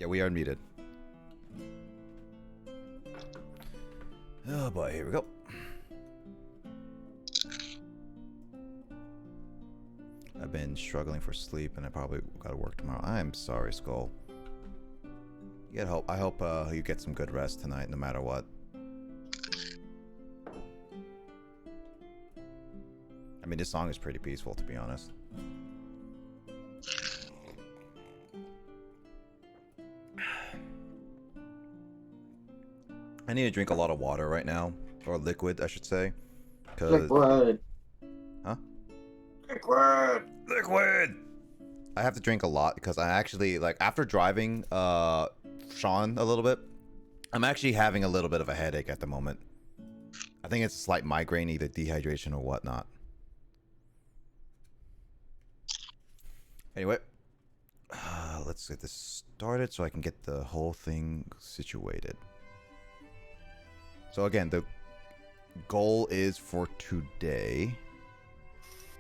Yeah, we are muted. Oh boy, here we go. I've been struggling for sleep, and I probably gotta work tomorrow. I'm sorry, Skull. I hope you get some good rest tonight, no matter what. I mean, this song is pretty peaceful, to be honest. I need to drink a lot of water right now, or liquid, I should say. Liquid. Huh? Liquid. Liquid. I have to drink a lot because I actually, like, after driving Sean a little bit, I'm actually having a little bit of a headache at the moment. I think it's a slight migraine, either dehydration or whatnot. Anyway, let's get this started so I can get the whole thing situated. So again, the goal is for today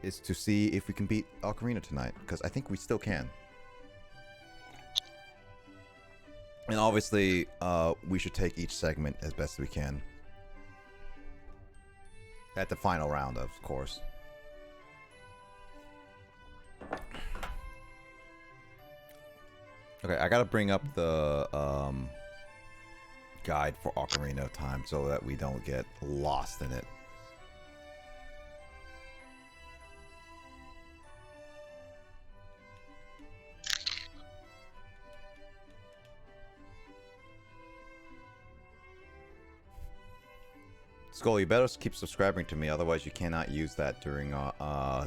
is to see if we can beat Ocarina tonight, because I think we still can. And obviously, we should take each segment as best we can. At the final round, of course. Okay, I gotta bring up the guide for Ocarina of Time so that we don't get lost in it. Skull, you better keep subscribing to me, otherwise you cannot use that during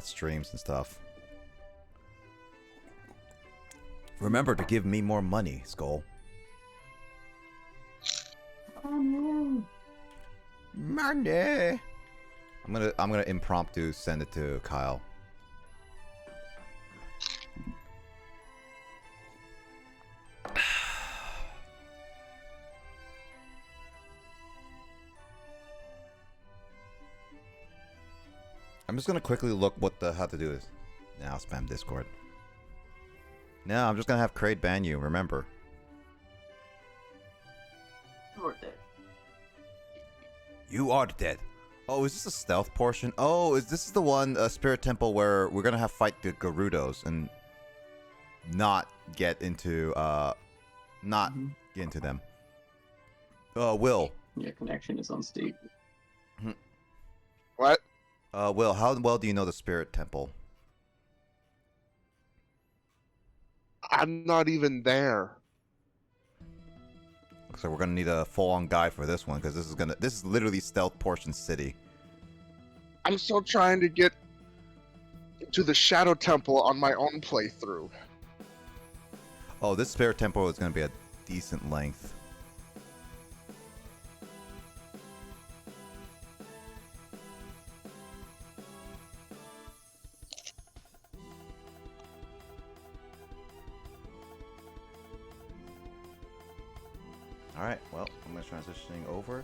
streams and stuff. Remember to give me more money, Skull. Money. I'm gonna impromptu send it to Kyle. I'm just gonna quickly look how to do this. Now spam Discord. No, I'm just gonna have Kraid ban you, remember. You're dead. You are dead. Oh, is this a stealth portion? Oh, this is the one, Spirit Temple, where we're gonna have fight the Gerudos and not get into, get into them. Will. Your connection is unstable. What? Will, how well do you know the Spirit Temple? I'm not even there. Looks like we're gonna need a full-on guide for this one, because this is literally stealth portion city. I'm still trying to get to the Shadow Temple on my own playthrough. Oh, this Spirit Temple is gonna be a decent length. Alright, well, I'm going to transitioning over.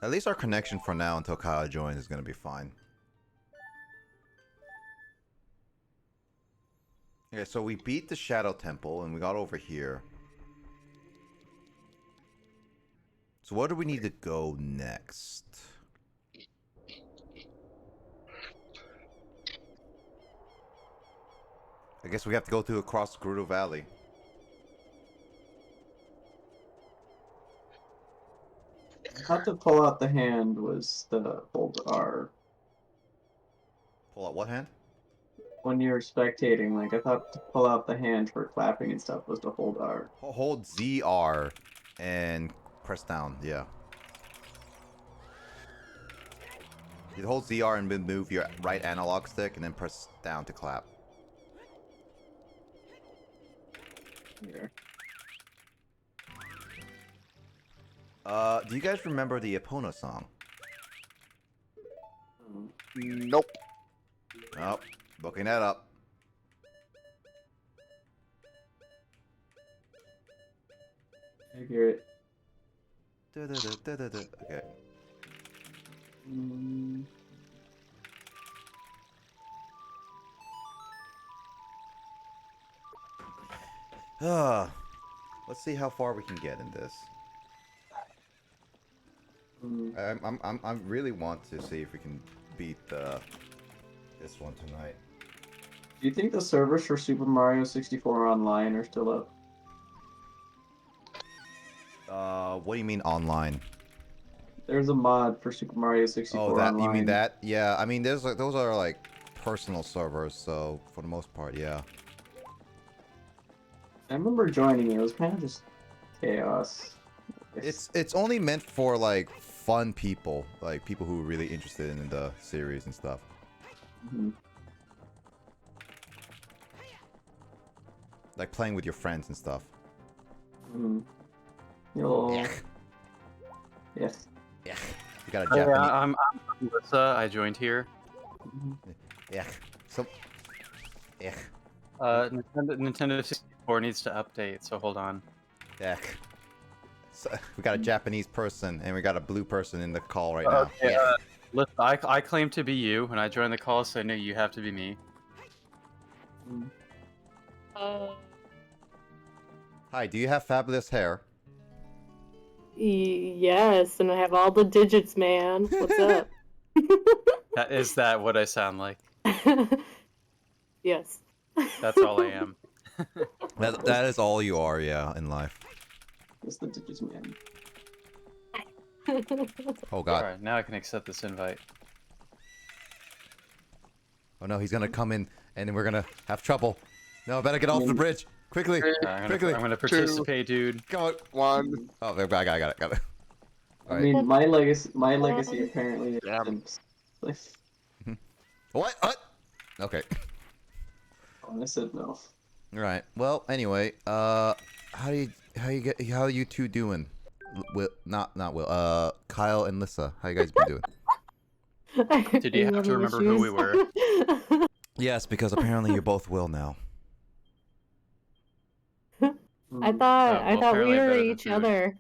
At least our connection for now until Kyle joins is going to be fine. Okay, so we beat the Shadow Temple and we got over here. So where do we need to go next? I guess we have to go through across Gerudo Valley. How to pull out the hand was the hold R. Pull out what hand? When you're spectating, like, I thought to pull out the hand for clapping and stuff was to hold R. Hold ZR and press down, yeah. You hold ZR and then move your right analog stick and then press down to clap. Here. Do you guys remember the Epona song? Nope. Oh, Looking that up. I hear it. Okay. Mm, Let's see how far we can get in this. I really want to see if we can beat this one tonight. Do you think the servers for Super Mario 64 Online are still up? What do you mean online? There's a mod for Super Mario 64 Oh, that Online. you mean that? Yeah, I mean, there's like those are like personal servers, so for the most part, yeah. I remember joining it. It was kind of just chaos. It's only meant for like fun people, like people who are really interested in the series and stuff. Mhm. Like playing with your friends and stuff. Mhm. Yo. Yes. Yeah. You got a Hey, Japanese. I'm Alyssa. I joined here. Yeah. So. Yeah. Nintendo 64 needs to update, so hold on. Yeah. So, we got a Japanese person and we got a blue person in the call right now. Okay, listen, I claim to be you, and I joined the call, so I know you have to be me. Hi, do you have fabulous hair? Yes, and I have all the digits, man. What's up? Is that what I sound like? Yes. That's all I am. That is all you are, yeah, in life. It's the digits, man. Oh god. Alright, now I can accept this invite. Oh no, he's gonna come in and then we're gonna have trouble. No, I better get off the bridge. Quickly. Quickly. I'm gonna participate, dude. Come on. One. Oh, I got it. Got it. I mean, my legacy apparently Damn. isn't. What? Okay. I said no. Right. Well, anyway, how you two doing? Will, not Will. Kyle and Lissa, how you guys been doing? Did you have to remember who we were? Yes, because apparently you're both Will now. I thought we apparently were better than each food. other.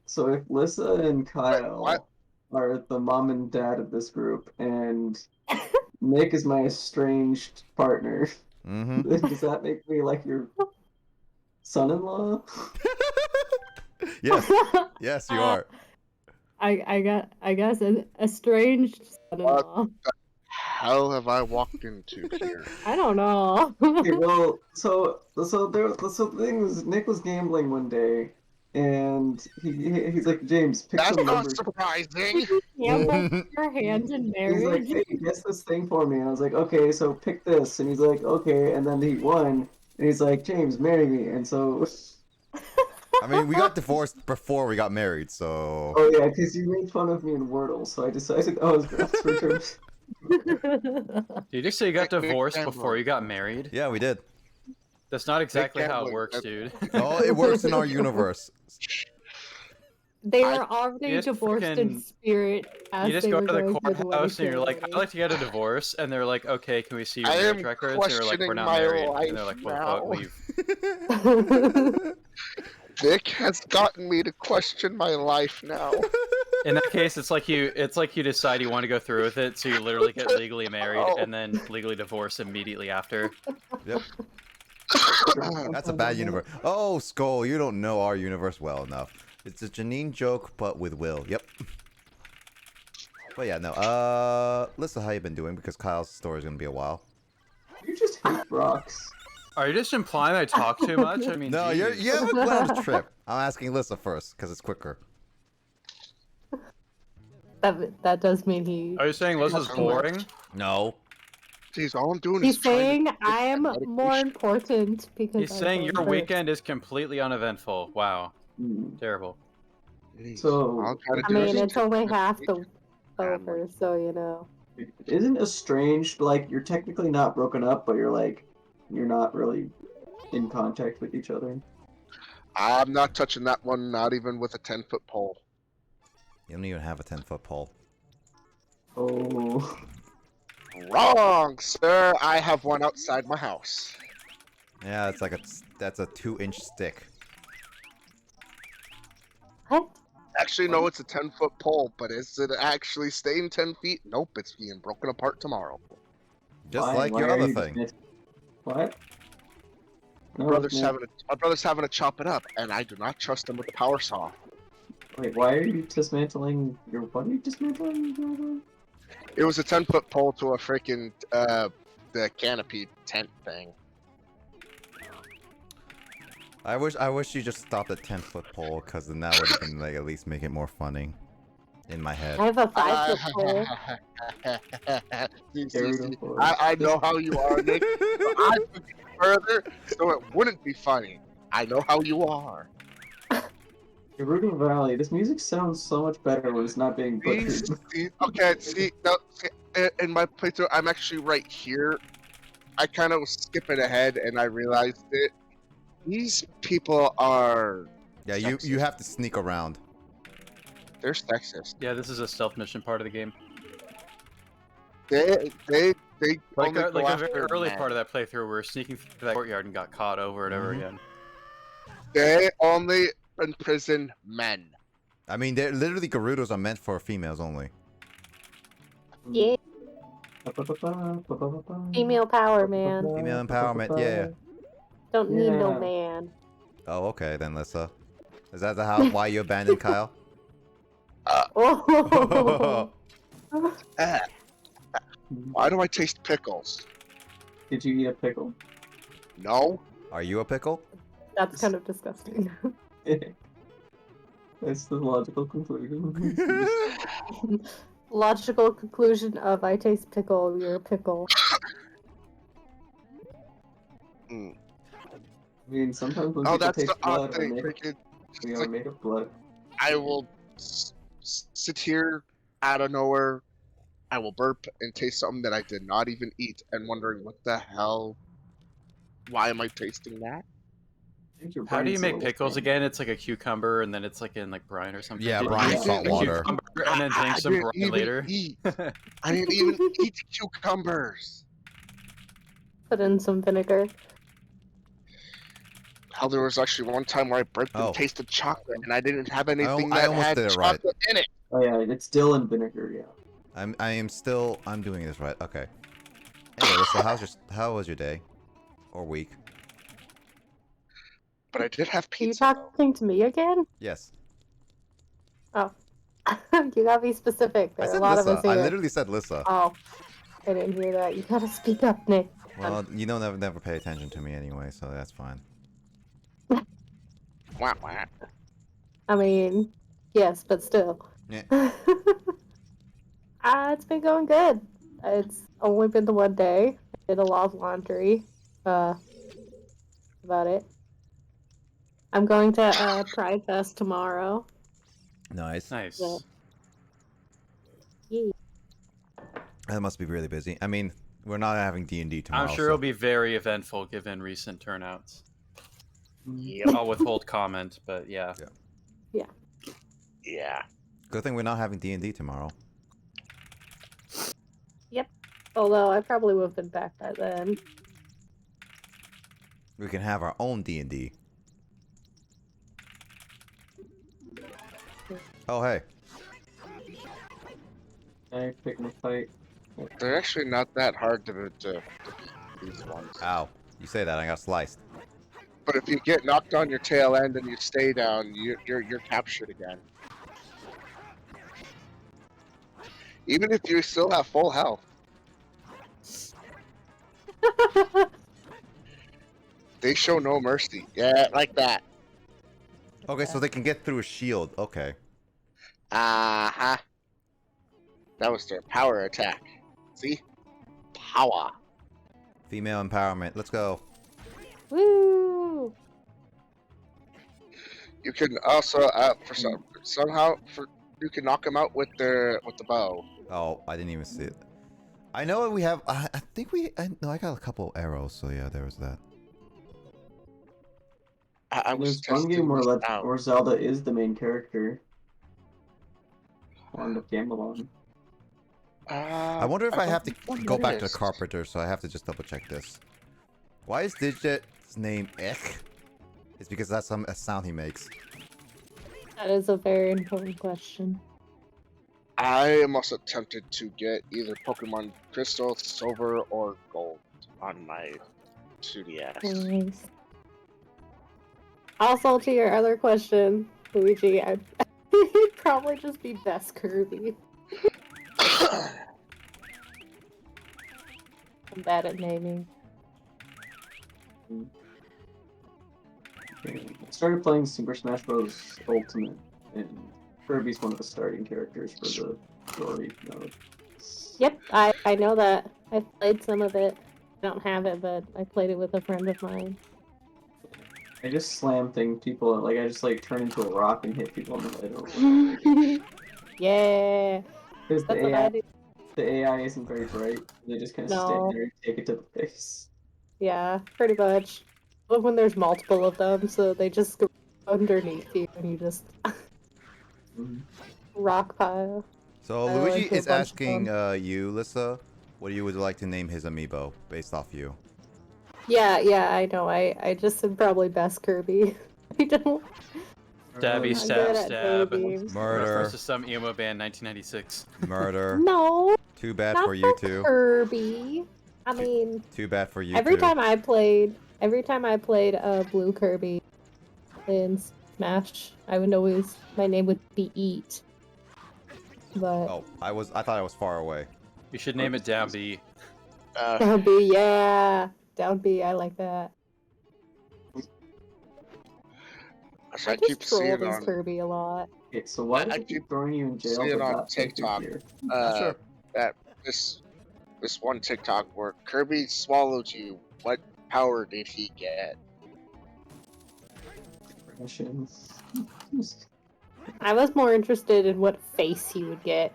So if Lissa and Kyle what? are the mom and dad of this group, and Nick is my estranged partner, does that make me like your son-in-law? Yes. Yes, you are. I guess a estranged son-in-law. Hell have I walked into here? I don't know. Okay, well, so the thing was, Nick was gambling one day, and he's like, James, pick That's some not numbers. surprising. Gamble your hand in He's like, marriage. hey, guess this thing for me. And I was like, okay, so pick this. And he's like, okay. And then he won. And he's like, James, marry me. And so, I mean, we got divorced before we got married, so. oh yeah, because you made fun of me in Wordle, so I decided that was best for terms. Did you just say you got Nick divorced Campbell. before you got married? Yeah, we did. That's not exactly how Campbell, it works, dude. Oh, it works in our universe. They were already just divorced in fucking- spirit as You just they go were to the going through the courthouse and you're wedding like, I'd ceremony. like to get a divorce, and they're like, okay, can we see your I marriage am records? And you're like, we're questioning not my married. life And they're like, now. well, fuck, leave. Vic has gotten me to question my life now. In that case, it's like you decide you want to go through with it, so you literally get legally married Oh. and then legally divorced immediately after. Yep. That's a bad universe. Oh, Skull, you don't know our universe well enough. It's a Janine joke, but with Will. Yep. But yeah, no. Listen, how you been doing? Because Kyle's story is gonna be a while. You just hate rocks. Are you just implying I talk too much? I mean, No, geez. you haven't went on a trip. I'm asking Lissa first because it's quicker. That does mean he. Are you saying Liz is boring? No. Jeez, all I'm doing He's is trying saying to I'm medication. more important because He's I'm saying going your first. weekend is completely uneventful. Wow, Hmm. terrible. Jeez, So, all I'm trying to I do mean, is it's just only half the family. over, so you know. Isn't estranged like you're technically not broken up, but you're not really in contact with each other? I'm not touching that one, not even with a 10-foot pole. You don't even have a 10-foot pole. Oh. Wrong, sir. I have one outside my house. Yeah, it's like that's a 2-inch stick. What? Actually, no, it's a 10-foot pole, but is it actually staying 10 feet? Nope, it's being broken apart tomorrow. Just Why? like Why your are other you thing. What? My No, brother's Nick. having to chop it up, and I do not trust him with the power saw. Wait, why are you dismantling your... What are you dismantling? It was a 10-foot pole to a freaking the canopy tent thing. I wish you just stopped at 10-foot pole, because then that would have been like at least make it more funny in my head. I have a 5-foot pole. See, I know how you are, Nick. So I took it further, so it wouldn't be funny. I know how you are. Gerudo Valley, this music sounds so much better when it's not being butchered. In my playthrough, I'm actually right here. I kind of was skipping ahead, and I realized it. These people are... Yeah, you have to sneak around. They're sexist. Yeah, this is a stealth mission part of the game. They Like only a, go like a after very early men. part of that playthrough, we were sneaking through that courtyard and got caught over and over Mhm. again. They only imprison men. I mean, they're literally Gerudos are meant for females only. Yeah. Female power, man. Female empowerment, yeah. Don't need no Yeah. man. Oh, okay then, Lissa. Is that why you abandoned Kyle? Oh. Why do I taste pickles? Did you eat a pickle? No. Are you a pickle? That's kind of disgusting. That's the logical conclusion. Logical conclusion of I taste pickle, you're a pickle. Mm. I mean, sometimes when Oh, people that's the taste blood, odd thing. we Freaking, are like- made of blood. I will sit here out of nowhere. I will burp and taste something that I did not even eat, and wondering what the hell. Why am I tasting that? I think your How do you brain's a make little pickles strong. again? It's like a cucumber, and then it's like in like brine or something. Yeah, Did brine, you Yeah. salt eat a water. cucumber and then drink I some didn't brine even later? eat. I didn't even eat cucumbers. Put in some vinegar. Hell, there was actually one time where I burped Oh. and tasted chocolate, and I didn't have anything I that almost had did it right. chocolate in it. Oh yeah, it's still in vinegar, yeah. I'm doing this right. Okay. Anyway, so how was your day? Or week? But I did have Are you pizza. though. talking to me again? Yes. Oh. You gotta be specific. I There are a said lot of Lissa. us I here. literally said Lissa. Oh. I didn't hear that. You gotta speak up, Nick. Well, you don't never pay attention to me anyway, so that's fine. Wah, wah. I mean, yes, but still. Yeah. It's been going good. It's only been the one day. I did a lot of laundry. About it. I'm going to Pride Fest tomorrow. Nice. Nice. Yeah. Yeah. That must be really busy. I mean, we're not having D&D tomorrow. I'm sure so- it'll be very eventful given recent turnouts. Yep. I'll withhold comment, but yeah. Yeah. Good thing we're not having D&D tomorrow. Although I probably would have been back by then. We can have our own D&D. Oh, hey. I pick my fight. They're actually not that hard to beat these ones. Ow. You say that, I got sliced. But if you get knocked on your tail end and you stay down, you're captured again. Even if you still have full health. They show no mercy. Yeah, like that. Okay, so they can get through a shield. Okay. Uh-huh. That was their power attack. See? Power. Female empowerment. Let's go. Woo! You can also, you can knock them out with the bow. Oh, I didn't even see it. I know we have. I think we. No, I got a couple arrows. So yeah, there was that. I was There's one game testing where, this out. where Zelda is the main character. Wand of Gamelon. I wonder if I have to go back to the noticed. carpenter, so I have to just double check this. Why is Digit's name Ek? It's because that's a sound he makes. That is a very important question. I am also tempted to get either Pokemon Crystal, Silver, or Gold on my 2DS. Nice. Also, to your other question, Luigi, I'd probably just be best Kirby. I'm bad at naming. I started playing Super Smash Bros. Ultimate, and Kirby's one of the starting characters for the story mode. Yep, I know that. I played some of it. I don't have it, but I played it with a friend of mine. I just slam people, like I just like turn into a rock and hit people in the head. Yeah, Because that's what I do. the AI isn't very bright. They just kind of No. stand there and take it to the face. Yeah, pretty much. But when there's multiple of them, so they just go underneath you and you just rock pile. So I Luigi like a is bunch of asking you, Lissa, what you would like to name his amiibo based off you. Yeah, I know. I just said probably best Kirby. I don't. Stabby, I'm stab, good at stab. names. Murder. Reference to some emo band 1996. Murder. No, Too bad not for you two. Kirby. I mean, Too bad for you every two. time I played Blue Kirby in Smash, I would always my name would be Eat. But Oh, I thought I was far away. You should name it Down B. Down B, yeah, Down B. I like that. So I just keep troll seeing this on Kirby a lot. Okay, so why I do they keep keep throwing you in jail seeing for on not taking TikTok, beer? Sure. that this one TikTok where Kirby swallowed you. What power did he get? I was more interested in what face he would get,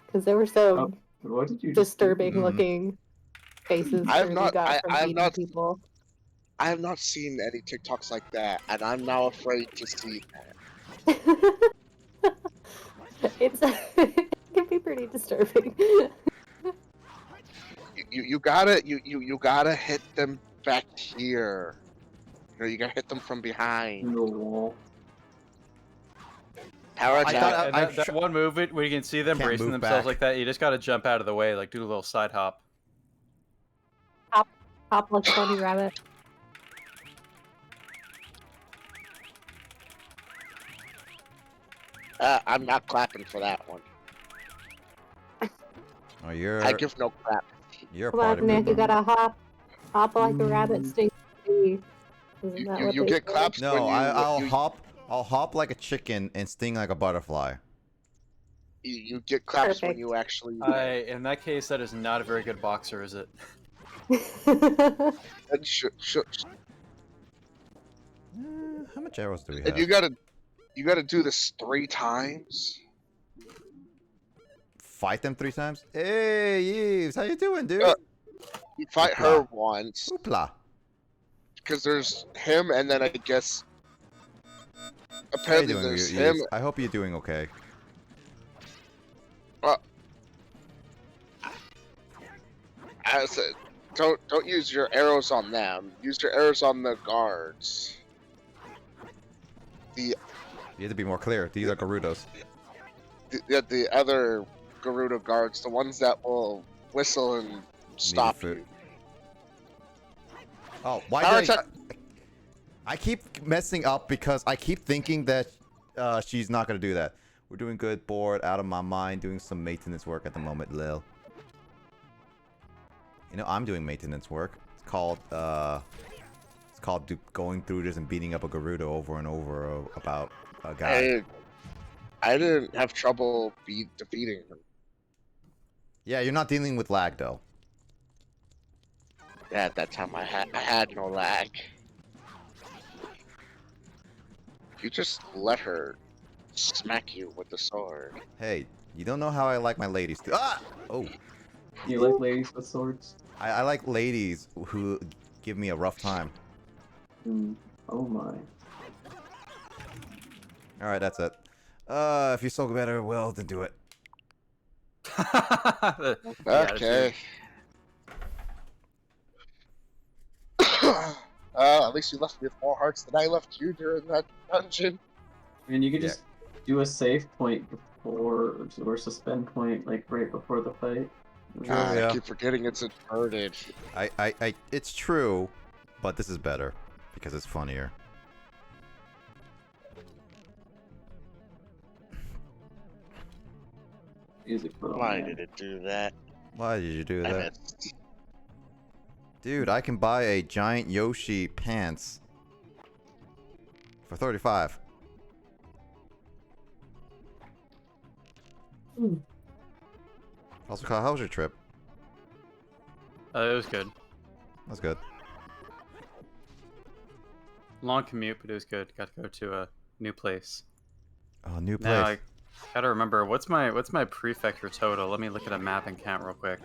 because there were some What did you just do? disturbing looking faces I have Kirby not- got I- from I have eating not- people. I have not seen any TikToks like that, and I'm now afraid to see that. It can be pretty disturbing. You gotta hit them back here. You gotta hit them from behind. In the wall. Power I attack. thought I- That one move where you can see them Can't bracing move themselves back. like that, you just gotta jump out of the way, like do a little side hop. Hop like a bunny rabbit. I'm not clapping for that one. Oh, you're I give no crap. you're a Come party on, Nick, you member. gotta hop like a rabbit, stink. Isn't that what You they get say? claps No, when you. I'll hop like a chicken and sting like a butterfly. You get claps when Perfect. you actually. In that case, that is not a very good boxer, is it? And How much arrows do we and have? you gotta do this 3 times. Fight them 3 times? Hey, Yves, how you doing, dude? You fight her once Hoopla. because there's him, and then I guess How you apparently doing, there's Yves? him. I hope you're doing okay. I said, don't use your arrows on them. Use your arrows on the guards. You have to be more clear. These are Gerudos. The other Gerudo guards, the ones that will whistle and stop food. you. Oh, why Power did attack. I keep messing up because I keep thinking that she's not gonna do that. We're doing good, bored, out of my mind, doing some maintenance work at the moment, Lil. You know, I'm doing maintenance work. It's called going through this and beating up a Gerudo over and over about a guy. I didn't have trouble defeating him. Yeah, you're not dealing with lag though. Yeah, at that time I had no lag. You just let her smack you with the sword. Hey, you don't know how I like my ladies to. Ah! Oh, You like ladies with swords? I like ladies who give me a rough time. Oh my. All right, that's it. If you so better, well, then do it. The Okay. At least you left me with more hearts than I left you during that dungeon. I mean, you could Yeah. just do a save point before, or suspend point, like right before the fight. True, I yeah. keep forgetting it's inverted. It's true, but this is better because it's funnier. Music for Why did it do that? Why did you do I that? missed. Dude, I can buy a giant Yoshi pants for 35. Also, Kyle, how was your trip? It was good. That's good. Long commute, but it was good. Got to go to a new place. Oh, new place. Now I gotta remember what's my prefecture total. Let me look at a map and count real quick.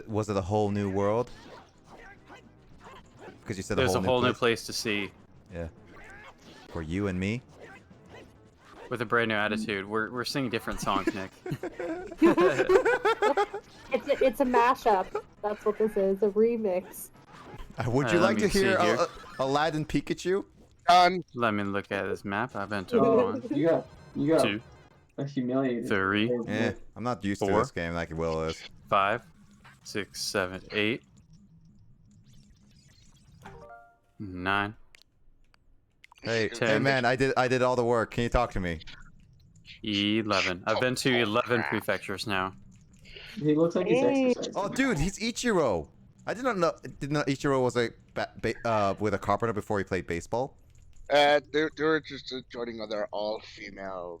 Was it a whole new world? Because you said There's a whole new place. place to see Yeah. For you and me. with a brand new attitude. We're singing different songs, Nick. It's a mashup. That's what this is. A remix. Would you let like me to see hear here. Aladdin Pikachu? Done. Let me look at this map. I've been to Oh, 1, you got 2, a humiliated. 3, Yeah, I'm not used to 4. this game like Will is. 5, 6, 7, 8, 9. Hey, 10. hey man, I did all the work. Can you talk to me? 11. I've been to 11 prefectures now. He looks like he's Hey. exercising. Oh, dude, he's Ichiro. I didn't know Ichiro was with a carpenter before he played baseball. They were just joining other all-female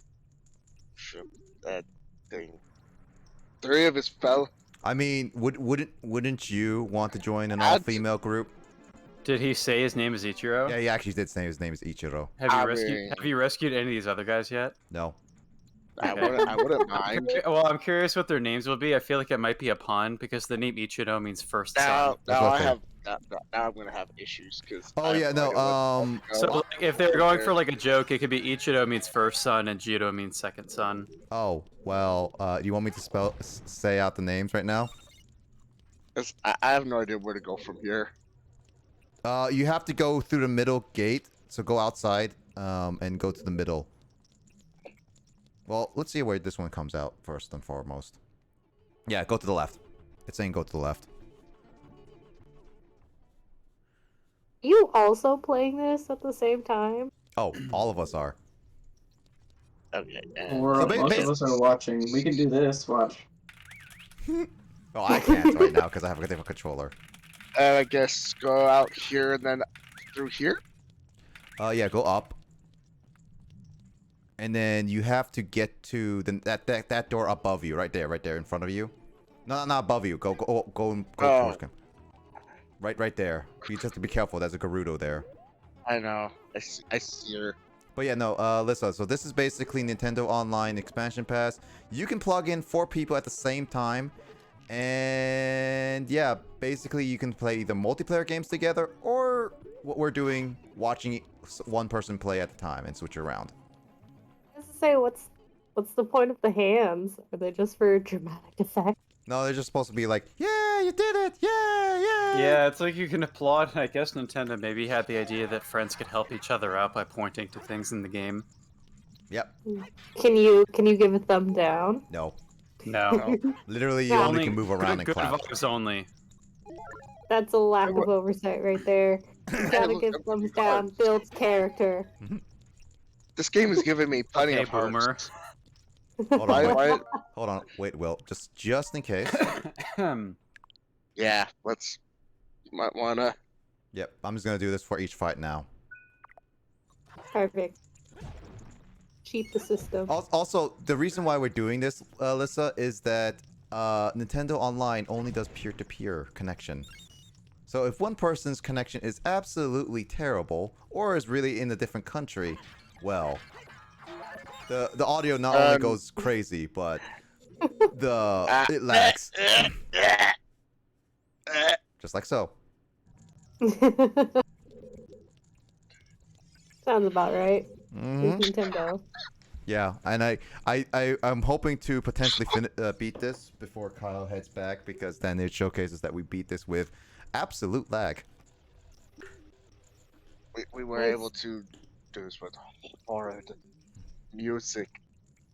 ship thing. 3 of us fell. I mean, wouldn't you want to join an I'd- all-female group? Did he say his name is Ichiro? Yeah, he actually did say his name is Ichiro. Have you rescued any of these other guys yet? No. I wouldn't mind. Well, I'm curious what their names will be. I feel like it might be a pun because the name Ichiro means first Now, son. That's now okay. now I'm gonna have issues because. Oh yeah, no. So like, if they're going for like a joke, it could be Ichiro means first son and Jiro means second son. Oh well. Do you want me to say out the names right now? I have no idea where to go from here. You have to go through the middle gate. So go outside, and go to the middle. Well, let's see where this one comes out first and foremost. Yeah, go to the left. It's saying go to the left. You also playing this at the same time? Oh, all of us are. Okay. Or So most of us are watching. We can do this. Watch. Oh, I can't right now because I have a different controller. I guess go out here and then through here. Yeah, go up. And then you have to get to that door above you, right there in front of you. No, not above you. Go towards him. Right there. You just have to be careful. There's a Gerudo there. I know. I see her. But yeah, no, listen. So this is basically Nintendo Online Expansion Pass. You can plug in 4 people at the same time. And yeah, basically you can play either multiplayer games together or what we're doing, watching one person play at a time and switch around. I was to say, what's the point of the hands? Are they just for dramatic effect? No, they're just supposed to be like, yeah, you did it, yeah, yeah. Yeah, it's like you can applaud. I guess Nintendo maybe had the idea that friends could help each other out by pointing to things in the game. Yep. Can you give a thumb down? No. No. Literally, you only can move around and good clap. vibes only. That's a lack of oversight right there. You gotta give thumbs down. Builds character. This game is giving me plenty Okay, of hearts. boomer. Hold on, wait. Why- Hold on, wait, Will. Just in case. Yeah, let's. You might wanna. Yep, I'm just gonna do this for each fight now. Perfect. Cheat the system. Also, the reason why we're doing this, Alyssa, is that Nintendo Online only does peer-to-peer connection. So if one person's connection is absolutely terrible, or is really in a different country, well, the audio not only goes crazy, but it lags. Just like so. Sounds about right. Mhm. It's Nintendo. Yeah, and I'm hoping to potentially beat this before Kyle heads back, because then it showcases that we beat this with absolute lag. We were Nice. able to do this with horrid music,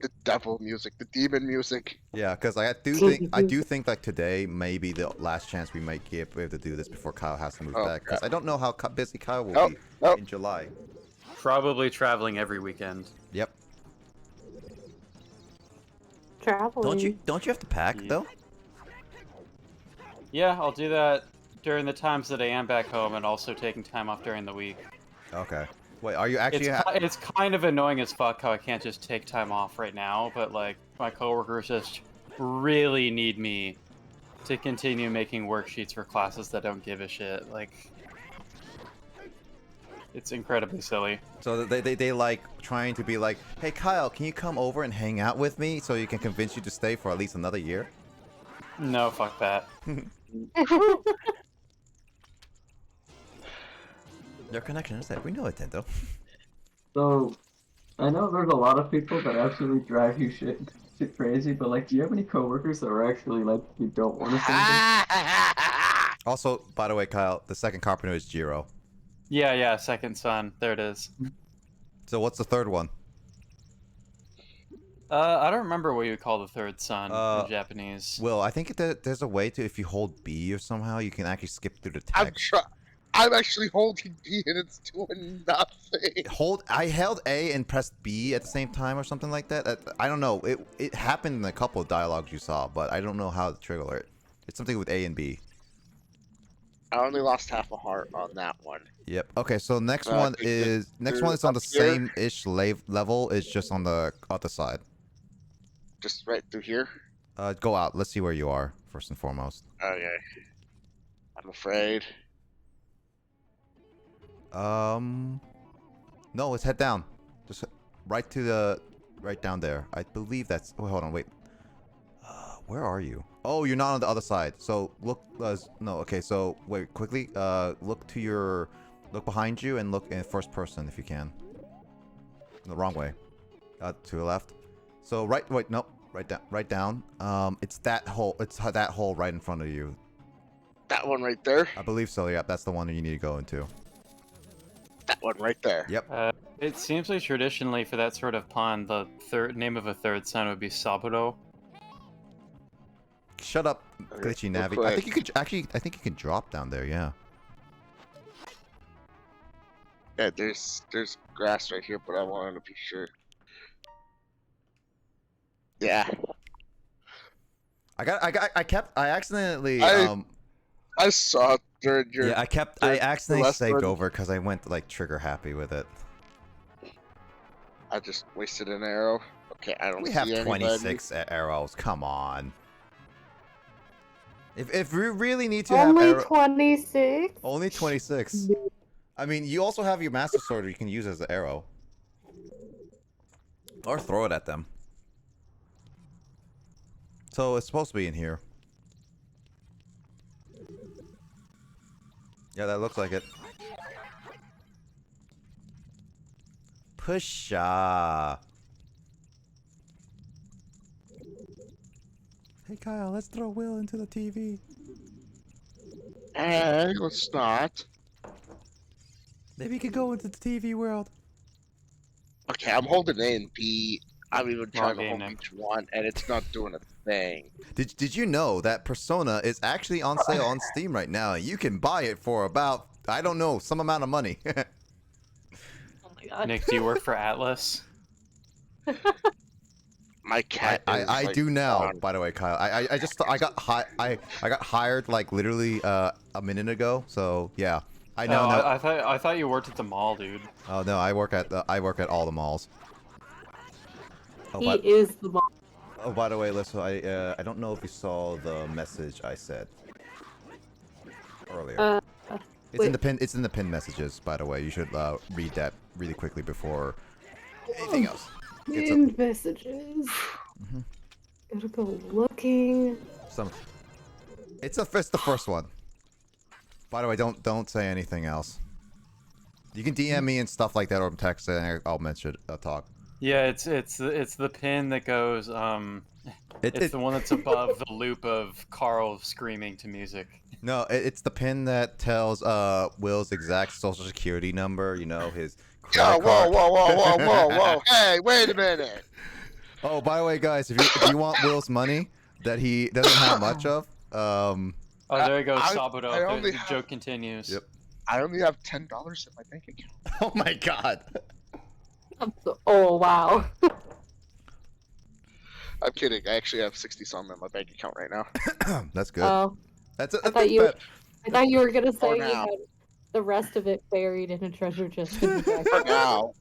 the devil music, the demon music. Yeah, because I do think like today may be the last chance we might be able to do this before Kyle has to move Oh, back. Because I don't know how busy Kyle will Oh, be oh. in July. Probably traveling every weekend. Yep. Traveling. Don't you have to pack Yeah. though? Yeah, I'll do that during the times that I am back home, and also taking time off during the week. Okay. Wait, are you actually? It's kind of annoying as fuck how I can't just take time off right now, but like my coworkers just really need me to continue making worksheets for classes that don't give a shit. Like, it's incredibly silly. So they like trying to be like, hey Kyle, can you come over and hang out with me so you can convince you to stay for at least another year? No, fuck that. Their connection is that we know Nintendo. So, I know there's a lot of people that actually drive you shit crazy, but like, do you have any coworkers that are actually like you don't want to send them? Also, by the way, Kyle, the second carpenter is Jiro. Yeah, second son. There it is. So what's the third one? I don't remember what you would call the third son Uh, in Japanese. Well, I think there's a way to, if you hold B or somehow, you can actually skip through the I'm text. I'm actually holding B and it's doing nothing. I held A and pressed B at the same time or something like that. I don't know. It happened in a couple of dialogues you saw, but I don't know how to trigger it. It's something with A and B. I only lost half a heart on that one. Yep. Okay, so next one is on the same-ish level. It's just on the other side. Just right through here? Go out. Let's see where you are, first and foremost. Okay. I'm afraid. No, let's head down. Just right down there. I believe that's... Oh, hold on, wait. Where are you? Oh, you're not on the other side. So look, no, okay, so wait, quickly, look behind you and look in first person if you can. The wrong way. To the left. So wait, no, right down. It's that hole right in front of you. That one right there? I believe so, yeah, that's the one that you need to go into. That one right there. Yep. It seems like traditionally for that sort of pun, the name of a third son would be Saburo. Shut up, Okay, glitchy real Navi. quick. I think you can drop down there, yeah. Yeah, there's grass right here, but I wanted to be sure. Yeah. I accidentally I saw it during your. yeah, I accidentally saved over because I went like trigger happy with it. I just wasted an arrow. Okay, I don't We see have anybody. 26 arrows. Come on. If we really need to have Only arrows, 26? only 26. I mean, you also have your master sword you can use as an arrow, or throw it at them. So it's supposed to be in here. Yeah, that looks like it. Pusha. Hey Kyle, let's throw Will into the TV. Hey, let's not. Maybe you could go into the TV world. Okay, I'm holding A and B. I'm even trying to game hold name. each one, and it's not doing a thing. Did you know that Persona is actually on sale on Steam right now? You can buy it for about, I don't know, some amount of money. Oh my god. Nick, do you work for Atlas? My cat. I is, do now, gone. by the way, Kyle. I got hired like literally a minute ago. So yeah, I know. No, now. I thought you worked at the mall, dude. Oh no, I work at all the malls. Oh, He is the boss. by the way, listen, I don't know if you saw the message I said earlier. It's in the pin. It's in the pin messages. By the way, you should read that really quickly before anything else. In messages. Gotta go looking. It's the first one. By the way, don't say anything else. You can DM me and stuff like that, or text, and I'll mention it. I'll talk. Yeah, it's the pin that goes. It's the one that's above the loop of Carl screaming to music. No, it's the pin that tells Will's exact social security number. You know, his credit Yeah, whoa, card. whoa, whoa, whoa, whoa, whoa. Hey, wait a minute. Oh, by the way, guys, if you want Will's money that he doesn't have much of, Oh, there you go, I Sabuto. only The have- joke continues. Yep. I only have $10 in my bank account. Oh my god. Oh wow. I'm kidding. I actually have 60 some in my bank account right now. That's good. Oh, That's I thought you. I thought you were gonna say you now. had the rest of it buried in a treasure chest in the back. For now.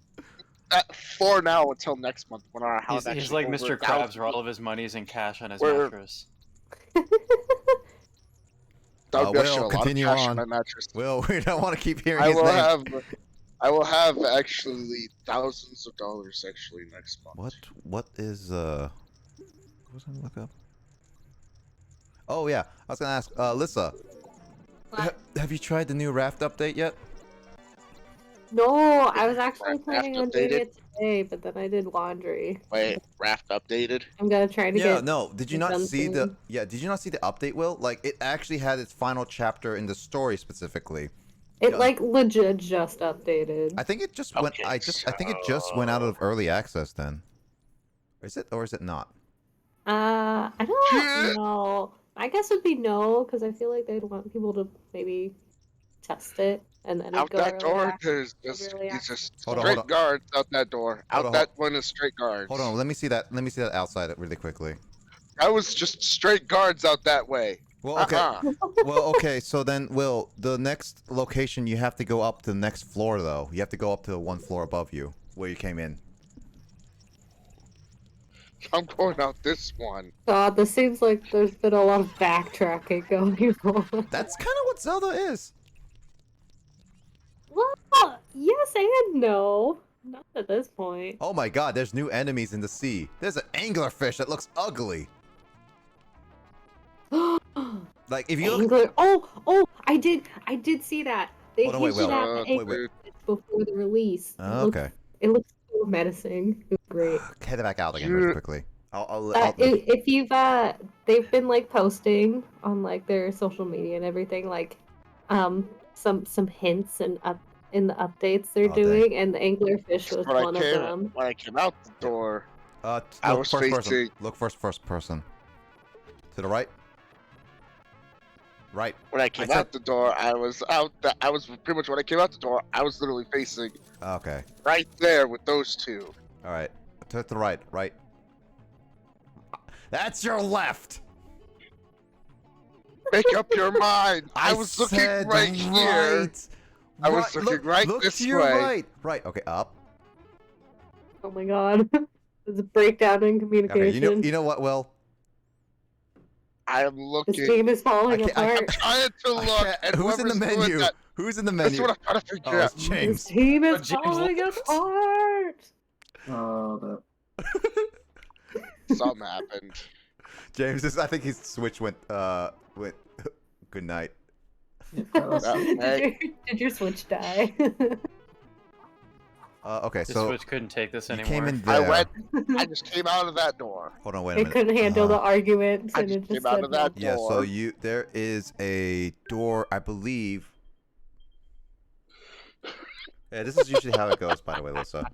For now until next month when our house He's like Mr. Krabs, where all of his money's in cash on his We're- mattress. Will, continue on. My mattress. Will, we don't want to keep hearing I his will name. have actually thousands of dollars actually next month. What is what was I gonna look up? Oh yeah, I was gonna ask Lissa. Have you tried the new Raft update yet? No, I was actually planning on doing updated? it today, but then I did laundry. Wait, Raft updated? I'm gonna try to Yeah, get. no. Did you not done see soon. Did you not see the update, Will? Like, it actually had its final chapter in the story specifically. It like legit just updated. I think it just went. Okay, I think it just went out of early access then. Is it or is it not? I don't know. I guess it'd be no, because I feel like they'd want people to maybe test it and then it'd Out go that early door, access. there's early it's access. just Hold on, straight hold on. guards out that door. Hold Out on, that one is straight guards. Hold on. Let me see that. Let me see that outside really quickly. That was just straight guards out that way. Well, okay. Well, okay. So then, Will, the next location you have to go up to the next floor though. You have to go up to the one floor above you where you came in. I'm going out this one. God, this seems like there's been a lot of backtracking going on. That's kind of what Zelda is. Well, yes and no. Not at this point. Oh my God! There's new enemies in the sea. There's an anglerfish that looks ugly. Like if you look. Angler. Oh, I did see that. They Hold on, wait, hinted Will. at the Wait, wait. anglerfish before the release. Oh, okay. It looks so menacing. It was great. Head back out again really quickly. I'll If you've they've been like posting on like their social media and everything, like some hints and in the updates they're Oh, doing, and the anglerfish was one of them. When I came out the door, I look was first person. facing- Look first person. To the right. Right. when I came said- out the door, I was out. I was pretty much when I came out the door, I was literally facing Okay. right there with those two. All right. To the right. Right. That's your left. Make up your mind. I was looking said right here. right. I was looking right look this to your way. right. Right. Okay. Up. Oh my god, there's a breakdown in communication. Okay. You know what, Will? I am This looking. game is falling I apart. Trying to look at Who's in the whoever's doing menu? that. Who's in the That's menu? what I'm trying to figure Oh, out. it's James. This team is James falling left. apart. Oh, Something happened. James. I think his switch went. Good night. that was, Did your Switch die? Okay. The So Switch couldn't take this you anymore. came in I there. went. I just came out of that door. Hold on. Wait a It minute. couldn't handle the arguments, I and just it just came out said of that no. Yeah, so door. there is a door, I believe. Yeah, this is usually how it goes, by the way, Lissa.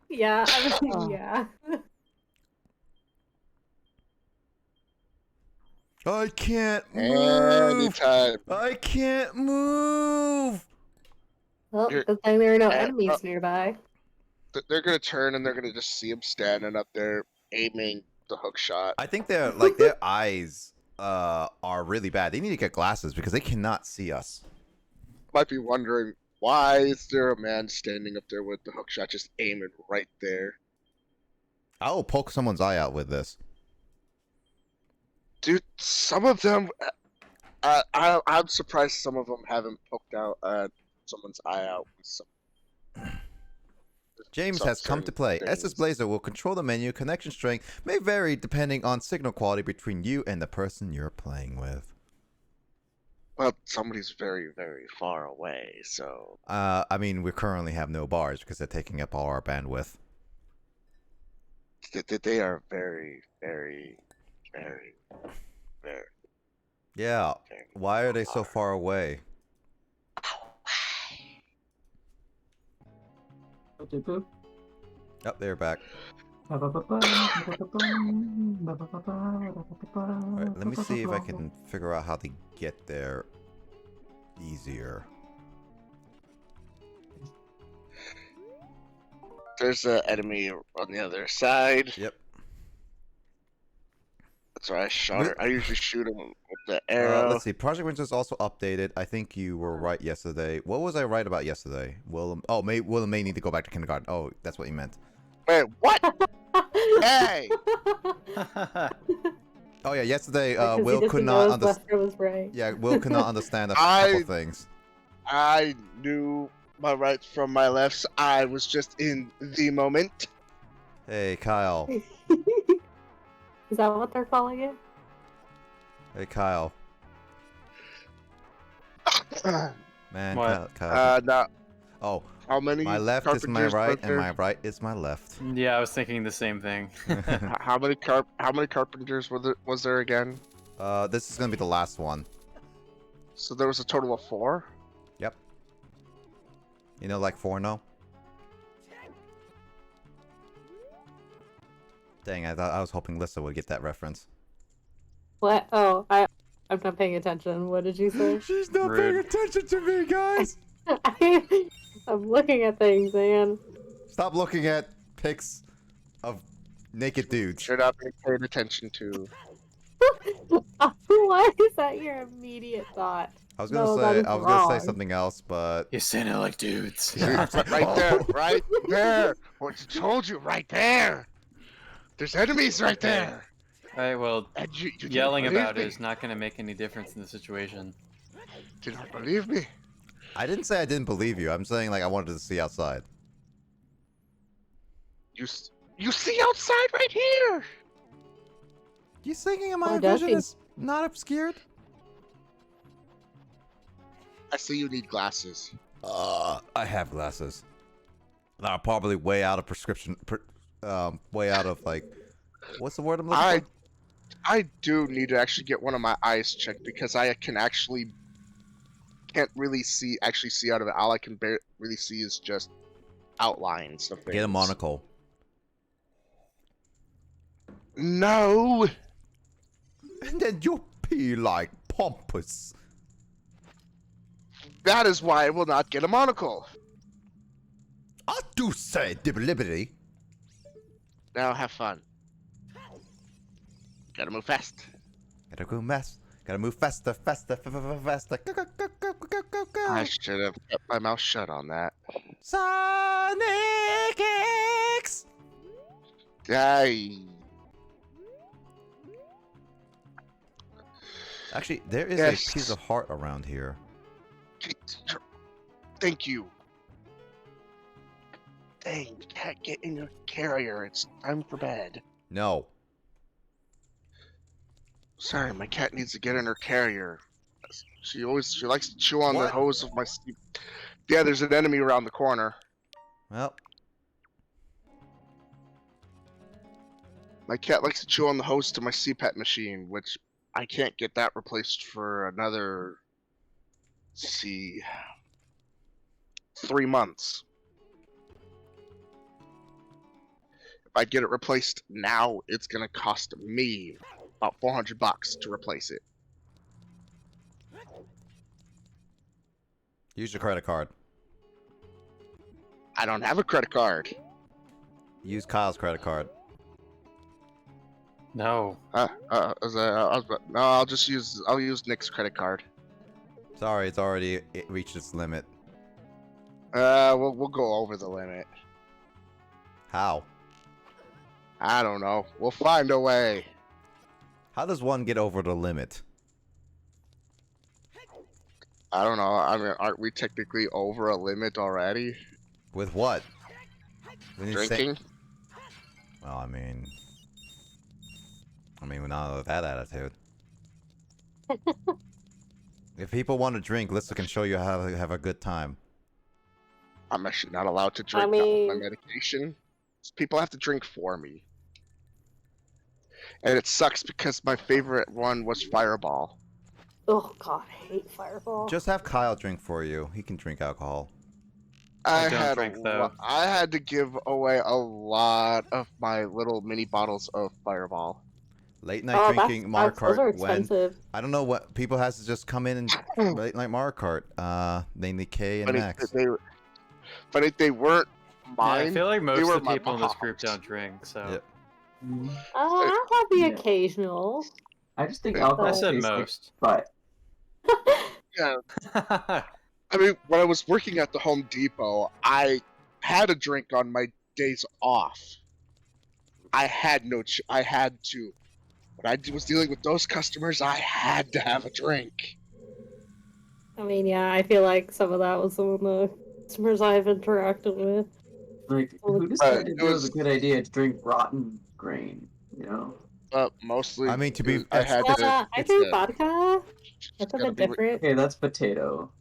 Yeah, I mean, yeah. I can't move! Anytime. I can't move! Well, You're- good thing there are no uh, enemies nearby. They're gonna turn and they're gonna just see him standing up there aiming the hook shot. I think their eyes are really bad. They need to get glasses because they cannot see us. Might be wondering why is there a man standing up there with the hook shot just aiming right there? I will poke someone's eye out with this. Dude, some of them, I'm surprised some of them haven't poked out someone's eye out. With some, James some has come to certain play. things. SSBlazer will control the menu. Connection strength may vary depending on signal quality between you and the person you're playing with. Well, somebody's very, very far away, so I mean, we currently have no bars because they're taking up all our bandwidth. they are very, very, very, very. Yeah. very Why are they so far away? Boop, Oh, they're back. boop. Alright, let me see if I can figure out how to get there easier. There's an enemy on the other side. Yep. That's why I shot her. I usually shoot him with the arrow. Let's see. Project Winter's also updated. I think you were right yesterday. What was I right about yesterday? Willem may need to go back to kindergarten. Oh, that's what you meant. Wait, what? Hey! Oh yeah, yesterday Because Will he could doesn't not know understand. Lester was right. Yeah, Will could not understand a couple things. I knew my rights from my lefts. I was just in the moment. Hey Kyle. Is that what they're calling it? Hey Kyle. Man, What? Kyle. No. Oh, How many? my left is my carpenters right, was and there? my right is my left. Yeah, I was thinking the same thing. How many carpenters was there again? This is gonna be the last one. So there was a total of 4. Yep. You know, like Forno. Dang, I was hoping Lissa would get that reference. What? Oh, I'm not paying attention. What did you say? She's not Rude. paying attention to me, guys. I'm looking at things, man. Stop looking at pics of naked dudes. Should not be paid attention to. Why is that your immediate thought? I was gonna No, say that is I was gonna say wrong. something else, but You saying it like dudes. Yeah. Right there, right there. What I told you, right there. There's enemies right there. Alright, well, And you didn't yelling believe about me. it is not going to make any difference in the situation. Did not believe me. I didn't say I didn't believe you. I'm saying like I wanted to see outside. You see outside right here. You thinking of my Or does vision he? is not obscured? I see you need glasses. I have glasses. Nah, probably way out of way out of like, what's the word I'm looking for? I do need to actually get one of my eyes checked because I can't really see out of it. All I can really see is just outlines of things. Get a monocle. No. And then you'll be like pompous. That is why I will not get a monocle. I do say liberty. Now have fun. Gotta move fast. Gotta go mess. Gotta move faster, faster, faster. Go, go, go, go, go, go, go. I should have kept my mouth shut on that. Sonic X. Die. Actually, there is Yes. a piece of heart around here. Thank you. Dang, cat, get in your carrier. It's time for bed. No. Sorry, my cat needs to get in her carrier. She likes to chew on the What? hose of my sleep. Yeah, there's an enemy around the corner. Well, My cat likes to chew on the hose to my CPAP machine, which I can't get that replaced for another, let's see, 3 months. If I get it replaced now, it's gonna cost me about $400 to replace it. use your credit card. I don't have a credit card. Use Kyle's credit card. No. I'll use Nick's credit card. Sorry, it reached its limit. We'll go over the limit. How? I don't know. We'll find a way. How does one get over the limit? I don't know. I mean, aren't we technically over a limit already? With what? When you say- Drinking? Well, I mean, we're not with that attitude. If people want to drink, Lissa can show you how to have a good time. I'm actually not allowed to drink I that with my mean- medication. People have to drink for me. And it sucks because my favorite one was Fireball. Oh god, I hate Fireball. Just have Kyle drink for you. He can drink alcohol. I don't drink, though. I had to give away a lot of my little mini bottles of Fireball. Late night drinking Mario those are Kart when expensive. I don't know what people has to just come in and late night Mario Kart. Mainly K and Max. Funny they weren't Yeah, mine. I feel like most were of the my people in this group mom's. don't drink, so. Yep. I'll have the Yeah. occasional. I just think I alcohol I said tastes most. like Yeah. I mean, when I was working at the Home Depot, I had a drink on my days off. I had I had to. When I was dealing with those customers, I had to have a drink. I mean, yeah, I feel like some of that was some of the customers I've interacted with. Like, who decided it was a good idea to drink rotten grain? You know. Mostly. I mean, to be- I had to. I it's drink a- vodka. gotta That's a bit be different. Okay, that's potato.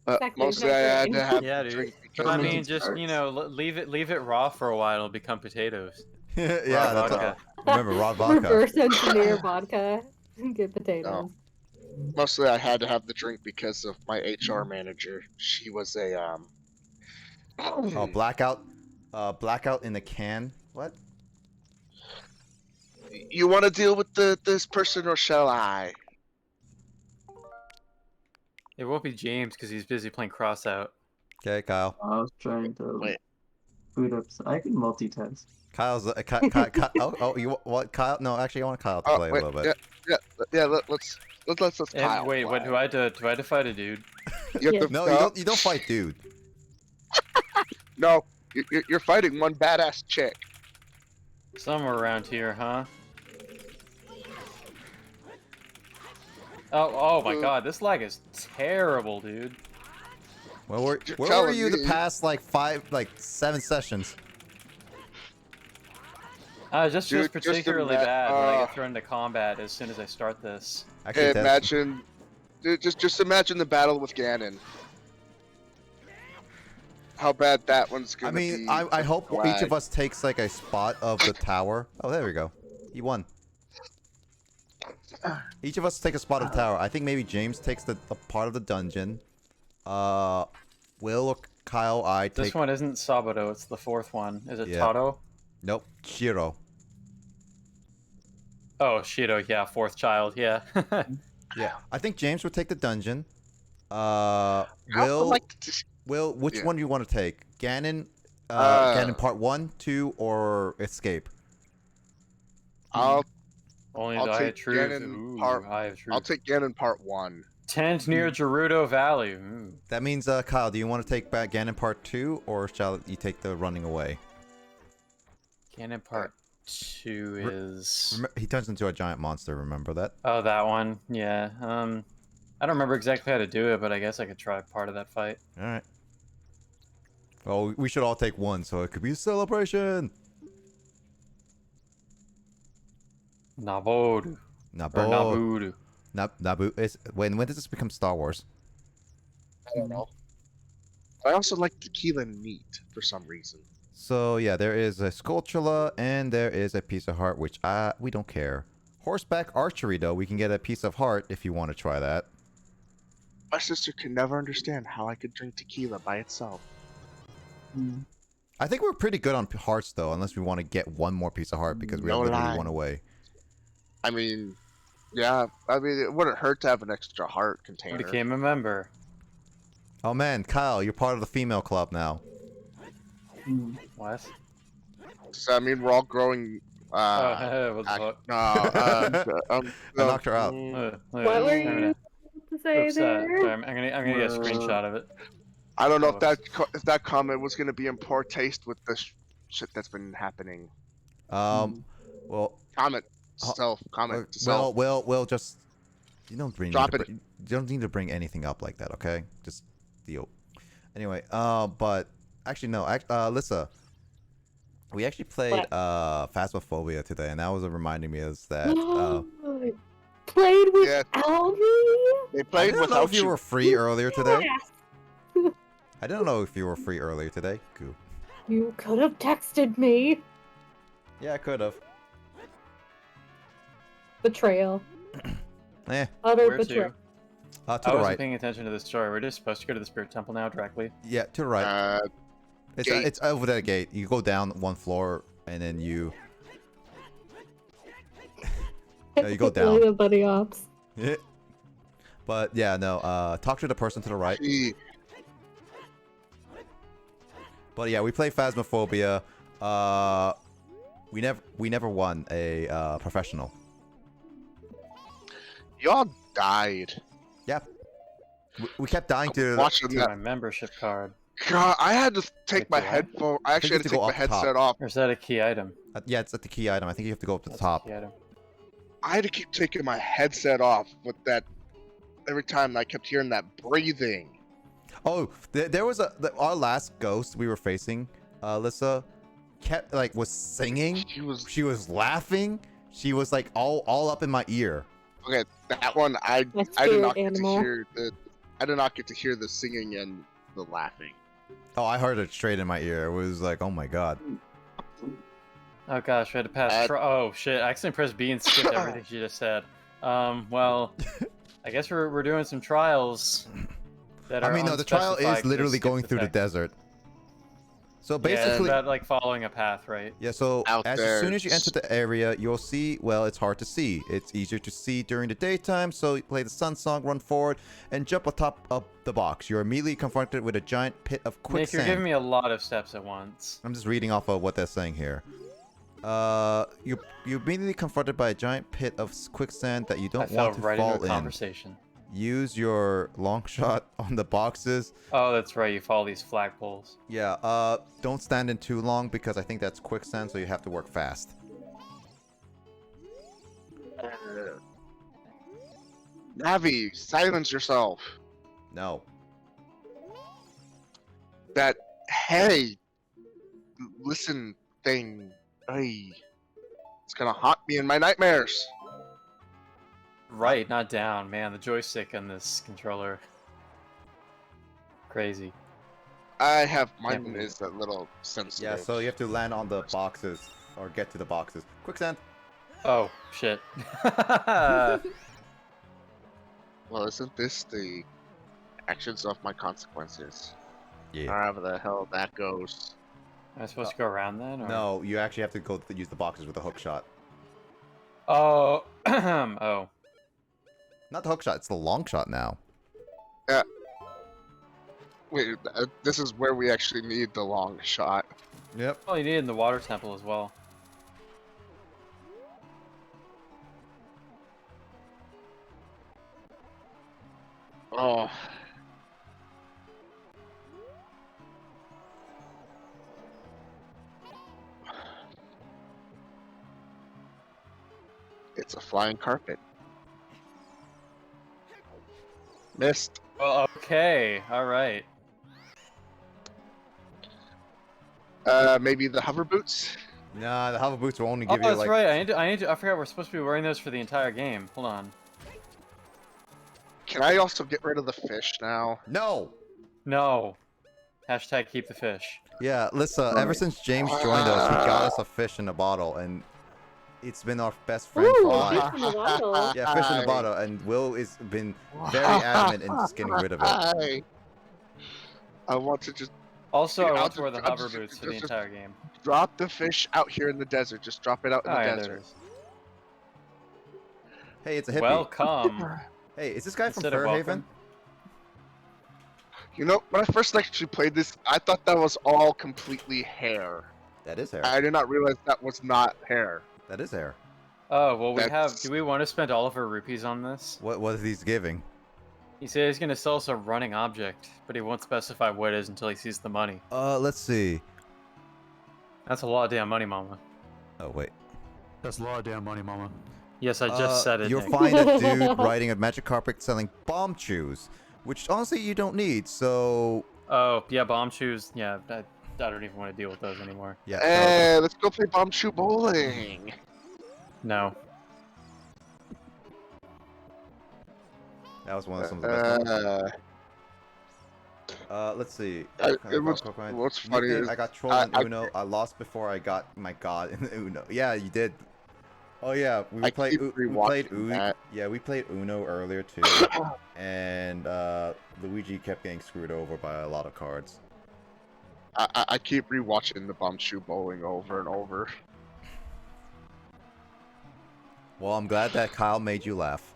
Exactly, Mostly, I had to grain. have Yeah, the dude. drink But because I Fermented mean, just, starch. you know, leave it raw for a while, it'll become potatoes. Yeah, Raw that's vodka. remember raw vodka. Reverse engineer vodka. Get potatoes. mostly I had to have the drink because of my HR manager. She was a Oh, blackout. Blackout in the can. What? You want to deal with this person or shall I? It won't be James because he's busy playing Crossout. Okay, Kyle. I was trying to Wait. boot up. I can multitask. Kyle's. Oh, you what? Kyle? No, actually, I want Kyle to play a Wait, little bit. yeah. Let's And Kyle. wait, what do I do? Do I have to fight a dude? You have to- No, you don't. You don't fight, dude. No, you're fighting one badass chick. Somewhere around here, huh? Oh my god, this lag is terrible, dude. Well, where You're were telling you the me. past 7 sessions? It just feels Dude, just particularly ima- bad when I get thrown into combat as soon as I start this. Actually, that's- Imagine, dude, just imagine the battle with Ganon. How bad that one's I gonna mean, be. I hope each of lag. us takes like a spot of the tower. Oh, there we go. He won. Each of us take a spot of the tower. I think maybe James takes the part of the dungeon. Will or Kyle, I take. This one isn't Sabato, it's the fourth one. Is it Yeah. Tato? Nope, Shiro. Oh, Shiro, yeah, fourth child, yeah. Yeah, I think James would take the dungeon. I would Will, like to. Will, which yeah. one do you want to take? Ganon, Uh, Ganon Part 1, 2, or Escape? I'll Only I'll the Eye of take Truth. Ganon Ooh, part- Eye of Truth. I'll take Ganon Part 1. Tent near Gerudo Valley. Ooh. That means, Kyle, do you want to take back Ganon Part 2, or shall you take the running away? Ganon Part 2 is... He turns into a giant monster, remember that? Oh, that one. Yeah. I don't remember exactly how to do it, but I guess I could try part of that fight. Alright. Well, we should all take one, so it could be a celebration! Naboru. Or Nabo. Nabudu. Nabu. When does this become Star Wars? I don't know. I also like tequila neat for some reason. So yeah, there is a Skulltula and there is a piece of heart, which we don't care. Horseback archery, though, we can get a piece of heart if you want to try that. My sister can never understand how I could drink tequila by itself. I think we're pretty good on hearts, though, unless we want to get one more piece of heart because we have No literally lie. one away. I mean, yeah. I mean, it wouldn't hurt to have an extra heart I container. became a member. Oh man, Kyle, you're part of the female club now. What? So, I mean, we're all growing. What the fuck? I knocked her out. What were you to say Oops, there? sorry, I'm gonna get a screenshot of it. I don't know if that comment was gonna be in poor taste with the shit that's been happening. Well, Comment to self. well, just you don't bring. Drop it. You don't need to bring anything up like that, okay? Just deal. Anyway, but actually no, Lissa, we actually played What? Phasmophobia today, and that was reminding me is that played Yeah. without me? They I played didn't know without if you you. were free earlier today. Yes. I didn't know if you were free earlier today. Cool. You could have texted me. Yeah, I could have. Betrayal. Eh. Utter Where betrayal. to? To I the wasn't right. paying attention to the story. We're just supposed to go to the Spirit Temple now directly. Yeah, to the right. Gate. It's over that gate. You go down one floor and then you. No, you go down. The buddy ops. Yeah. But yeah, no. Talk to the person to the right. Gee, But yeah, we play Phasmophobia. We never won a professional. y'all died. Yeah. We kept dying to. Watching To that. my membership card. God, I had to take Wait, my do I? headphone. I actually you had to have to take go my up the top. headset off. Or is that a key item? Yeah, it's at the key item. I think you have to go up to the That's top. key item. I had to keep taking my headset off with that. Every time I kept hearing that breathing. Oh, there was our last ghost we were facing. Alyssa kept was singing. She was laughing. She was like all up in my ear. Okay, that one I My did spirit not get animal. to hear the. I did not get to hear the singing and the laughing. Oh, I heard it straight in my ear. It was like, oh my god. Oh gosh, we had to pass. Oh shit! I accidentally pressed B and skipped everything she just said. Well, I guess we're doing some trials. That are I mean, no, the trial unspecified is literally 'cause skip going through the text. desert. So Yeah, basically, it's about following a path, right? yeah, so Out as there. soon as you enter the area, you'll see, well, it's hard to see. It's easier to see during the daytime, so you play the sun song, run forward, and jump atop of the box. You're immediately confronted with a giant pit of Nick, quicksand. you're giving me a lot of steps at once. I'm just reading off of what they're saying here. You're immediately confronted by a giant pit of quicksand that you I don't fell want to right fall into a in. conversation. Use your long shot on the boxes. Oh, that's right. You follow these flagpoles. Yeah, don't stand in too long because I think that's quicksand, so you have to work fast. Navi, silence yourself. No. That hey, listen thing. Hey, it's gonna haunt me in my nightmares. Right, not down. Man, the joystick on this controller. Crazy. I have Can't mine believe is a little sensitive. Yeah, so you have to land on the boxes or get to the boxes. Quicksand. Oh, shit. Well, isn't this the actions of my consequences? Yeah. However the hell that goes. Am I supposed to go around then? Or... No, you actually have to go use the boxes with the hook shot. Oh. Oh. Not the hook shot, it's the long shot now. Wait, this is where we actually need the long shot. Yep. Well, you need it in the water temple as well. Oh. It's a flying carpet. Missed. Well, okay. Alright. Maybe the hover boots? Nah, the hover boots will only Oh, give you that's like... right. I forgot we're supposed to be wearing those for the entire game. Hold on. Can I also get rid of the fish now? No! No. Hashtag keep the fish. Yeah, Lissa, ever since James joined us, he got us a fish in a bottle, and it's been our best friend for Ooh, life. fish in a bottle. Yeah, fish in a bottle, and Will has been very adamant in just getting rid of it. Why? I want to just Also, I I'll want to wear the I'll hover boots for the just- entire game. drop the fish out here in the desert. Just drop it out in Oh, the yeah, there desert. it is. Hey, it's a hippie. Welcome. Hey, is this guy from Instead of Fairhaven? welcome. You know, when I first actually played this, I thought that was all completely hair. That is hair. I did not realize that was not hair. That is hair. Oh, well, we have... That's- Do we want to spend all of our rupees on this? What is he giving? He said he's going to sell us a running object, but he won't specify what it is until he sees the money. Let's see. That's a lot of damn money, mama. Oh, wait. That's a lot of damn money, mama. Yes, I just said it. You'll Nick. find a dude riding a magic carpet selling bomb shoes, which honestly you don't need, so... Oh, yeah, bomb shoes. Yeah, I don't even want to deal with those anymore. Yeah, Hey, let's go play bomb shoe bowling. No. That was one of some of the best moments. Let's see. What's funny Nickname, is I got trolled in Uno. I lost before I got my god in Uno. Yeah, you did. Oh yeah, we played that. Yeah, we played Uno earlier too, and Luigi kept getting screwed over by a lot of cards. I keep rewatching the Bumshoe Bowling over and over. Well, I'm glad that Kyle made you laugh.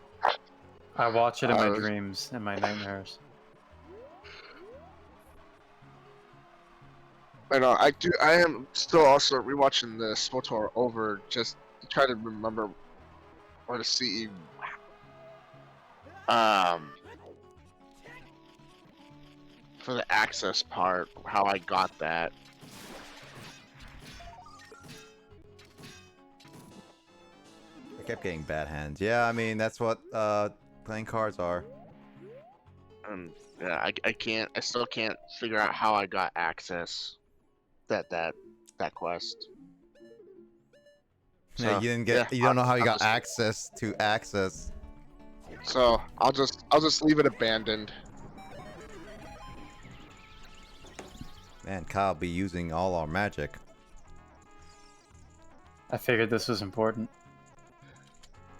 I watch it in my dreams and my nightmares. I know. I am still also rewatching the SWTOR over just to try to remember or to see. For the access part, how I got that. I kept getting bad hands. Yeah, I mean that's what playing cards are. Yeah, I still can't figure out how I got access. That quest. Yeah, So, you didn't get. You don't know how you got access to access. So I'll just leave it abandoned. Man, Kyle be using all our magic. I figured this was important.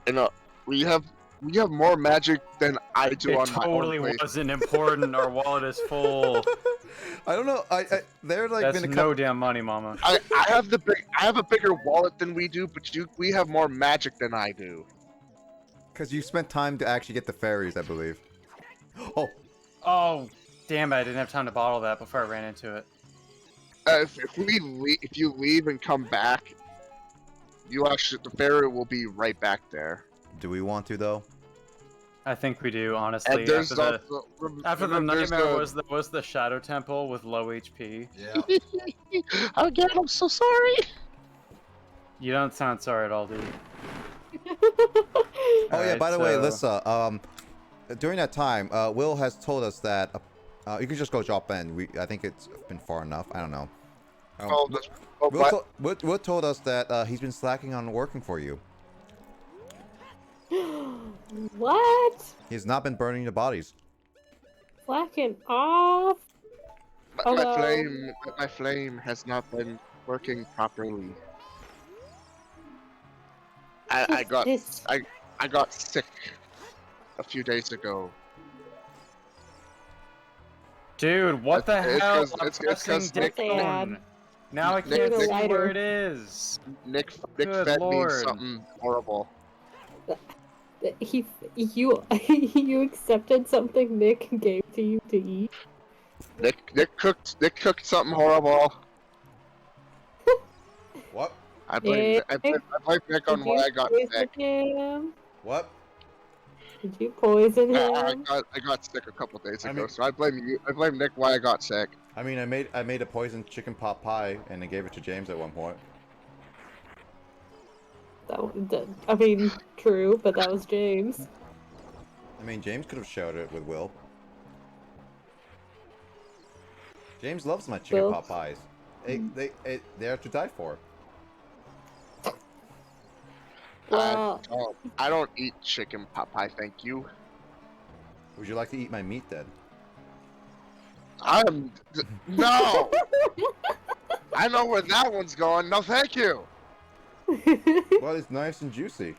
You know, we have more magic than I do on my own. It totally wasn't important. Our wallet is full. I don't know. They're like That's no damn money, Mama. I have a bigger wallet than we do, but we have more magic than I do. Because you spent time to actually get the fairies, I believe. Oh. Oh, damn it! I didn't have time to bottle that before I ran into it. If you leave and come back, the fairy will be right back there. Do we want to though? I think we do, honestly. After the nightmare was the Shadow Temple with low HP. Yeah. Again, I'm so sorry. You don't sound sorry at all, dude. Oh yeah, by the way, Lissa, during that time, Will has told us that you can just go drop in. I think it's been far enough. I don't know. Will told us that he's been slacking on working for you. What? He's not been burning the bodies. Slacking off? My flame has not been working properly. I got sick a few days ago. Dude, what the hell? It's because now I can't see where it is. Nick fed me something horrible. You accepted something Nick gave to you to eat? Nick cooked something horrible. What? I blame Nick on why I got sick. What? Did you poison him? I got sick a couple days ago, so I blame you. I blame Nick why I got sick. I mean, I made a poisoned chicken pot pie and I gave it to James at one point. I mean, true, but that was James. I mean, James could have shared it with Will. James loves my chicken pot pies. They're to die for. Well, I don't eat chicken pot pie, thank you. Would you like to eat my meat then? No! I know where that one's going. No, thank you. Well, it's nice and juicy.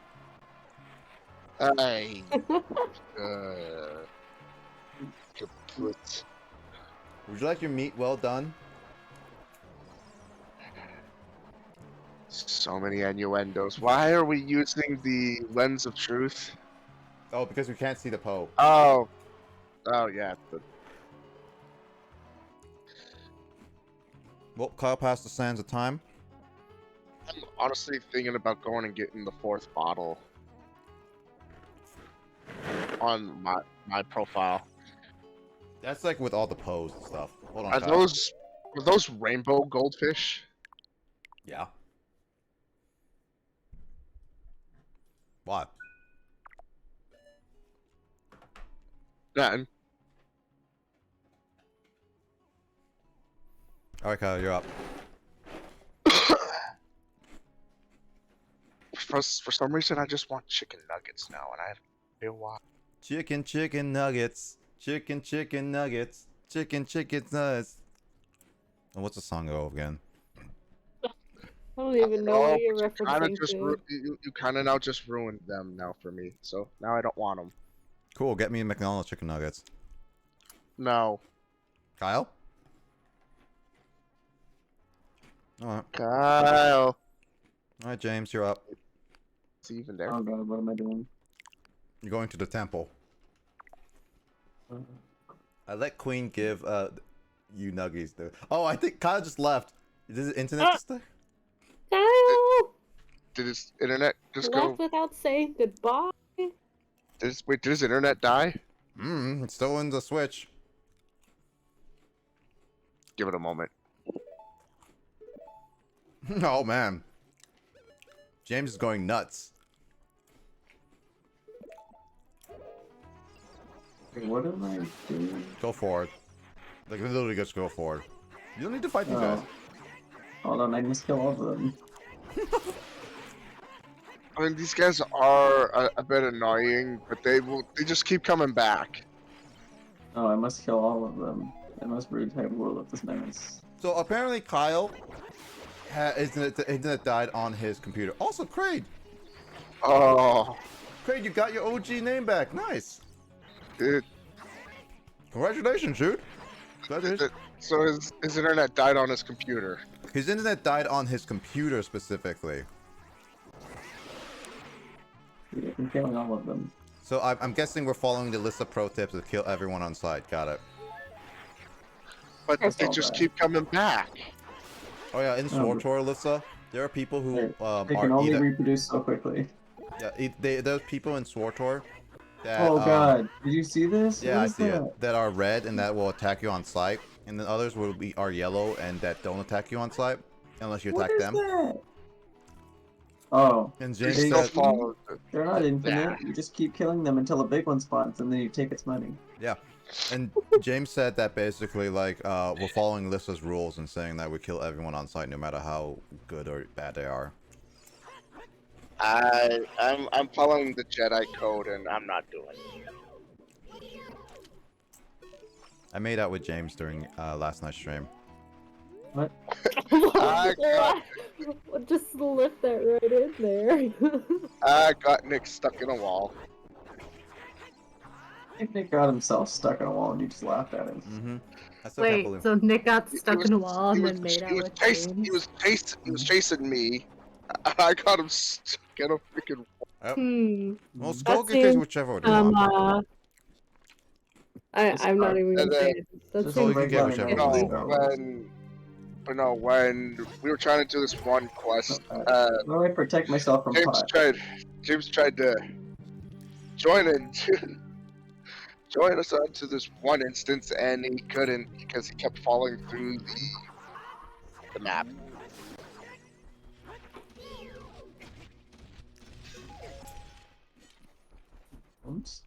Hey. Would you like your meat well done? So many innuendos. Why are we using the lens of truth? Oh, because we can't see the Poe. Oh yeah. Well, Kyle passed the sands of time. I'm honestly thinking about going and getting the 4th bottle on my profile. That's like with all the Poes and stuff. Hold on. Are those rainbow goldfish? Yeah. What? Then. Alright, Kyle, you're up. For some reason, I just want chicken nuggets now, and I feel why. Chicken nuggets. Chicken nuggets. Chicken nuggets. And what's the song go again? I don't even know what you're referencing to. You kind of now just ruined them now for me. So now I don't want them. Cool, get me a McDonald's chicken nuggets. No. Kyle? Alright. Kyle. Alright, James, you're up. Is he even there? Oh god, what am I doing? You're going to the temple. I let Queen give you nuggies though. Oh, I think Kyle just left. Is his internet just there? Kyle Did his internet just left go? without saying goodbye. Did his internet die? It's still in the Switch. Give it a moment. Oh man. James is going nuts. What am I doing? Go forward. Like literally just go forward. You don't need to fight these guys. Hold on, I must kill all of them. I mean, these guys are a bit annoying, but they just keep coming back. Oh, I must kill all of them. I must retake World of this menace. So apparently Kyle his internet died on his computer. Also Kraid! Oh, Kraid, you got your OG name back. Nice. dude. Congratulations, dude. So his internet died on his computer. His internet died on his computer specifically. Yeah, I'm killing all of them. So I'm guessing we're following the list of pro tips to kill everyone on site. Got it. But That's they all just bad. keep coming back. Oh yeah, in SWTOR, Alyssa, there are people who They can are only either reproduce so quickly. there's people in SWTOR that Oh god, did you see this? yeah, What I is see that? it, that are red and that will attack you on site, and then others are yellow and that don't attack you on site unless you What attack is them. that? Oh, And They James They- still said, follow. they're not Yeah. infinite. You just keep killing them until a big one spawns, and then you take its money. yeah, and James said that basically like we're following Lissa's rules and saying that we kill everyone on site no matter how good or bad they are. I'm following the Jedi code, and I'm not doing it. I made out with James during last night's stream. I got- Just slip that right in there. I got Nick stuck in a wall. I think Nick got himself stuck in a wall, and you just laughed at him. Mm-hmm. I still can't Wait, believe. so Nick got He stuck was- in a wall he and was- then made he out was with chasing- James? He was chasing me. I got him stuck in a freaking. Well, Skull That can case seems, whichever one you want. I'm not even And gonna say then- it. That Just Oh, you seems can get regular whichever night one. No, when we were trying to do this one quest, How do I protect myself from pot? James tried to join us onto this one instance, and he couldn't because he kept falling through the map. Oops.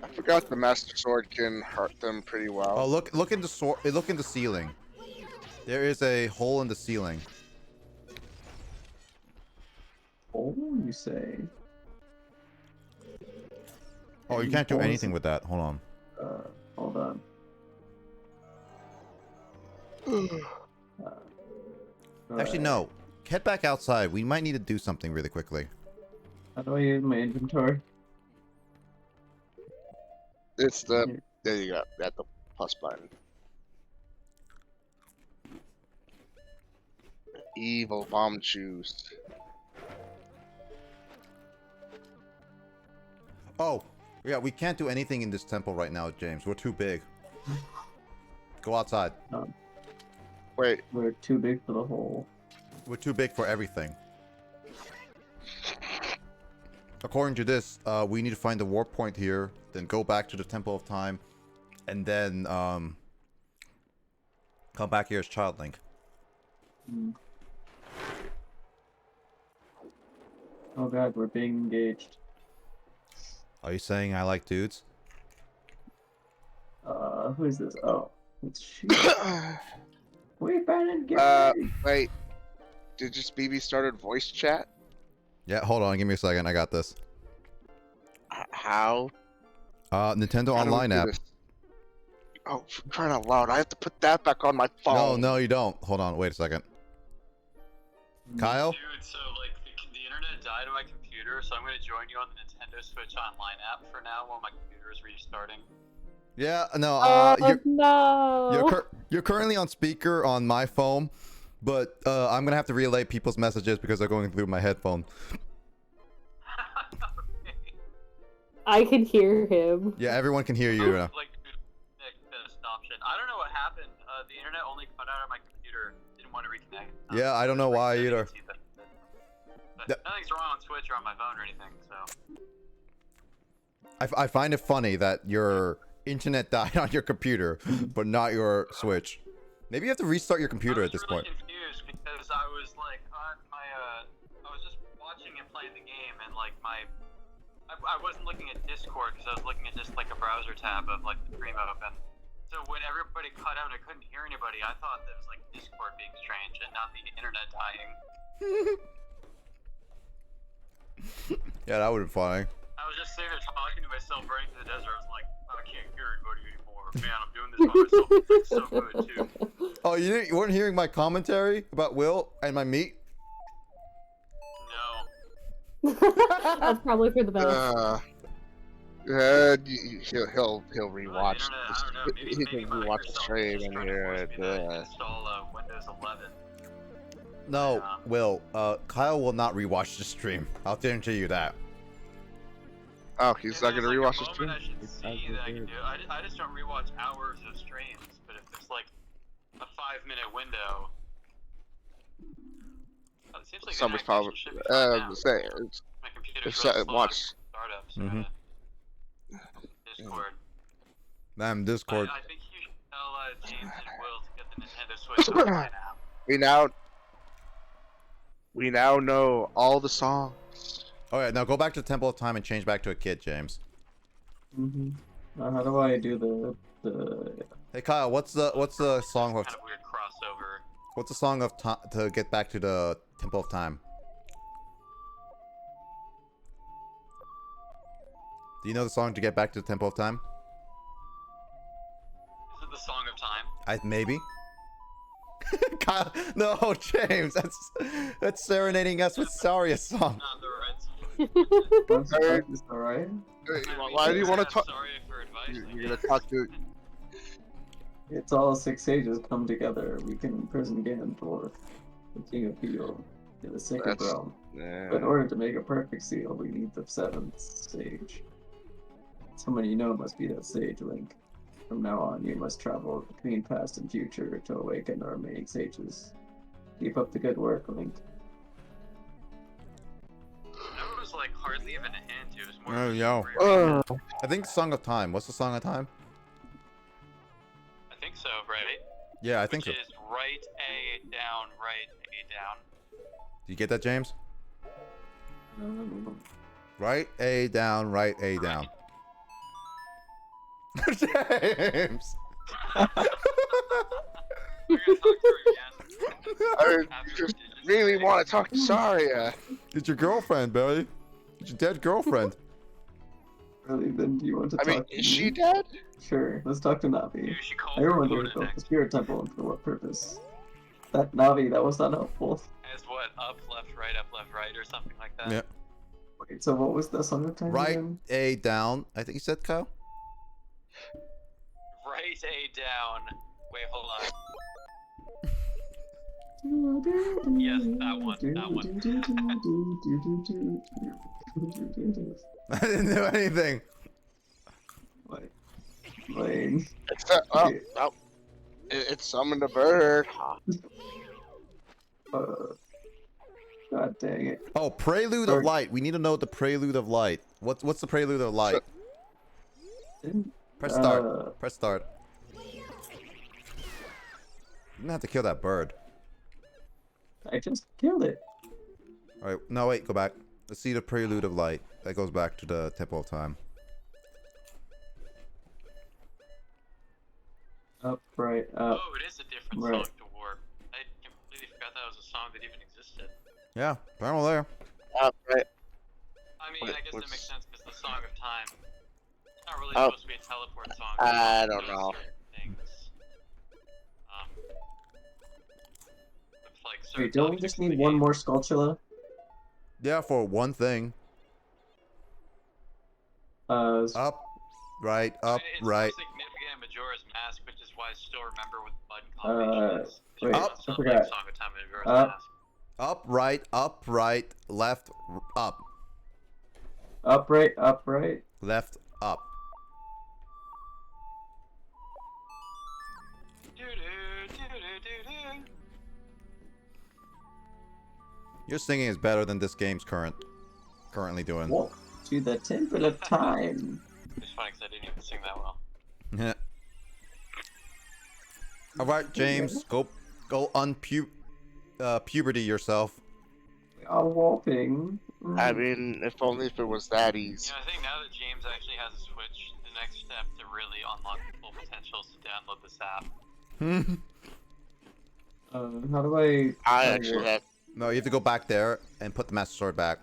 I forgot the Master Sword can hurt them pretty well. Oh, look in the look in the ceiling. There is a hole in the ceiling. Oh, you say? Oh, you can't do anything with that. Hold on. Hold on. Actually, no. Head back outside. We might need to do something really quickly. How do I use my inventory? It's the there you go. At the plus button. Evil bomb shoes. Oh, yeah. We can't do anything in this temple right now, James. We're too big. Go outside. Wait, We're too big for the hole. We're too big for everything. According to this, we need to find the warp point here, then go back to the Temple of Time, and then come back here as Child Link. Oh god, we're being engaged. Are you saying I like dudes? Who is this? Oh, it's she. Wait, Brandon, get ready. wait. Did just BB started voice chat? Yeah, hold on. Give me a second. I got this. How? Nintendo How do we Online do app. this? Oh, for crying out loud! I have to put that back on my No, phone. no, you don't. Hold on, wait a second. Kyle? Dude, so like the internet died on my computer, so I'm gonna join you on the Nintendo Switch Online app for now while my computer is restarting. Yeah, no, Oh no! you're currently on speaker on my phone, but I'm gonna have to relay people's messages because they're going through my headphone. Okay. I can hear him. Yeah, everyone can hear you now. Like, best option. I don't know what happened. The internet only cut out on my computer. Didn't want to reconnect. Yeah, I don't know why either. But nothing's wrong on Switch or on my phone or anything, so. I find it funny that your internet died on your computer, but not your Switch. Maybe you have to restart your computer at this point. I was really confused because I was like on my I was just watching and playing the game, and like I wasn't looking at Discord because I was looking at just like a browser tab of like the stream open. So when everybody cut out and I couldn't hear anybody, I thought that was like Discord being strange and not the internet dying. Yeah, that would be funny. I was just sitting there talking to myself running through the desert. I was like, I can't hear anybody anymore. Man, I'm doing this by myself. It's so good too. Oh, you weren't hearing my commentary about Will and my meat? No. That's probably for the best. He'll rewatch. I don't know. He can rewatch the stream and hear it. Install Windows 11. No, Will. Kyle will not rewatch the stream. I'll guarantee you that. Oh, he's not gonna rewatch the the stream. I should see that I can do. I just don't rewatch hours of streams, but if it's like a 5-minute window, it seems like Somebody's the probably should be fine now. say My computer's if really slow watch. startup, so Mhm. Discord. Man, Discord. I think you should tell James and Will to get the Nintendo Switch online app. We now know all the songs. Alright, now go back to Temple of Time and change back to a kid, James. How do I do the? Hey Kyle, what's the song of Kind of weird crossover. what's the song of to get back to the Temple of Time? Do you know the song to get back to the Temple of Time? Is it the Song of Time? Maybe. Kyle, no, James, that's serenading us with Saria's song. Not the right song. Once you practice, all right. Why do you want to talk? Sorry for advice. You're gonna talk to. It's all 6 sages come together. We can imprison Ganondorf, the King of Heal, in the sacred That's- realm. But in order to make a perfect seal, we need the 7th sage. Someone you know must be that sage, Link. From now on, you must travel between past and future to awaken the remaining sages. Keep up the good work, Link. That was like hardly even a hint. It was more. Oh, of a yo. story. I think Song of Time. What's the Song of Time? I think so, right? Yeah, I think so. Which is right A down, right A down. Do you get that, James? Right A down, right A down. James! We're gonna talk to her again. I just really want to talk to Saria. It's your girlfriend, Barry. It's your dead girlfriend. Really, then do you want to I talk mean, to is she me? dead? Sure, let's talk to Navi. Dude, she called I for remember Coda they built the next. Spirit Temple and for what purpose. That Navi, that was not helpful. As what? Up, left, right, or something like that. Yeah. Wait, so what was the Song of Time Right again? A down. I think you said, Kyle? Right A down. Wait, hold on. Yes, that one. I didn't do anything. Lane. It summoned a bird. God dang it. Oh, Prelude of Light. We need to know the Prelude of Light. What's the Prelude of Light? Press start. Press start. You didn't have to kill that bird. I just killed it. Alright, no, wait, go back. Let's see the Prelude of Light. That goes back to the Temple of Time. Up, right, up. Oh, it is a different Right. song to Warp. I completely forgot that was a song that even existed. Yeah, apparently there. Right. I mean, I guess that makes sense because the Song of time. It's not really Oh. supposed to be a teleport song. I It's don't doing know. certain things. With, like, certain Wait, don't we objects just in the need one game. more Skulltula? Yeah, for one thing. Up, right, up, It's right. more significant in Majora's Mask, which is why I still remember what the button combination is. wait, Up. I forgot. Song of Time in Majora's Up. Mask. Up, right, left, up, Upright, upright. left, up. Your singing is better than this game's currently doing. Walk to the temple of time. It's funny because I didn't even sing that well. Yeah. All right, James, go puberty yourself. We are walking. I mean, if only if it was that easy. I think now that James actually has a Switch, the next step to really unlock the full potential is to download this app. How do I? I actually have. No, you have to go back there and put the Master Sword back.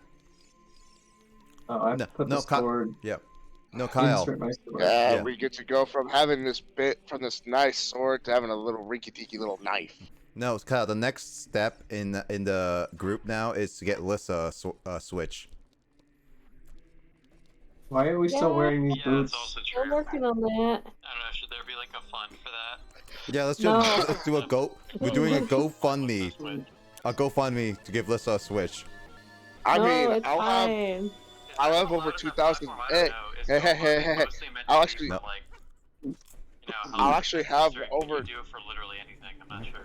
Oh, I have to put the sword. Yeah. No, Kyle. Insert my sword. Yeah, we get to go from having this this nice sword to having a little rinky-dinky little knife. No, Kyle. The next step in the group now is to get Lissa a Switch. Why are we still wearing these boots? That's also We're true. working on that. I don't know, should there be like a fund for that? Yeah, let's No. do a go. We're doing a GoFundMe. A GoFundMe to give Lissa a Switch. I no, mean, it's fine. I'll have over 2,000. Hey. I'll actually, No. I'll actually have over. Do it for literally anything. I'm not sure.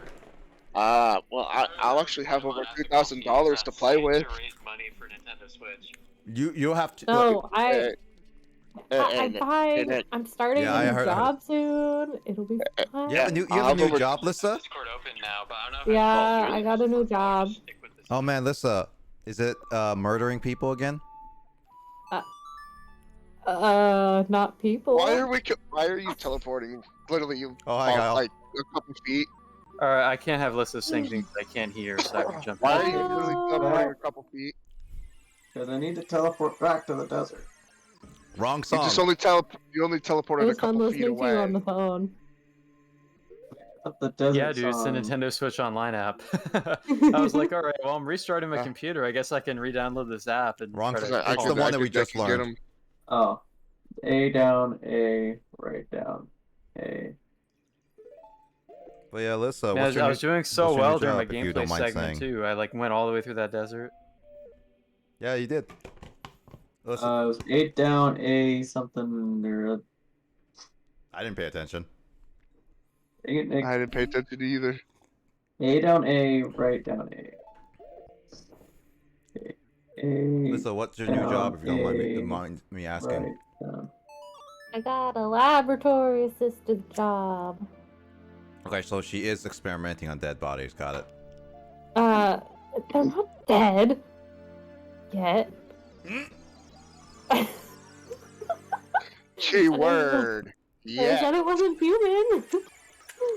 Well, I'll actually have over $2,000 to play with. Raise money for Nintendo Switch. You have to. No, I'm and- fine. and- I'm starting Yeah, I a new heard- job soon. It'll be fine. You have I'll a have new over- job, Lissa? Discord open now, but I don't know if Yeah, I got a new job. Oh man, Lissa, is it murdering people again? Not people. Why are you teleporting? Literally, you Oh, hi, fall, Kyle. like a couple feet. Alright, I can't have Lissa sing things I can't hear, so I can jump Why in. are you literally teleporting a couple feet? Because I need to teleport back to the desert. Wrong You song. just only teleported It a was fun couple feet listening to you on away. the phone. Up the desert Yeah, dude, it's the song. Nintendo Switch Online app. I was like, alright, well, I'm restarting my computer. I guess I can re-download this app and Wrong try song. to It's the one that we just get learned. 'em. Oh. A down, A, right down, A. But yeah, Lissa, Yeah, what's your I was doing so what's your new well during my job, if you gameplay don't mind segment saying? too. I like went all the way through that desert. Yeah, you did. Listen, It was 8 down, A, something, or... I didn't pay attention. Dang it, Nick. I didn't pay attention either. A down, A, right down, A. Okay. A, Lissa, what's your new job, if you don't mind me asking? right down. I got a laboratory assistant job. Okay, so she is experimenting on dead bodies. Got it. They're not dead yet. Keyword. I Yeah. said it wasn't human.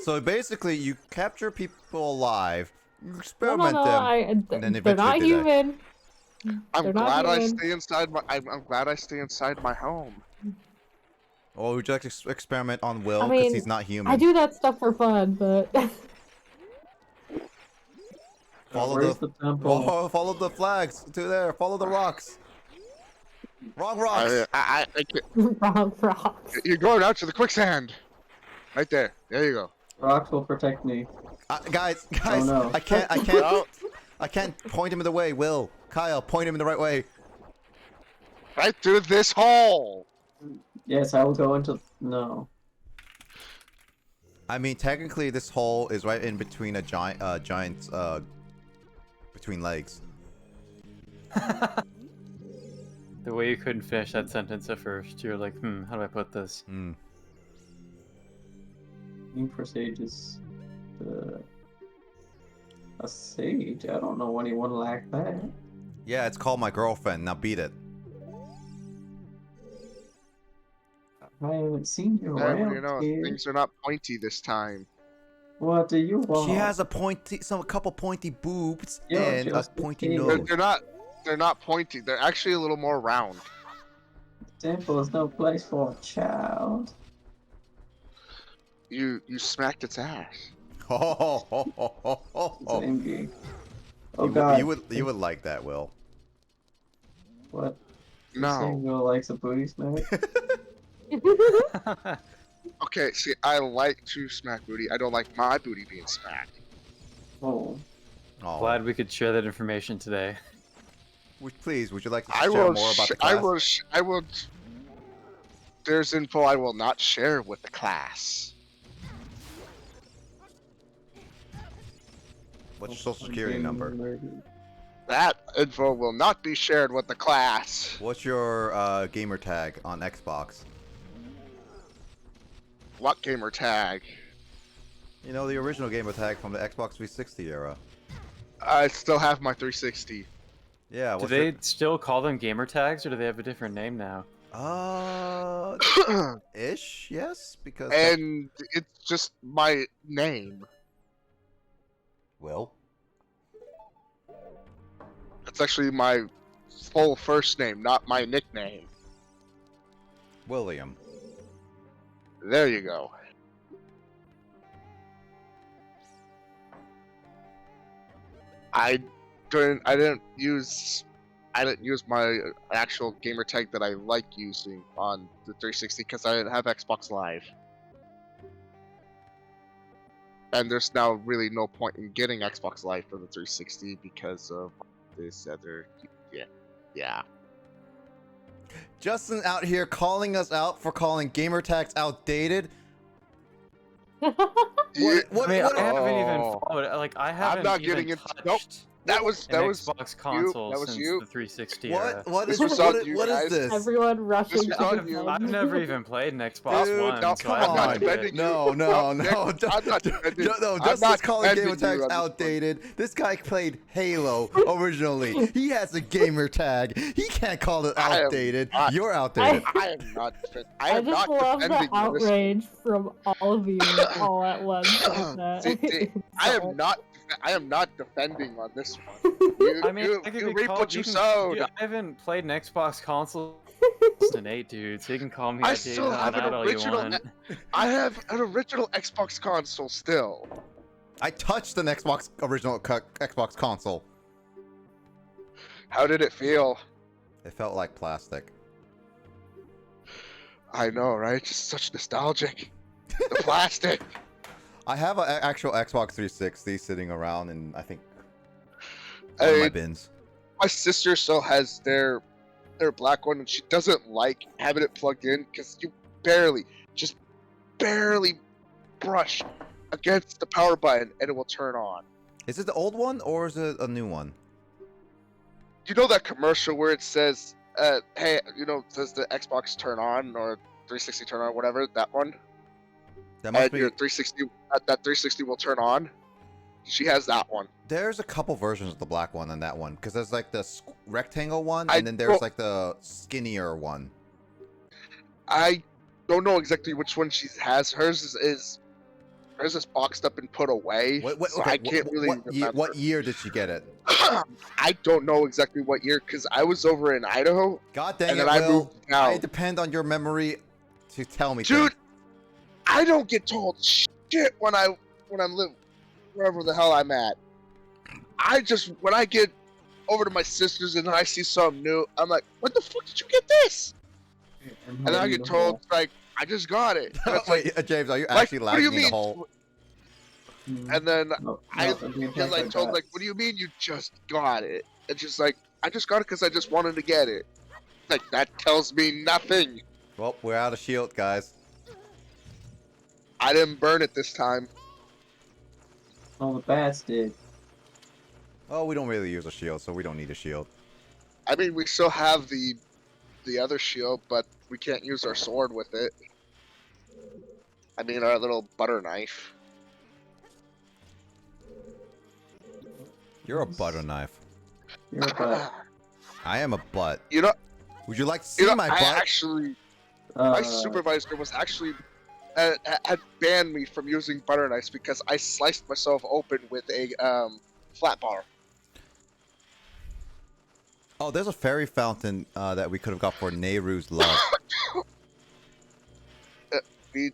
So basically, you capture people alive, you No, experiment them. then then they're not eventually die. human. I'm They're not glad I human. stay inside my. I'm glad I stay inside my home. Or would you like to experiment on Will I because mean, he's not human? I do that stuff for fun, but Follow Where's the the temple? Oh, follow the flags to there. Follow the rocks. Wrong rocks. I wrong rocks. you're going out to the quicksand. Right there. There you go. Rocks will protect me. Guys, no. I can't point him in the way. Will, Kyle, point him in the right way. Right through this hole. Yes, I will go into... No. I mean, technically, this hole is right in between a giant's between legs. The way you couldn't finish that sentence at first, you're like, how do I put this? Looking for sages. A sage? I don't know anyone like that. Yeah, it's called My Girlfriend. Now beat it. I haven't seen you Well, around you know, here. things are not pointy this time. What do you want? She has a couple pointy boobs Yo, and a just pointy a nose. They're not pointy. They're actually a little more round. Simple is no place for a child. You smacked its ass. Zangy. Oh god. You would like that, Will. What? You No. saying Will likes a booty smack? Okay, see, I like to smack booty. I don't like my booty being smacked. Oh. Oh, Glad we could share that information today. please, would you like to I share will. more about the I class? will. I will. There's info I will not share with the class. What's your social security number? That info will not be shared with the class. What's your gamer tag on Xbox? What gamer tag? You know, the original gamer tag from the Xbox 360 era. I still have my 360. Yeah, Do what's they still call them gamer tags, or do they have a different name now? ish, yes, because And it's just my name. Will. It's actually my full first name, not my nickname. William. There you go. I didn't use my actual gamer tag that I like using on the 360 because I didn't have Xbox Live. And there's now really no point in getting Xbox Live for the 360 because of this other yeah. Justin out here calling us out for calling gamer tags outdated. What? I mean, I haven't even Oh. followed. Like, I haven't not even getting into- touched nope. That was an was Xbox console that was since you. the 360 era. What This is was on you what is guys. this? Everyone rushing was to on the you. bed. I've never even played an Xbox Dude, One, no, so come I have no I'm not on. idea. defending you. No, No, Nick, no. I'm not defending- No, I'm Justin's not calling gamer defending you tags on this one. outdated. This guy played Halo originally. He has a gamer tag. He can't call it I am outdated. not- You're outdated. I am not I I am just not love defending the you this- outrage from all of you all at once like that. See, I am not defending on this one. You, I mean, you, I could you be reap called, what you can- sowed. dude, I haven't played an Xbox console since an 8, dude, so you can call me I outdated still on have that an all you original. want. I have an original Xbox console still. I touched an original Xbox console. How did it feel? It felt like plastic. I know, right? Just such nostalgic. The plastic. I have an actual Xbox 360 sitting around, and I think I one of my mean, bins. my sister still has their black one, and she doesn't like having it plugged in because you just barely brush against the power button, and it will turn on. Is it the old one or is it a new one? You know that commercial where it says, "Hey, does the Xbox turn on or 360 turn on, whatever?" That one. That must And be. your 360, that 360 will turn on. She has that one. There's a couple versions of the black one and that one, because there's like the rectangle one, I and then there's don't- like the skinnier one. I don't know exactly which one she has. Hers is boxed up and put away. So I can't really remember. What year did she get it? I don't know exactly what year because I was over in Idaho. God dang And it, then I Will. moved down. I depend on your memory to tell me Dude, things. I don't get told shit when I'm living wherever the hell I'm at. When I get over to my sister's and I see something new, I'm like, "What the fuck did you get this?" And then I get told like, "I just got it." And it's like, Wait, James, are you like, actually what do you lagging in the mean? hole? And then I I'm being get like attacked told by like, bats. "What do you mean you just got it?" It's just like, I just got it because I just wanted to get it. Like that tells me nothing. Well, we're out of shield, guys. I didn't burn it this time. All the bats did. Oh, we don't really use a shield, so we don't need a shield. I mean, we still have the other shield, but we can't use our sword with it. I mean, our little butter knife. You're a butter knife. You're a butt. I am a butt. You know, Would you like to see my I butt? actually, my supervisor was actually had banned me from using butter knives because I sliced myself open with a flat bar. Oh, there's a fairy fountain that we could have got for Nehru's love.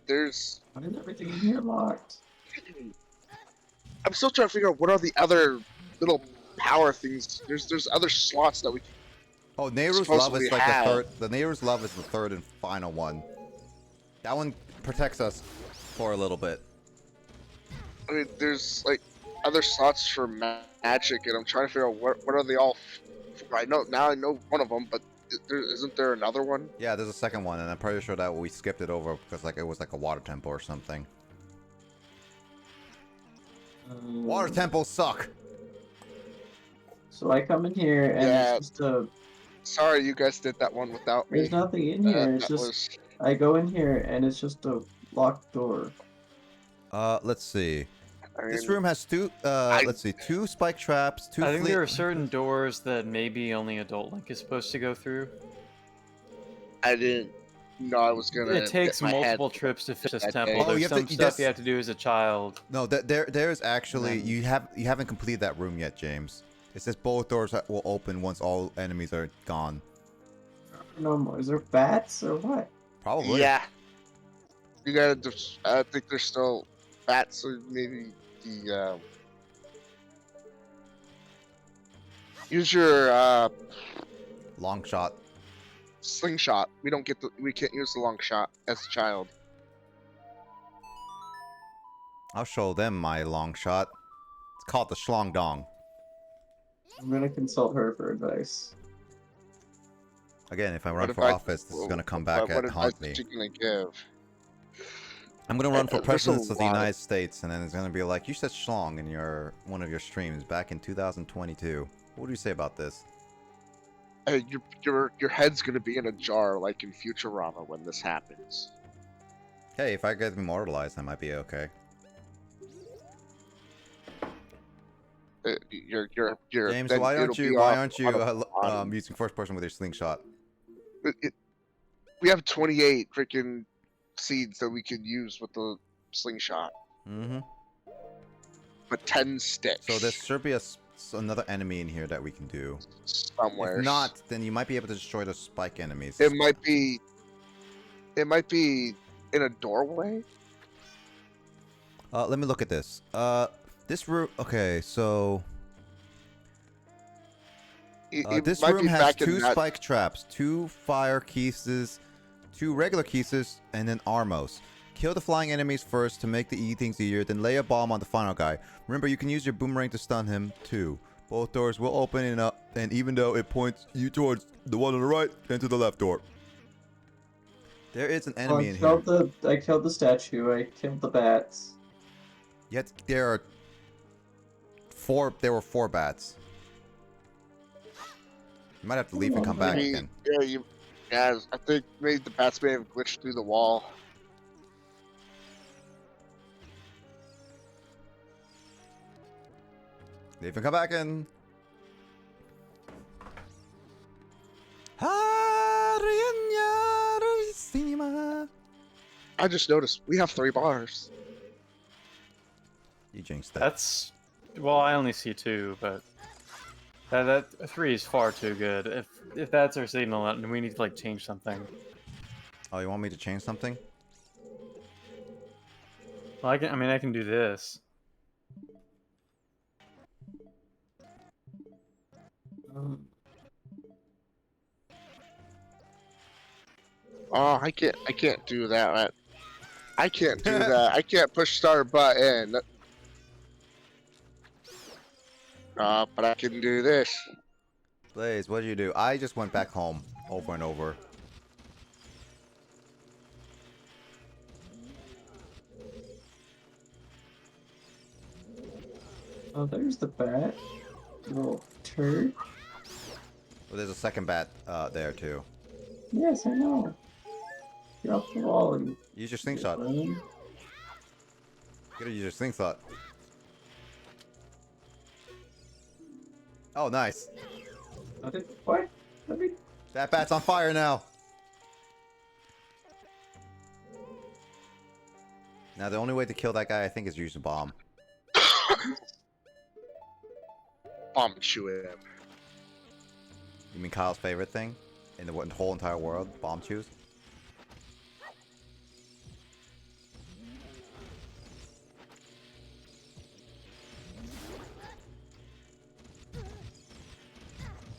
There's. Why is everything in here locked? I'm still trying to figure out what are the other little power things. There's other slots that we. Oh, Nehru's love is Supposedly like have. the third. The Nehru's love is the third and final one. That one protects us for a little bit. I mean, there's like other slots for magic, and I'm trying to figure out what are they all. For. I know one of them, but isn't there another one? Yeah, there's a second one, and I'm pretty sure that we skipped it over because like it was like a water temple or something. Water temples suck. So I come in here and Yeah. it's just a. Sorry, you guys did that one without me. There's nothing in here. It's that just. I go in here and it's just a locked door. Let's see. I This mean, room has let's see, 2 spike traps, 2 I think there are certain doors that maybe only Adult Link is supposed to go through. I didn't know I was gonna. It takes get my head- multiple trips to finish this that temple. day. Oh, There's you have some to- stuff that's- you have to do as a child. No, there's actually Then- you haven't completed that room yet, James. It says both doors will open once all enemies are gone. No, is there bats or what? Probably. Yeah. You gotta. I think there's still bats, or maybe the. Use your Long shot. slingshot. We can't use the long shot as a child. I'll show them my long shot. It's called the Schlong Dong. I'm gonna consult her for advice. Again, if I What run for advice- office, this is gonna come back what and haunt advice me. is she gonna give? I'm gonna run for There's a president of the lot of- United States, and then it's gonna be like, you said Schlong in one of your streams back in 2022. What do you say about this? Your head's gonna be in a jar like in Futurama when this happens. Hey, if I get immortalized, I might be okay. Your James, then why it'll aren't be you on- using first person with your slingshot? We have 28 freaking seeds that we can use with the slingshot, Mm-hmm. but 10 sticks. So there should be another enemy in here that we can do. somewhere. If not, then you might be able to destroy the spike enemies. it might be in a doorway. Let me look at this. This room. Okay, so this might room be has back in 2 that- spike traps, 2 fire keys, 2 regular keys, and then Armos. Kill the flying enemies first to make the things easier, then lay a bomb on the final guy. Remember, you can use your boomerang to stun him too. Both doors will open and even though it points you towards the one on the right, enter the left door. There is an enemy in here. I killed the statue. I killed the bats. Yet there are 4. There were 4 bats. You might have to leave and come back Maybe- again. yeah, I think maybe the bats may have glitched through the wall. Leave and come back in. I just noticed we have 3 bars. You jinxed that. That's well, I only see 2, but that 3 is far too good. If that's our signal, then we need to like change something. Oh, you want me to change something? Well, I can do this. Oh, I can't do that. I can't do that. I can't push start button. But I can do this. Blaze, what did you do? I just went back home over and over. Oh, there's the bat. Little turd. Well, there's a second bat there too. Yes, I know. Get off the wall and Use your slingshot. You run. gotta use your slingshot. Oh, nice. What? Let me. That bat's on fire now. Now the only way to kill that guy, I think, is use a bomb. Bomb chew him. You mean Kyle's favorite thing in the whole entire world? Bomb chews?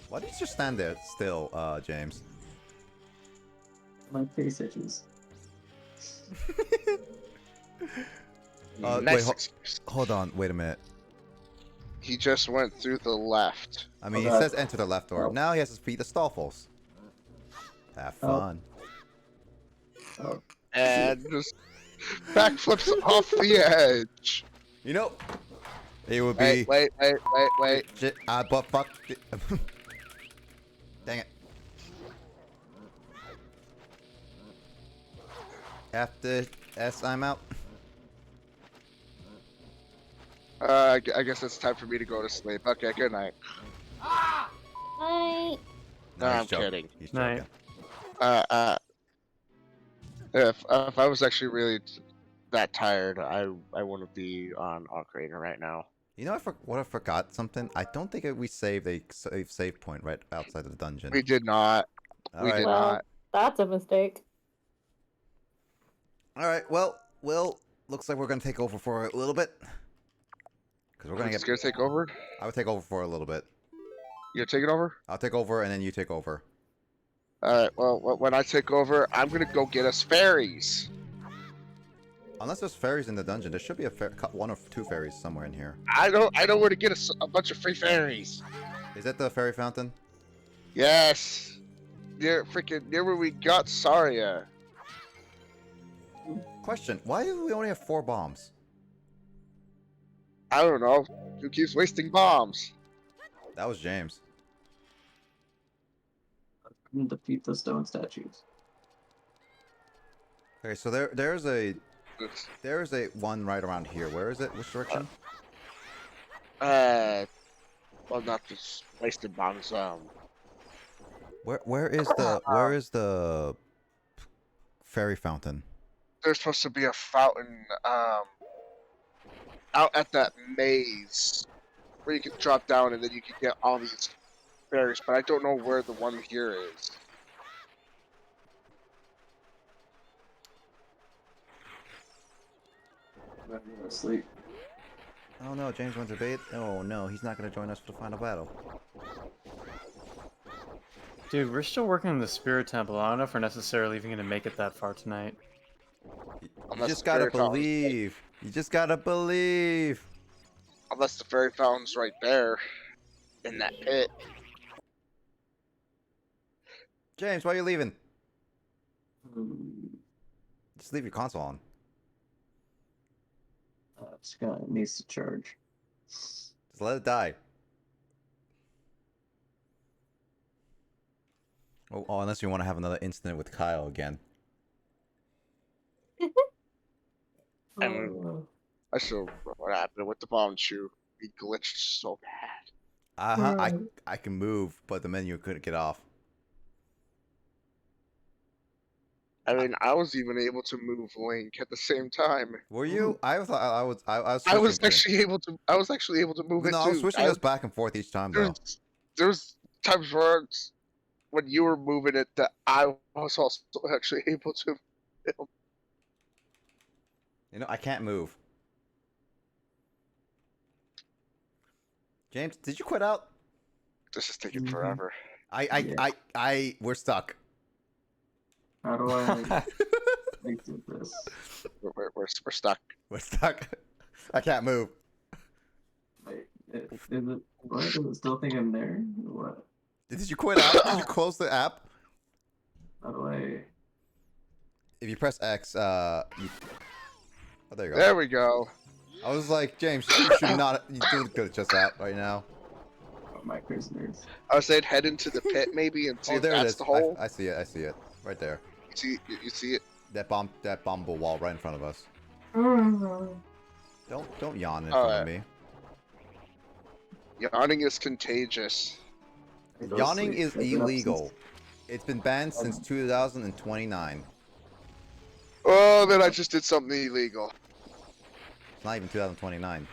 Why did you just stand there still, James? My face itches. Wait, Nice excuse. hold on, wait a minute. He just went through the left. I mean, Okay. he says enter the left door. Oh. Now he has to beat the Stoffels. Have Oh. fun. Oh, And just backflips off the edge. You know, it would be. Wait. Shit, but fuck. Dang it. After S, I'm out. I guess it's time for me to go to sleep. Okay, good night. Bye. No, I'm he's joking. kidding. He's Night. joking. If I was actually really that tired, I wouldn't be on Ocarina right now. You know, I forgot something. I don't think we saved a save point right outside of the dungeon. We did not. All we right. did Well, not. that's a mistake. All right. Well, looks like we're gonna take over for a little bit. Cause we're gonna It's get. gonna take over. I would take over for a little bit. You're taking over. I'll take over and then you take over. All right. Well, when I take over, I'm gonna go get us fairies. Unless there's fairies in the dungeon, there should be one or two fairies somewhere in here. I know where to get a bunch of free fairies. Is that the fairy fountain? Yes. Near where we got Saria. Question: why do we only have 4 bombs? I don't know. Who keeps wasting bombs? That was James. and defeat the stone statues. Okay, so there's a It's- one right around here. Where is it? Which direction? Well, not just wasted bombs. Where is the fairy fountain? There's supposed to be a fountain, out at that maze where you can drop down and then you can get all these fairies, but I don't know where the one here is. I'm gonna sleep. Oh no, James went to bed. Oh no, he's not gonna join us for the final battle. Dude, we're still working on the spirit temple. I don't know if we're necessarily even gonna make it that far tonight. You Unless just the gotta fairy fountain's- believe. You just gotta believe. Unless the fairy fountain's right there, in that pit. James, why are you leaving? Hmm. Just leave your console on. It's gonna needs to charge. Just let it die. Oh, unless you want to have another incident with Kyle again. And- I saw what happened with the bomb shoe. He glitched so bad. I can move, but the menu couldn't get off. I mean, I was even able to move Link at the same time. Were you? I thought I was. I was. I was switching actually able to. I was actually able to move it No, I too. was switching us back and forth each time though. There's times where when you were moving it that I was also actually able to. You know, I can't move. James, did you quit out? This is taking Mhm. forever. We're stuck. How do I exit this? We're stuck. We're stuck. I can't move. Wait, is it? What? Does it still think I'm there? Or what? Did you quit out? Did you close the app? How do I? If you press X, oh, there you go. There we go. I was like, James, you should not. You doing good just that right now. Oh, my prisoners. I was saying head into the pit maybe and see Oh, if there it that's is. the hole. I see it. I see it. Right there. You see it. That bomb wall right in front of us. Don't yawn in front Alright. of me. Yawning is contagious. I go Yawning sleep. is I've been up illegal. since- It's been banned since 2029. Oh, then I just did something illegal. It's not even 2029.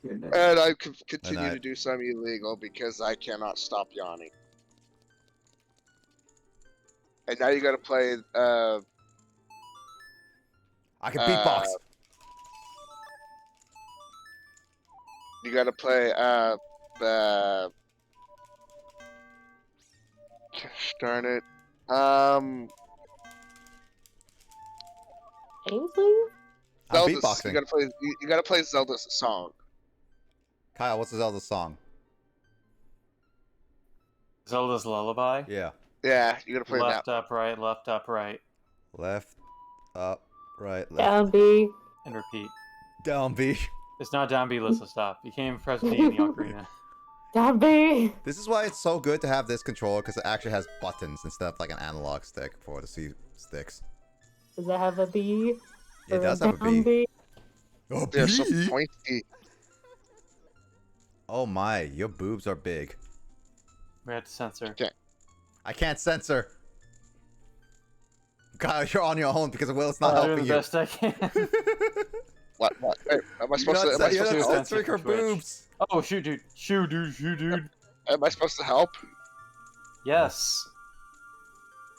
Goodness. And I could continue And to do some illegal because I cannot stop yawning. And now you gotta play, I can beatbox. you gotta play, darn it. Ainsley? I'm Zelda's, beatboxing. you gotta play Zelda's song. Kyle, what's the Zelda song? Zelda's Lullaby. Yeah. Yeah, you gotta play Left, that. up, right, left, up, right, Left, up, right, left, Down B. and repeat. down B. It's not down B, Lissa, stop. You can't even press B in the Ocarina. Down B. This is why it's so good to have this controller, because it actually has buttons instead of like an analog stick for the C sticks. Does it have a B? It Or does have a down B. Oh, They're so B. pointy. Oh my, your boobs are big. We had to censor. I can't censor. Kyle, you're on your own because Will's not I'll do helping the you. best I can. What? Hey, am I supposed to? Am I You're supposed not to help? censoring her Twitch. boobs. Oh, shoot, dude. Shoot, dude. Shoot, dude. Am I supposed to help? Yes.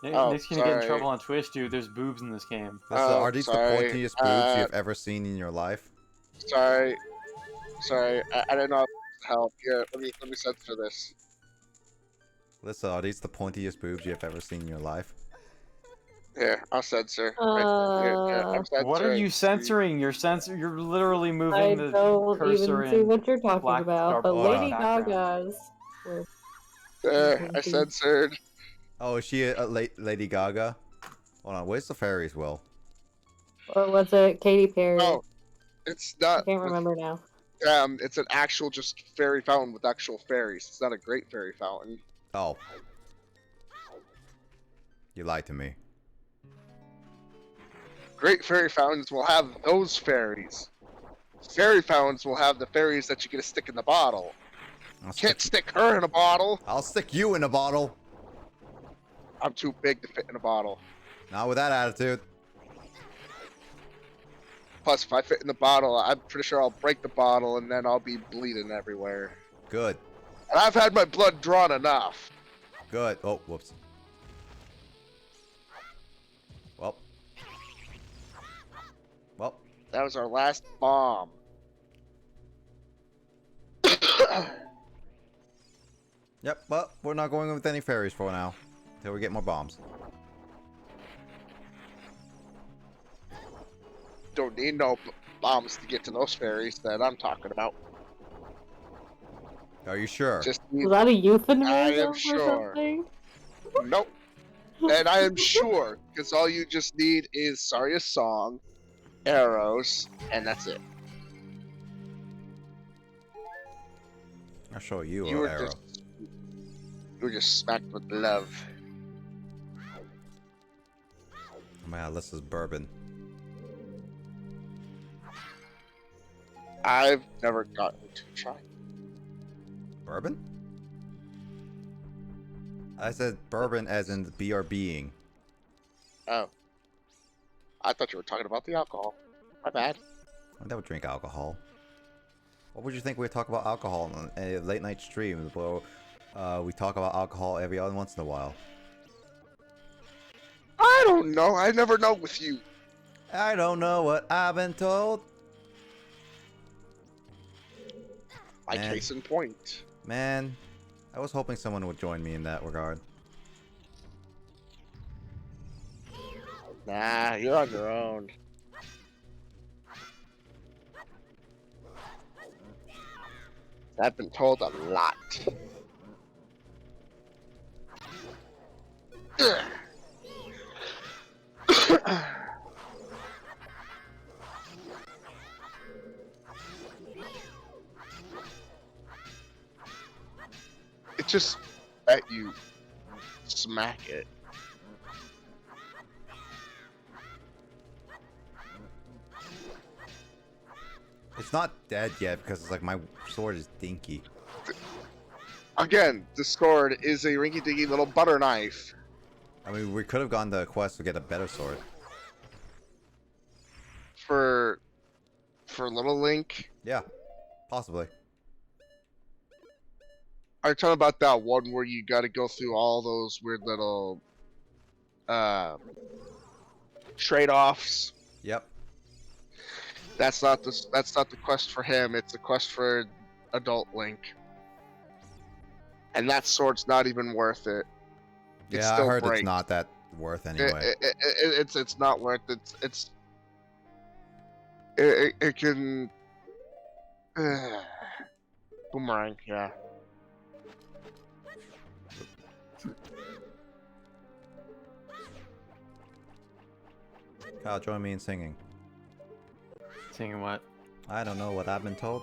Oh, Nick's gonna get in sorry. trouble on Twitch, dude. There's boobs in this game. Listen, Oh, are these sorry. the pointiest boobs you've ever seen in your life? Sorry, I didn't know how to help. Here, let me censor this. Listen, are these the pointiest boobs you've ever seen in your life? Here, I'll censor. Here, I'm censoring. What are you censoring? You're literally moving I the don't cursor even see in what you're talking black about, but cardboard Lady background. Gaga's were There, I pointy. censored. Oh, is she a Lady Gaga? Hold on, where's the fairies, Will? Or was it Katy Perry? No, it's I not. can't remember now. It's an actual just fairy fountain with actual fairies. It's not a great fairy fountain. Oh. You lied to me. Great fairy fountains will have those fairies. Fairy fountains will have the fairies that you get to stick in the bottle. Can't stick her in a bottle. I'll stick you in a bottle. I'm too big to fit in a bottle. Not with that attitude. Plus, if I fit in the bottle, I'm pretty sure I'll break the bottle and then I'll be bleeding everywhere. Good. And I've had my blood drawn enough. Good. Oh, whoops. Well. Well. That was our last bomb. Yep, but we're not going with any fairies for now. Until we get more bombs. Don't need no bombs to get to those fairies that I'm talking about. Are you sure? Just Was need... that a I euphemism am or sure. something? Nope. And I am sure, because all you just need is Saria's song, arrows, and that's it. I'll show you You an were arrow. just smacked with love. Oh man, this is bourbon. I've never gotten to try. Bourbon? I said bourbon as in BRBing. Oh. I thought you were talking about the alcohol. My bad. I never drink alcohol. What would you think we'd talk about alcohol on a late night stream? Where we talk about alcohol every other once in a while. I don't know. I never know with you. I don't know what I've been told. My Man. case in point. Man, I was hoping someone would join me in that regard. Nah, you're on your own. I've been told a lot. It just let you smack it. It's not dead yet because it's like my sword is dinky. Again, the sword is a rinky-dinky little butter knife. I mean, we could have gone the quest to get a better sword. For little Link. Yeah. Possibly. Are you talking about that one where you got to go through all those weird little trade-offs? Yep. That's not the quest for him. It's the quest for adult Link. And that sword's not even worth it. It Yeah, I still heard breaks. it's not that worth anyway. It's not worth it. It can boomerang, yeah. Kyle, join me in singing. Singing what? I don't know what I've been told.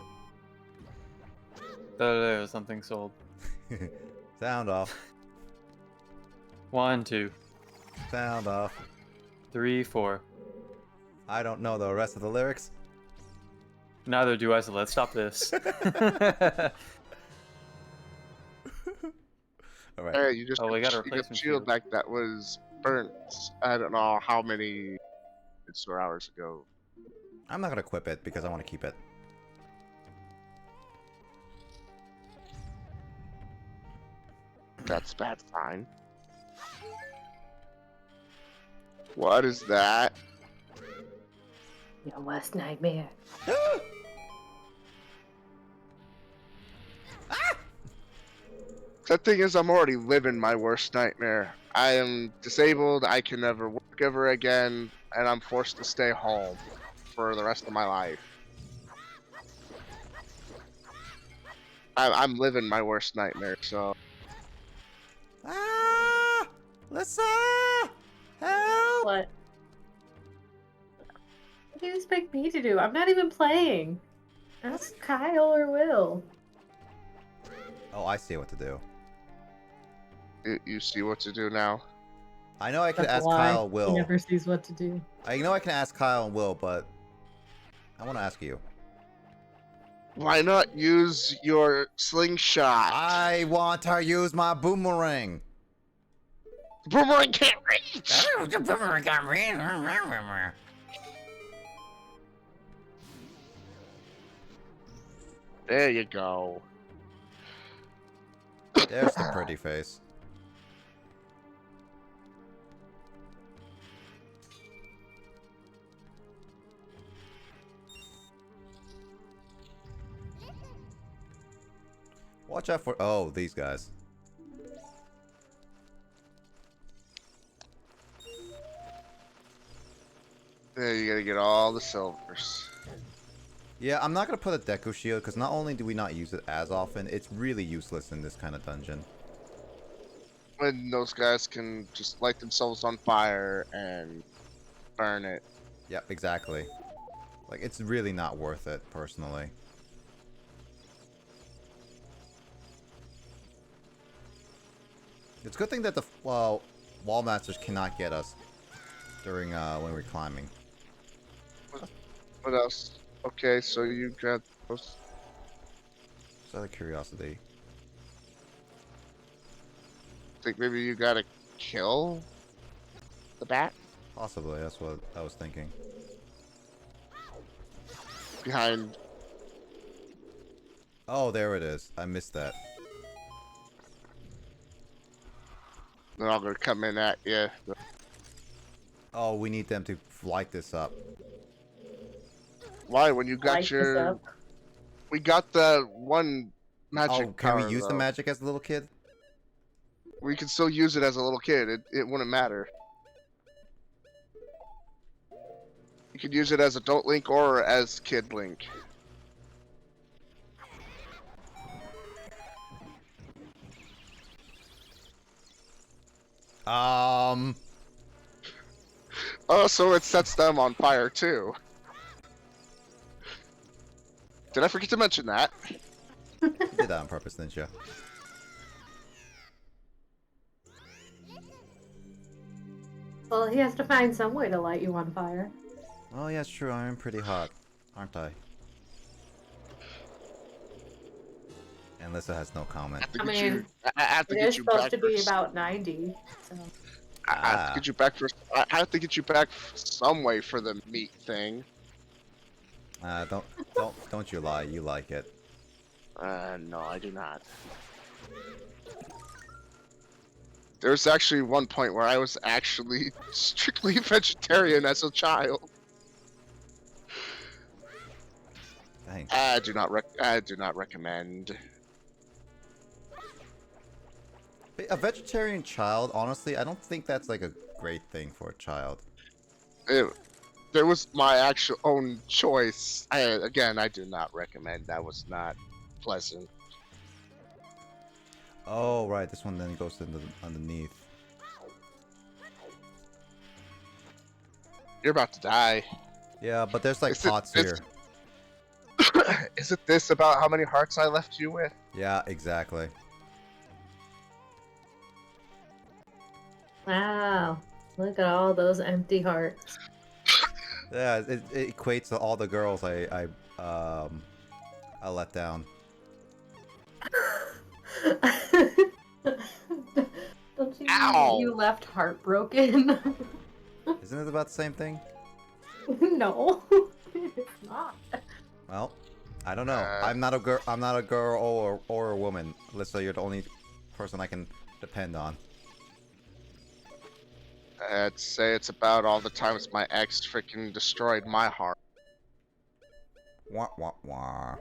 There was something sold. Sound off. 1, 2, Sound off. 3, 4. I don't know the rest of the lyrics. Neither do I, so let's stop this. Alright. Hey, you just Oh, we got a you got replacement shield shield. back that was burnt. I don't know how many minutes or hours ago. I'm not gonna equip it because I want to keep it. That's fine. What is that? Your worst nightmare. The thing is, I'm already living my worst nightmare. I am disabled, I can never work ever again, and I'm forced to stay home for the rest of my life. I'm living my worst nightmare, so... Ah! Lissa! Help! What? What do you expect me to do? I'm not even playing. Ask Kyle or Will. Oh, I see what to do. You see what to do now? I know I can That's ask why Kyle and He Will. never sees what to do. I know I can ask Kyle and Will, but I want to ask you. Why not use your slingshot? I want to use my boomerang. Boomerang can't reach! There you go. There's the pretty face. Watch out for... Oh, these guys. There, you gotta get all the silvers. Yeah, I'm not going to put a Deku Shield, because not only do we not use it as often, it's really useless in this kind of dungeon. When those guys can just light themselves on fire and burn it. Yep, exactly. Like, it's really not worth it, personally. It's a good thing that the wall masters cannot get us during when we're climbing. What else? Okay, so you got those. Just out of curiosity. Think maybe you gotta kill the bat Possibly, that's what I was thinking. behind. Oh, there it is. I missed that. They're all gonna come in at you. Oh, we need them to light this up. Why? When you got Light this your, up. we got the one magic. Oh, can we power, use the though. magic as a little kid? We can still use it as a little kid. It wouldn't matter. You could use it as adult Link or as kid Link. Oh, so it sets them on fire too. Did I forget to mention that? You did that on purpose, didn't you? Well, he has to find some way to light you on fire. Oh, yeah, it's true. I'm pretty hot, aren't I? And Lissa has no comment. I I have to get mean, I have to It get is you supposed back to be for- about 90, so... I have to get you back for. I have to get you back some way for the meat thing. Don't you lie. You like it. No, I do not. There's actually one point where I was actually strictly vegetarian as a child. Dang. I do not recommend. A vegetarian child, honestly, I don't think that's like a great thing for a child. There was my actual own choice. Again, I do not recommend. That was not pleasant. Oh, right. This one then goes into underneath. You're about to die. Yeah, but there's like Is it- pots it's- here. Is it this about how many hearts I left you with? Yeah, exactly. Wow. Look at all those empty hearts. Yeah, it equates to all the girls I let down. Don't you mean Ow. you left heartbroken? Isn't it about the same thing? No, it's not. Well, I don't know. I'm not a girl. I'm not a girl or a woman. Alyssa, you're the only person I can depend on. I'd say it's about all the times my ex freaking destroyed my heart. Wah wah wah.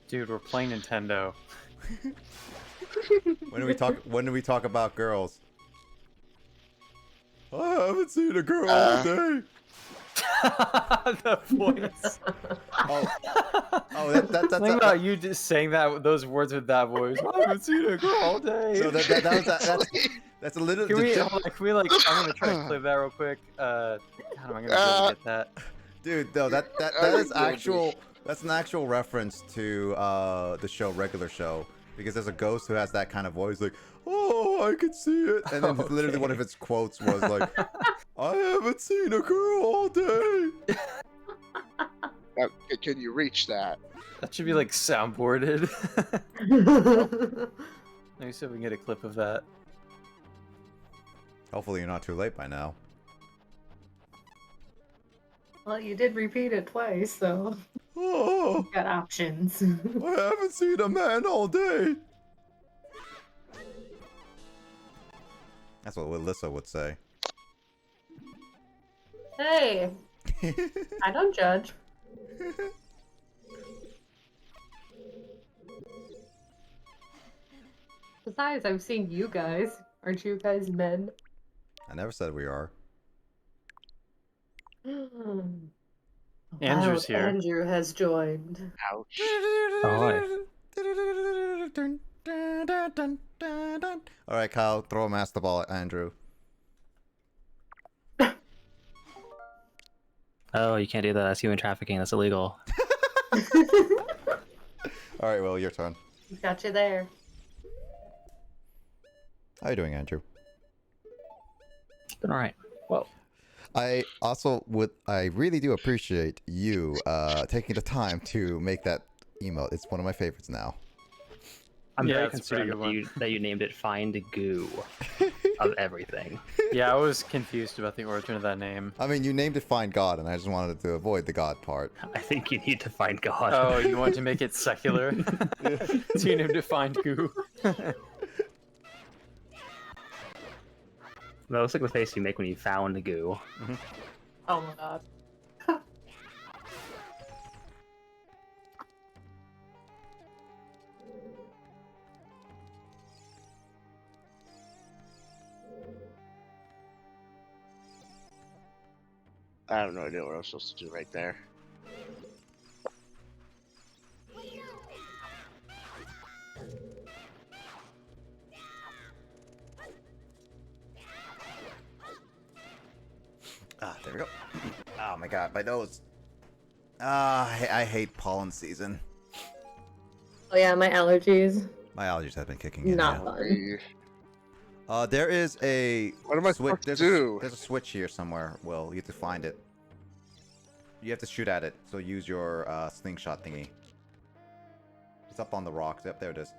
Dude, we're playing Nintendo. When do we talk about girls? I haven't seen a girl all day. The voice. Oh, that's Something about you just saying those words with that voice. I haven't seen a girl all day. So that's a little. Can we, hold on, can we like? I'm gonna try to clip that real quick. God, am I gonna be able to get that? Dude, no, that is actual. That's an actual reference to the show, Regular Show, because there's a ghost who has that kind of voice, like, "Oh, I can see it," and then literally one of its quotes was like, "I haven't seen a girl all day." Now, can you reach that? That should be like soundboarded. Let me see if we can get a clip of that. Hopefully, you're not too late by now. Well, you did repeat it twice, so Oh, you got options. I haven't seen a man all day. That's what Alyssa would say. Hey, I don't judge. Besides, I've seen you guys. Aren't you guys men? I never said we are. Andrew's here. Andrew has joined. Ouch. All right, Kyle, throw a master ball at Andrew. Oh, you can't do that. That's human trafficking. That's illegal. All right, Will, your turn. Got you there. How you doing, Andrew? It's been all right. Whoa. I really do appreciate you taking the time to make that emote. It's one of my favorites now. I'm Yeah, very it's a pretty concerned good that you named it Find Goo of everything. Yeah, I was confused about the origin of that name. I mean, you named it Find God, and I just wanted to avoid the God part. I think you need to find God. Oh, you want to make it secular? So you named it Find Goo. That looks like the face you make when you found goo. Oh my god. I have no idea what I was supposed to do right there. Ah, there we go. Oh my god, my nose. Ah, I hate pollen season. Oh yeah, my allergies. My allergies have been kicking in. Not yeah. fun. There is a What am I supposed to do? There's a switch here somewhere. Will, you have to find it. You have to shoot at it. So use your slingshot thingy. It's up on the rocks. Yep, there it is.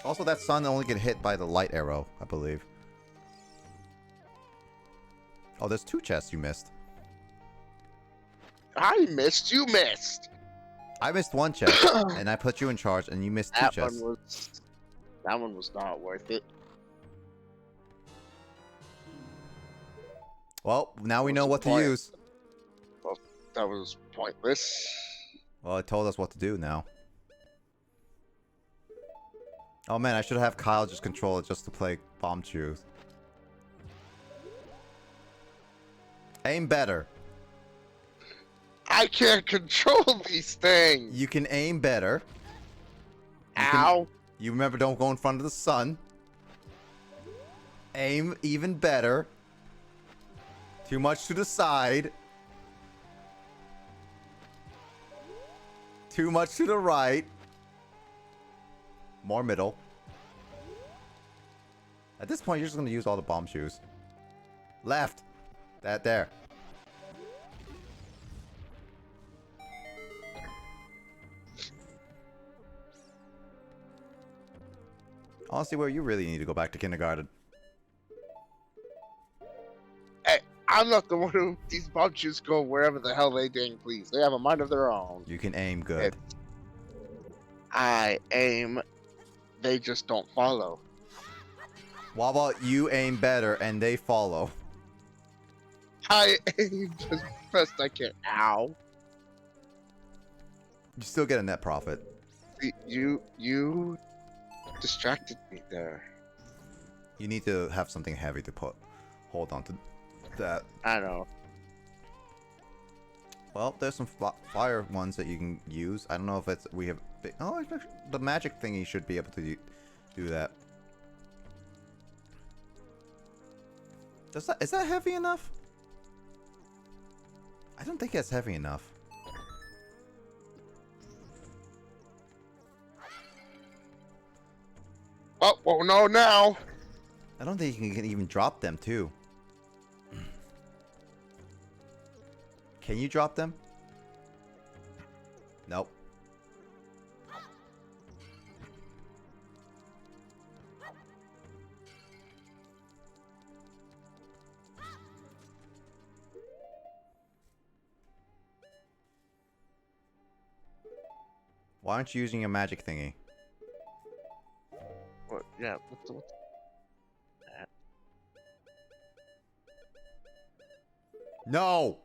Also, that sun only get hit by the light arrow, I believe. Oh, there's 2 chests you missed. I missed. You missed. I missed one chest, and I put you in charge, and you missed 2 That chests. one was not worth it. Well, now we know what What's the to point? use. Well, that was pointless. Well, it told us what to do now. Oh man, I should have Kyle just control it just to play Bomb Truth. Aim better. I can't control these things. You can aim better. Ow. You remember, don't go in front of the sun. Aim even better. Too much to the side. Too much to the right. More middle. At this point, you're just going to use all the bomb shoes. Left. That there. Honestly, where you really need to go back to kindergarten. Hey, I'm not the one who these bomb shoes go wherever the hell they dang please. They have a mind of their own. You can aim good. I aim. They just don't follow. How about you aim better and they follow? I aim as best I can. Ow. You still get a net profit. You distracted me there. You need to have something heavy to hold on to that. I know. Well, there's some fire ones that you can use. I don't know if it's oh, the magic thingy should be able to do that. Is that heavy enough? I don't think it's heavy enough. Oh no, now. I don't think you can even drop them too. Can you drop them? Nope. Why aren't you using your magic thingy? What? Yeah. What that? No!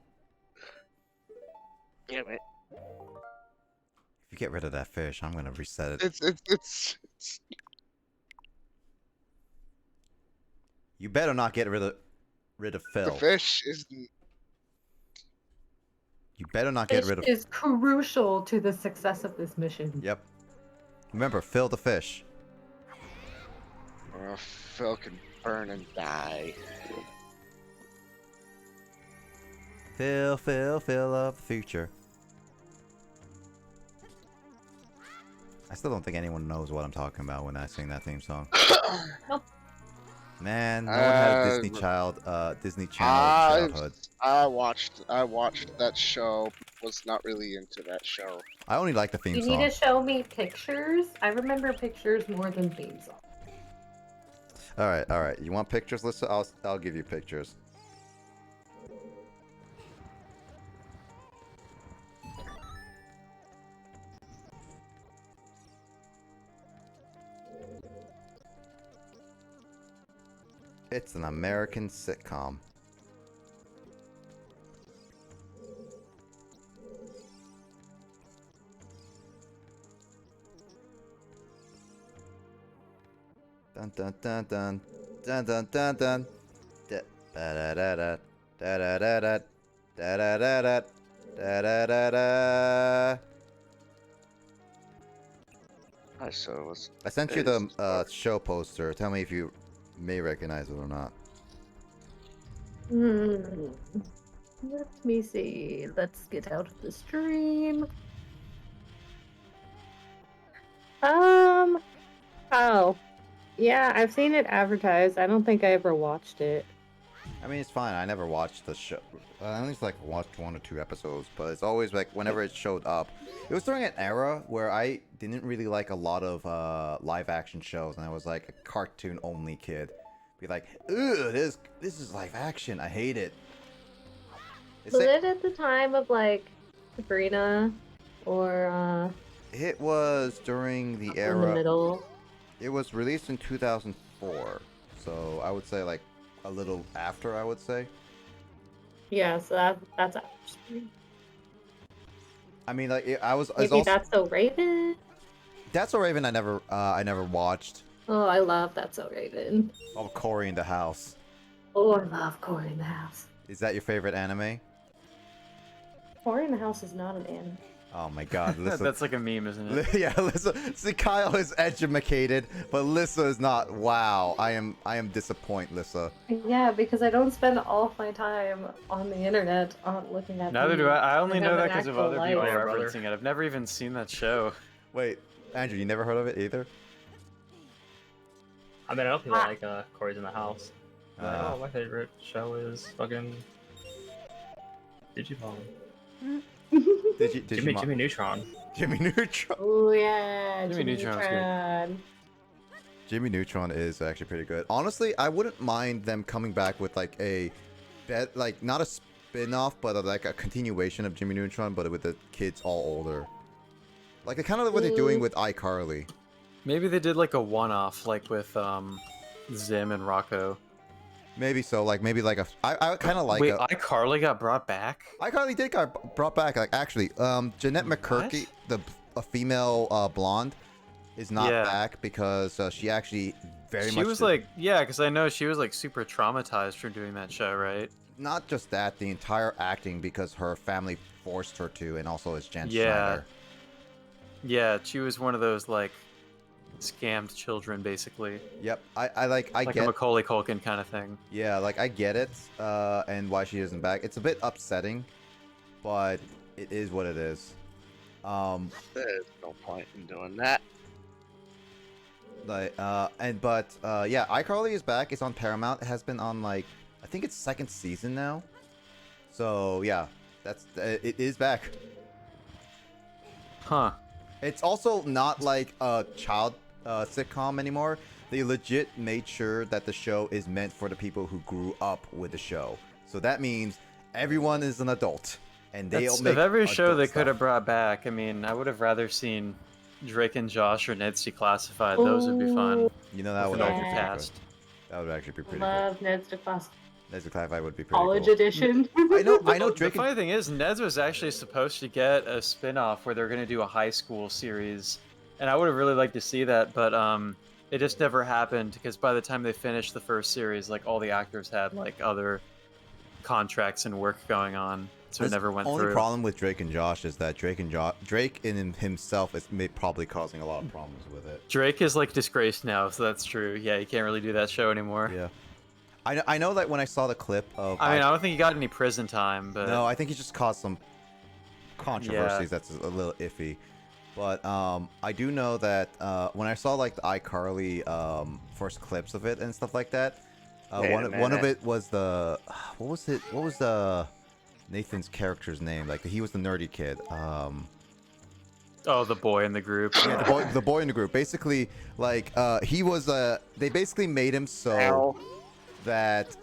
Damn it! If you get rid of that fish, I'm gonna reset it. It's You better not get rid of Phil. the fish is. You better not get Fish rid of. is crucial to the success of this mission. Yep. Remember, Phil the fish. Phil can burn and die. Phil of the future. I still don't think anyone knows what I'm talking about when I sing that theme song. Nope. Man, no one had a Disney Channel childhood. I watched that show. Was not really into that show. I only like the theme You song. need to show me pictures. I remember pictures more than theme songs. All right. You want pictures? I'll give you pictures. It's an American sitcom. Dun dun dun dun dun dun dun dun. Da da da da da da da da da da da da da da da. I saw it was. I sent you the show poster. Tell me if you may recognize it or not. Let me see. Let's get out of the stream. Oh. Yeah, I've seen it advertised. I don't think I ever watched it. I mean, it's fine. I never watched the show. I only watched 1 or 2 episodes, but it's always like whenever it showed up. It was during an era where I didn't really like a lot of live action shows, and I was like a cartoon only kid. Be like, ugh, this is live action. I hate it. Was it at the time of like Ocarina, or It was during the in the era. middle. It was released in 2004, so I would say like a little after. I would say. Yeah, so that's actually I mean, like I was. maybe Also, That's So Raven. That's So Raven. I never watched. Oh, I love That's So Raven. Oh, Cory in the House. Oh, I love Cory in the House. Is that your favorite anime? Cory in the House is not an anime. Oh my God, Lissa. That's like a meme, isn't it? Yeah, Lissa. See, Kyle is educated, but Lissa is not. Wow, I am disappointed, Lissa. Yeah, because I don't spend all of my time on the internet looking at. Neither do memes. I. I only know have that an because of actual other life. people Yeah, brother. referencing it. I've never even seen that show. Wait, Andrew, you never heard of it either? I mean, I know people like Cory's in the House. Like, Uh, oh, my favorite show is fucking Digimon. Jimmy Neutron. Jimmy Neutron. Oh yeah, Jimmy Jimmy Neutron's good. Neutron. Jimmy Neutron is actually pretty good. Honestly, I wouldn't mind them coming back with like a, like not a spin-off, but like a continuation of Jimmy Neutron, but with the kids all older. Like kind of what they're doing with iCarly. Maybe they did like a one-off, like with Zim and Rocco. Maybe so. Like maybe like a. I kind of like. Wait, iCarly got brought back? iCarly did got brought back. Like actually, Jeanette McCurky, a female blonde, is not Yeah. back because she actually very much. She was like, yeah, because I know she was like super traumatized from doing that show, right? Not just that, the entire acting because her family forced her to, and also it's Jen Yeah. Schneider. Yeah, she was one of those like scammed children, basically. Yep, I like Like get a Macaulay Culkin kind of thing. yeah, like I get it, and why she isn't back. It's a bit upsetting, but it is what it is. There's no point in doing that. Like yeah, iCarly is back. It's on Paramount. It has been on like I think it's second season now. So yeah, it is back. Huh. It's also not like a child sitcom anymore. They legit made sure that the show is meant for the people who grew up with the show. So that means everyone is an adult, and they That's, make of every show adult they stuff. could have brought back, I mean, I would have rather seen Drake and Josh or Ned's Declassified. Those would be fun. You know that With would an actually be older pretty cast. good. That would actually be pretty Love Ned's Declassified good. Ned's Declassified would be pretty College cool. Edition. I know The Drake. funny thing is, Ned's was actually supposed to get a spin-off where they're going to do a high school series. And I would have really liked to see that, but it just never happened because by the time they finished the first series, like all the actors had like other contracts and work going on, so it never went only through. problem with Drake and Josh is that Drake in himself is probably causing a lot of problems with it. Drake is like disgraced now, so that's true. Yeah, you can't really do that show anymore. Yeah, I know that when I saw the clip of. I mean, I don't think he got any prison time, but No, I think he just caused some controversies. That's a little iffy. But I do know that when I saw like the iCarly first clips of it and stuff like that, one of it was the what was the Nathan's character's name? Like he was the nerdy kid. oh, the boy in the group. Yeah, the boy in the group. Basically, like he was they basically made him so that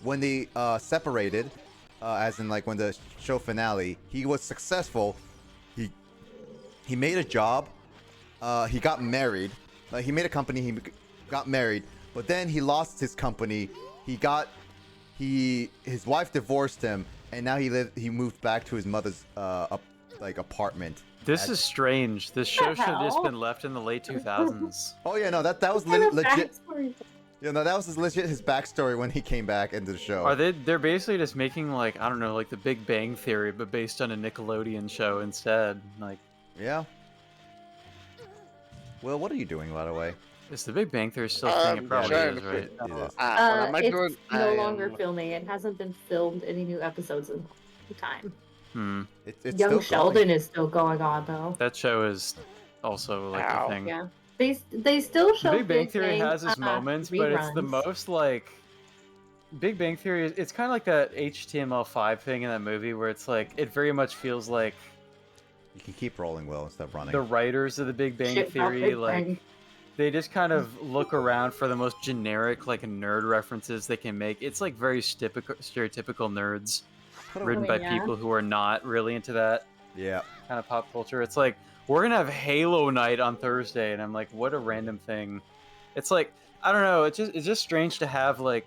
when they separated, as in like when the show finale, he was successful. He made a job. He got married. Like he made a company. He got married, but then he lost his company. His wife divorced him, and now he moved back to his mother's apartment. This is strange. This show the should have just hell? been left in the late 2000s. Oh yeah, no, that was What kind of legit. backstory? Yeah, no, that was legit his backstory when he came back into the show. They're basically just making like, I don't know, like the Big Bang Theory, but based on a Nickelodeon show instead. Like, Yeah. Will, what are you doing, by the way? is the Big Bang Theory still a thing? It probably trying is, to right? It is. what am I It's doing? no I longer am- filming. It hasn't been filmed any new episodes in a long time. Hmm. It's Young still Sheldon going. is still going on though. That show is also like Ow. a thing. Yeah, they still The show Big Bang Theory has its its moments, but it's the most like Big Bang Theory. It's kind of like that HTML5 thing in that movie where it's like it very much feels like You can keep rolling, Will, instead of running. the writers of the Big Bang Shit about Theory Big like Bang. they just kind of look around for the most generic like nerd references they can make. It's like very stereotypical nerds. written I by mean, yeah. people who are not really into that Yeah. kind of pop culture. It's like, we're gonna have Halo night on Thursday, and I'm like, what a random thing. It's like, I don't know, it's just strange to have, like,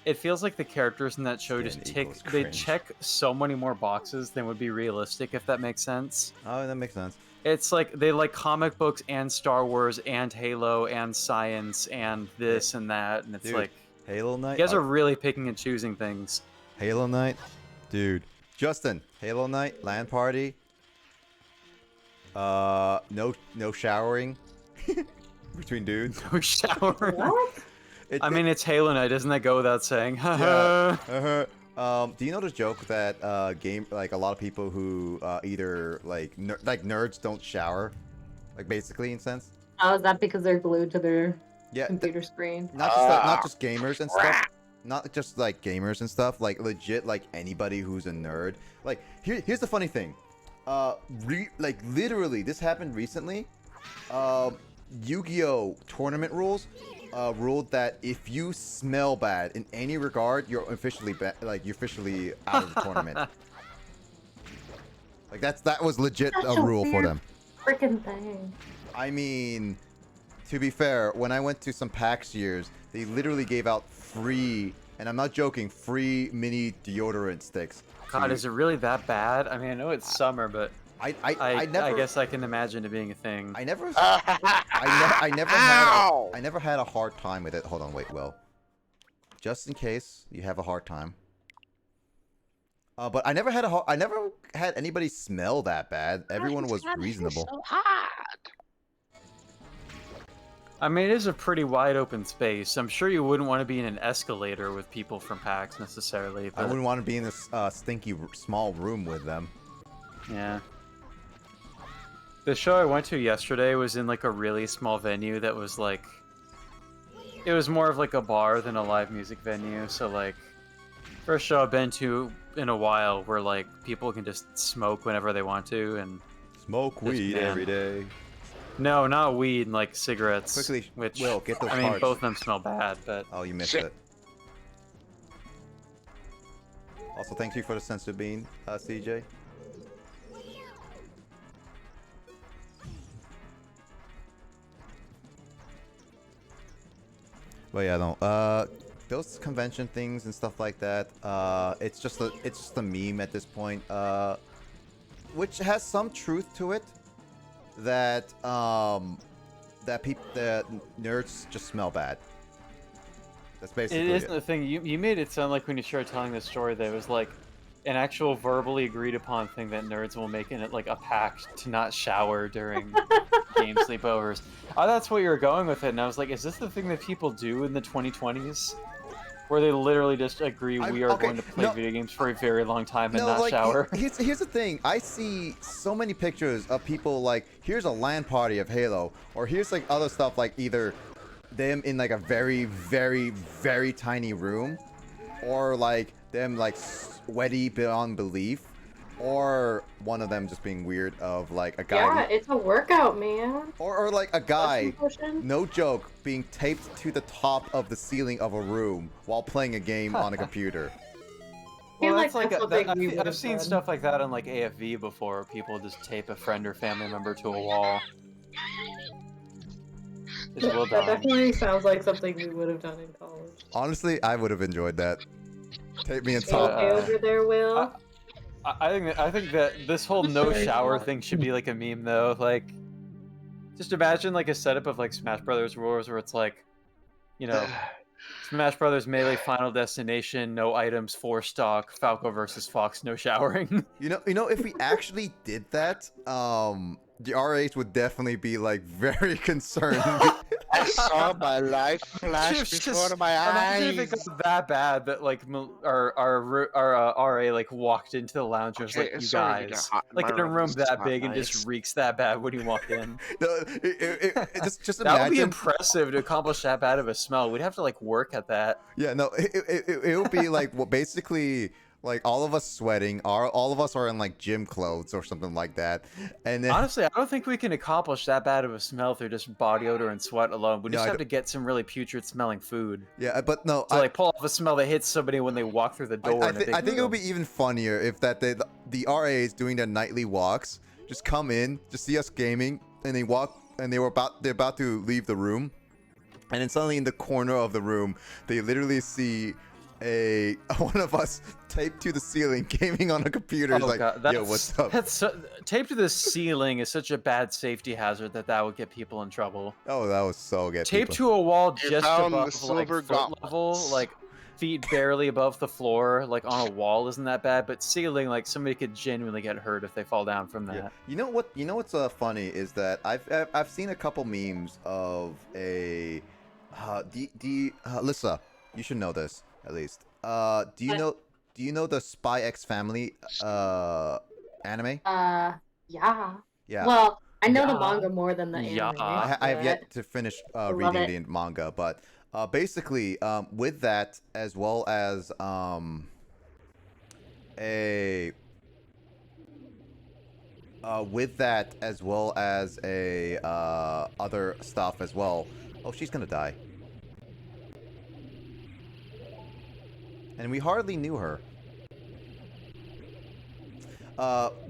it feels like the characters in that show just Skin equals they cringe. check so many more boxes than would be realistic, if that makes sense. Oh, that makes sense. It's like they like comic books and Star Wars and Halo and science and this and that, and it's Dude, like, Halo you Night. guys are really picking and choosing things. Halo Night, dude. Justin, Halo Night, LAN party. No showering between dudes. No showering. What? It- I mean, it's Halo night, doesn't that go without saying? Yeah. Do you know the joke that a lot of people who either like nerds don't shower, like basically in sense? Oh, is that because they're glued to their Yeah, computer screen? not just gamers and stuff. Not just like gamers and stuff. Like legit, like anybody who's a nerd. Like here's the funny thing. Like literally, this happened recently. Yu-Gi-Oh! Tournament rules ruled that if you smell bad in any regard, you're officially you're officially out of the tournament. Like that was legit Such a a rule for weird them. Freaking thing. I mean, to be fair, when I went to some PAX years, they literally gave out free, and I'm not joking, free mini deodorant sticks. God, is it really that bad? I mean, I know it's summer, but I I never. guess I can imagine it being a thing. I never. I I never had a hard time with it. Hold on, wait, Will. Just in case you have a hard time. But I never had anybody smell that bad. Everyone was reasonable. So hot. I mean, it is a pretty wide open space. I'm sure you wouldn't want to be in an escalator with people from PAX necessarily. I But wouldn't want to be in this stinky small room with them. yeah. The show I went to yesterday was in like a really small venue that was like, it was more of like a bar than a live music venue. So like, first show I've been to in a while where like people can just smoke whenever they want to, and Smoke Yes, weed man. every day. no, not weed, like cigarettes. Quickly, which Will, get those I mean, cards. both of them smell bad, but Oh, you missed Shit. it. Also, thank you for the sensitive bean, CJ. But yeah, no. Those convention things and stuff like that. It's just a meme at this point. Which has some truth to it. That that nerds just smell bad. That's basically it isn't the thing. You made it sound like when you started telling this story that it was like an actual verbally agreed upon thing that nerds will make in it like a pact to not shower during game sleepovers. Oh, that's what you were going with it, and I was like, is this the thing that people do in the 2020s? Where they literally just agree we are okay, going to play no, video games for a very long time and not like, shower. Here's the thing. I see so many pictures of people like, here's a LAN party of Halo, or here's like other stuff like either them in like a very, very, very tiny room, or like them like sweaty beyond belief, or one of them just being weird of like a guy. Yeah, it's a workout, man. Or like a guy, Pushing. no joke, being taped to the top of the ceiling of a room while playing a game on a computer. feel Well, like that's like that's a, what they that, we I've would've seen done. stuff like that on like AFV before, where people just tape a friend or family member to a wall. It's well That done. definitely sounds like something we would have done in college. Honestly, I would have enjoyed that. Tape me in You top. okay over there, Will? I think that this whole no shower thing should be like a meme though. Like, just imagine like a setup of like Smash Brothers Wars where it's like, you know, Smash Brothers Melee Final Destination, no items, 4 stock, Falco versus Fox, no showering. You know, if we actually did that, the RAs would definitely be like very concerned. I saw my life flash before my Imagine if eyes. it got that bad that like our RA like walked into the lounge and was Okay, like, it's you starting to get guys, hot in like my in a room. room This is that not big and nice. just reeks that bad when you walk in. No, just That would be imagine. impressive to accomplish that bad of a smell. We'd have to like work at that. Yeah, no, it would be like, well, basically, like all of us sweating. All of us are in like gym clothes or something like that. And then Honestly, I don't think we can accomplish that bad of a smell through just body odor and sweat alone. We No, just I have don't- to get some really putrid smelling food yeah, but no, to like pull off a smell that hits somebody when they walk through the door. in a big I think it would room. be even funnier if that the RAs doing their nightly walks just come in, just see us gaming, and they walk, and they're about to leave the room, and then suddenly in the corner of the room, they literally see one of us taped to the ceiling gaming on a computer. It's Oh like, god, yo, what's up? Taped to the ceiling is such a bad safety hazard that would get people in trouble. Oh, that was so get Taped people. to a wall You just found the above like silver foot level, gauntlets. like feet barely above the floor, like on a wall isn't that bad, but ceiling, like somebody could genuinely get hurt if they fall down from that. Yeah. You know what? You know what's funny is that I've seen a couple memes of a Alyssa, you should know this at least. Do you know the Spy X Family anime? Yeah. Yeah. Well, I know the Yeah. manga more than the anime. Yeah. I have but- yet to finish love reading it. the manga, but basically with that as well as other stuff as well. Oh, she's gonna die. And we hardly knew her.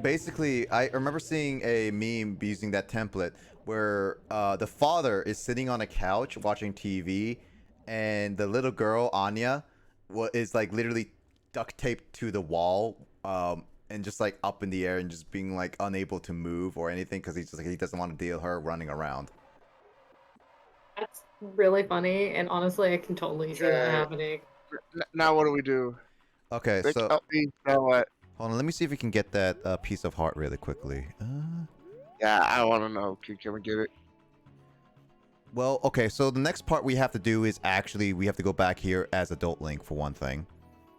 Basically, I remember seeing a meme using that template where the father is sitting on a couch watching TV, and the little girl Anya is like literally duct taped to the wall, and just like up in the air and just being like unable to move or anything because he's just like he doesn't want to deal with her running around. That's really funny, and honestly, I can totally see that Okay. happening. Now what do we do? Okay, They so help me. Now what? hold on, let me see if we can get that piece of heart really quickly. Yeah, I want to know. Can we get it? Well, okay, so the next part we have to do is actually we have to go back here as Adult Link for one thing.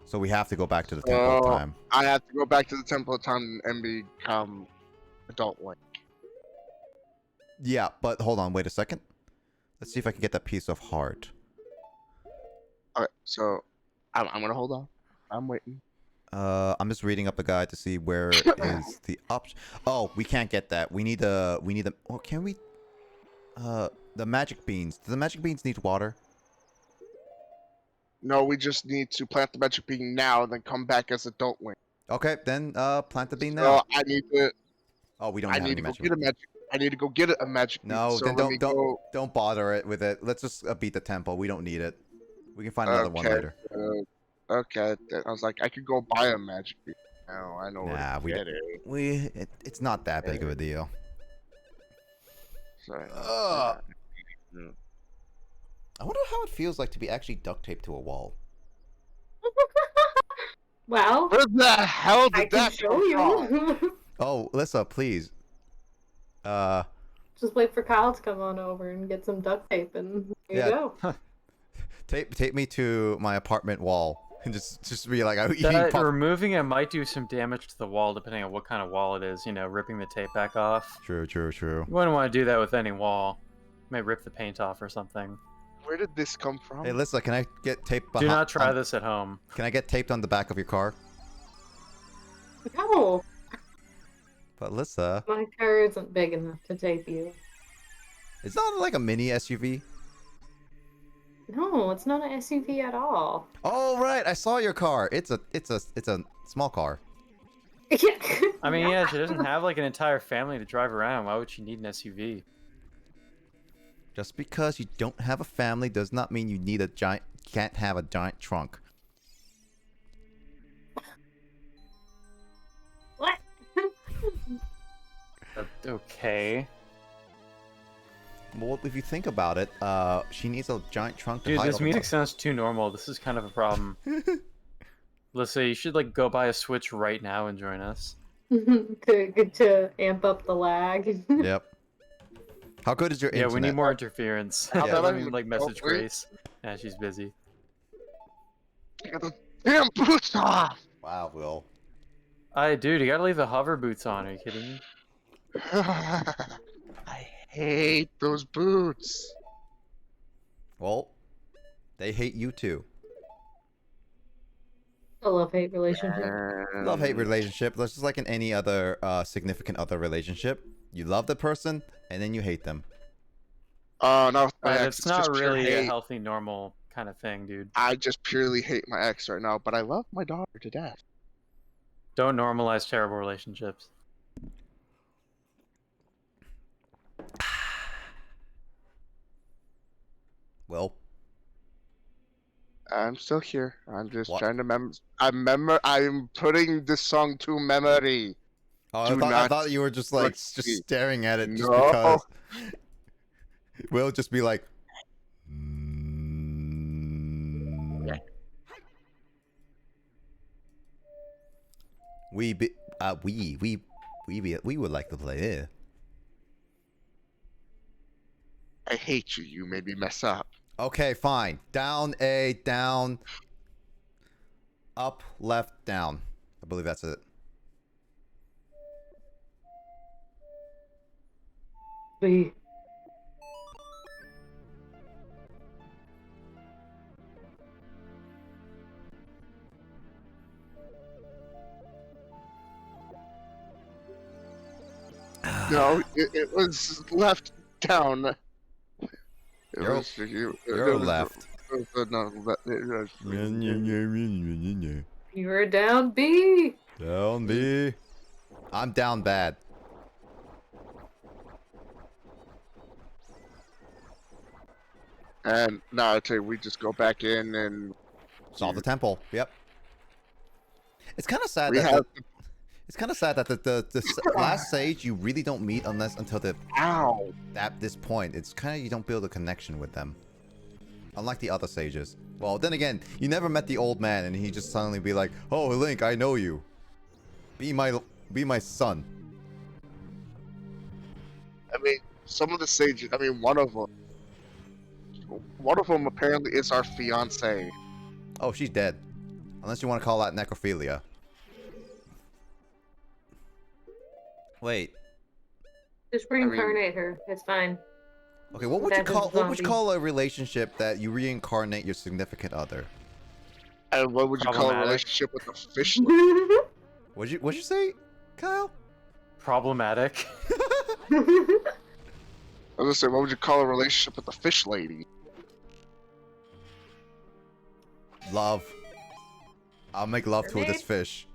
So we have to go back to the Temple of Oh. Time. I have to go back to the Temple of Time and become Adult Link. Yeah, but hold on, wait a second. Let's see if I can get that piece of heart. Okay, so I'm gonna hold on. I'm waiting. I'm just reading up the guide to see where is the option. Oh, we can't get that. We need the. Oh, can we? The magic beans. Do the magic beans need water? No, we just need to plant the magic bean now, and then come back as Adult Link. Okay, then plant the bean So now. I need to. Oh, we don't I have need any to go magic. get a magic. I need to go get a magic bean. No, so then let me go. don't bother it with it. Let's just beat the temple. We don't need it. We can find another one Okay, later. Okay, then I was like, I could go buy a magic bean. Now I know Nah, where to get it. It's not that big of a deal. So, Ugh. I wonder how it feels like to be actually duct taped to a wall. Well, where the hell I did can that show come from? you. Oh, Lissa, please. Just wait for Kyle to come on over and get some duct tape, and there Yeah. you go. Tape me to my apartment wall and just be like, I'm eating That pop. removing it might do some damage to the wall, depending on what kind of wall it is. You know, ripping the tape back off. True. You wouldn't want to do that with any wall. You might rip the paint off or something. Where did this come from? Hey, Lissa, can I get taped? Do not try this at home. Can I get taped on the back of your car? No, But Lissa, my car isn't big enough to tape you. it's not like a mini SUV. No, it's not an SUV at all. Oh right, I saw your car. It's a small car. I mean, yeah, she doesn't have like an entire family to drive around. Why would she need an SUV? Just because you don't have a family does not mean you need can't have a giant trunk. What? Okay. Well, if you think about it, she needs a giant trunk to Dude, hide this all the music bugs. sounds too normal. This is kind of a problem. Lissa, you should like go buy a Switch right now and join us. to amp up the lag. Yep. How good is your Yeah, internet? we need more interference. How Yeah. about Let I me like message wait? Grace. Yeah, she's busy. Get the damn boots off! Wow, Will. Dude, you gotta leave the hover boots on. Are you kidding me? I hate those boots. Well, they hate you too. A love-hate relationship. Love-hate relationship. That's just like in any other significant other relationship. You love the person, and then you hate them. Oh, no, my But ex. it's not just pure really a hate. healthy, normal kind of thing, dude. I just purely hate my ex right now, but I love my daughter to death. Don't normalize terrible relationships. Well, I'm still here. I'm just What? trying to I'm putting this song to memory. oh, Do I not thought you were just like touch just me. staring at it just No. because. We'll just be like. We would like to play it. I hate you. You made me mess up. Okay, fine. Down, A, down. Up, left, down. I believe that's it. B. No, it was left down. You're left. You were down B. Down B. I'm down bad. And now I tell you, we just go back in and Solve the temple. Yep. It's kind of sad we that have. it's kind of sad that the last sage you really don't meet until Ow! at this point. It's kind of you don't build a connection with them. Unlike the other sages. Well, then again, you never met the old man, and he just suddenly be like, "Oh, Link, I know you. Be my son." I mean, some of the sages. I mean, one of them apparently is our fiance. Oh, she's dead. Unless you want to call that necrophilia. Wait. Just reincarnate her. It's fine. Okay, what would you That's a zombie. call a relationship that you reincarnate your significant other? And what would you call a Problematic. relationship with a fish? What'd you say, Kyle? Problematic. I was gonna say, what would you call a relationship with a fish lady? Love. I'll make love to this fish.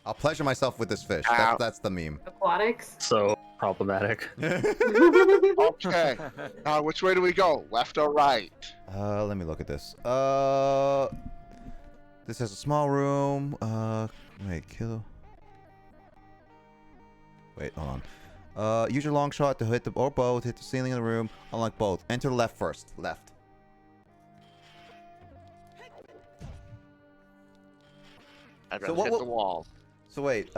I'll pleasure myself with this fish. Ow. That's the meme. Aquatics. So problematic. Okay. Now, which way do we go? Left or right? Let me look at this. This has a small room. Wait, kill. Wait, hold on. Use your long shot to hit or bow to hit the ceiling of the room. Unlike both, enter left first. Left. I'd So rather what hit the wall. So wait,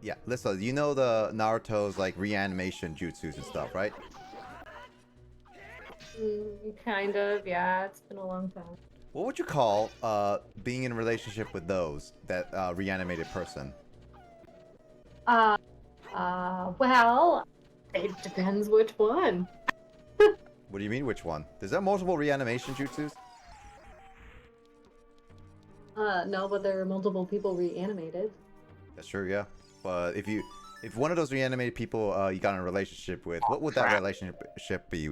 yeah, listen, you know the Naruto's like reanimation jutsus and stuff, right? Kind of, yeah. It's been a long time. What would you call being in a relationship with those that reanimated person? Well, it depends which one. What do you mean, which one? Is there multiple reanimation jutsus? No, but there are multiple people reanimated. That's true, yeah. But if one of those reanimated people you got in a relationship with, what would that crap. relationship be?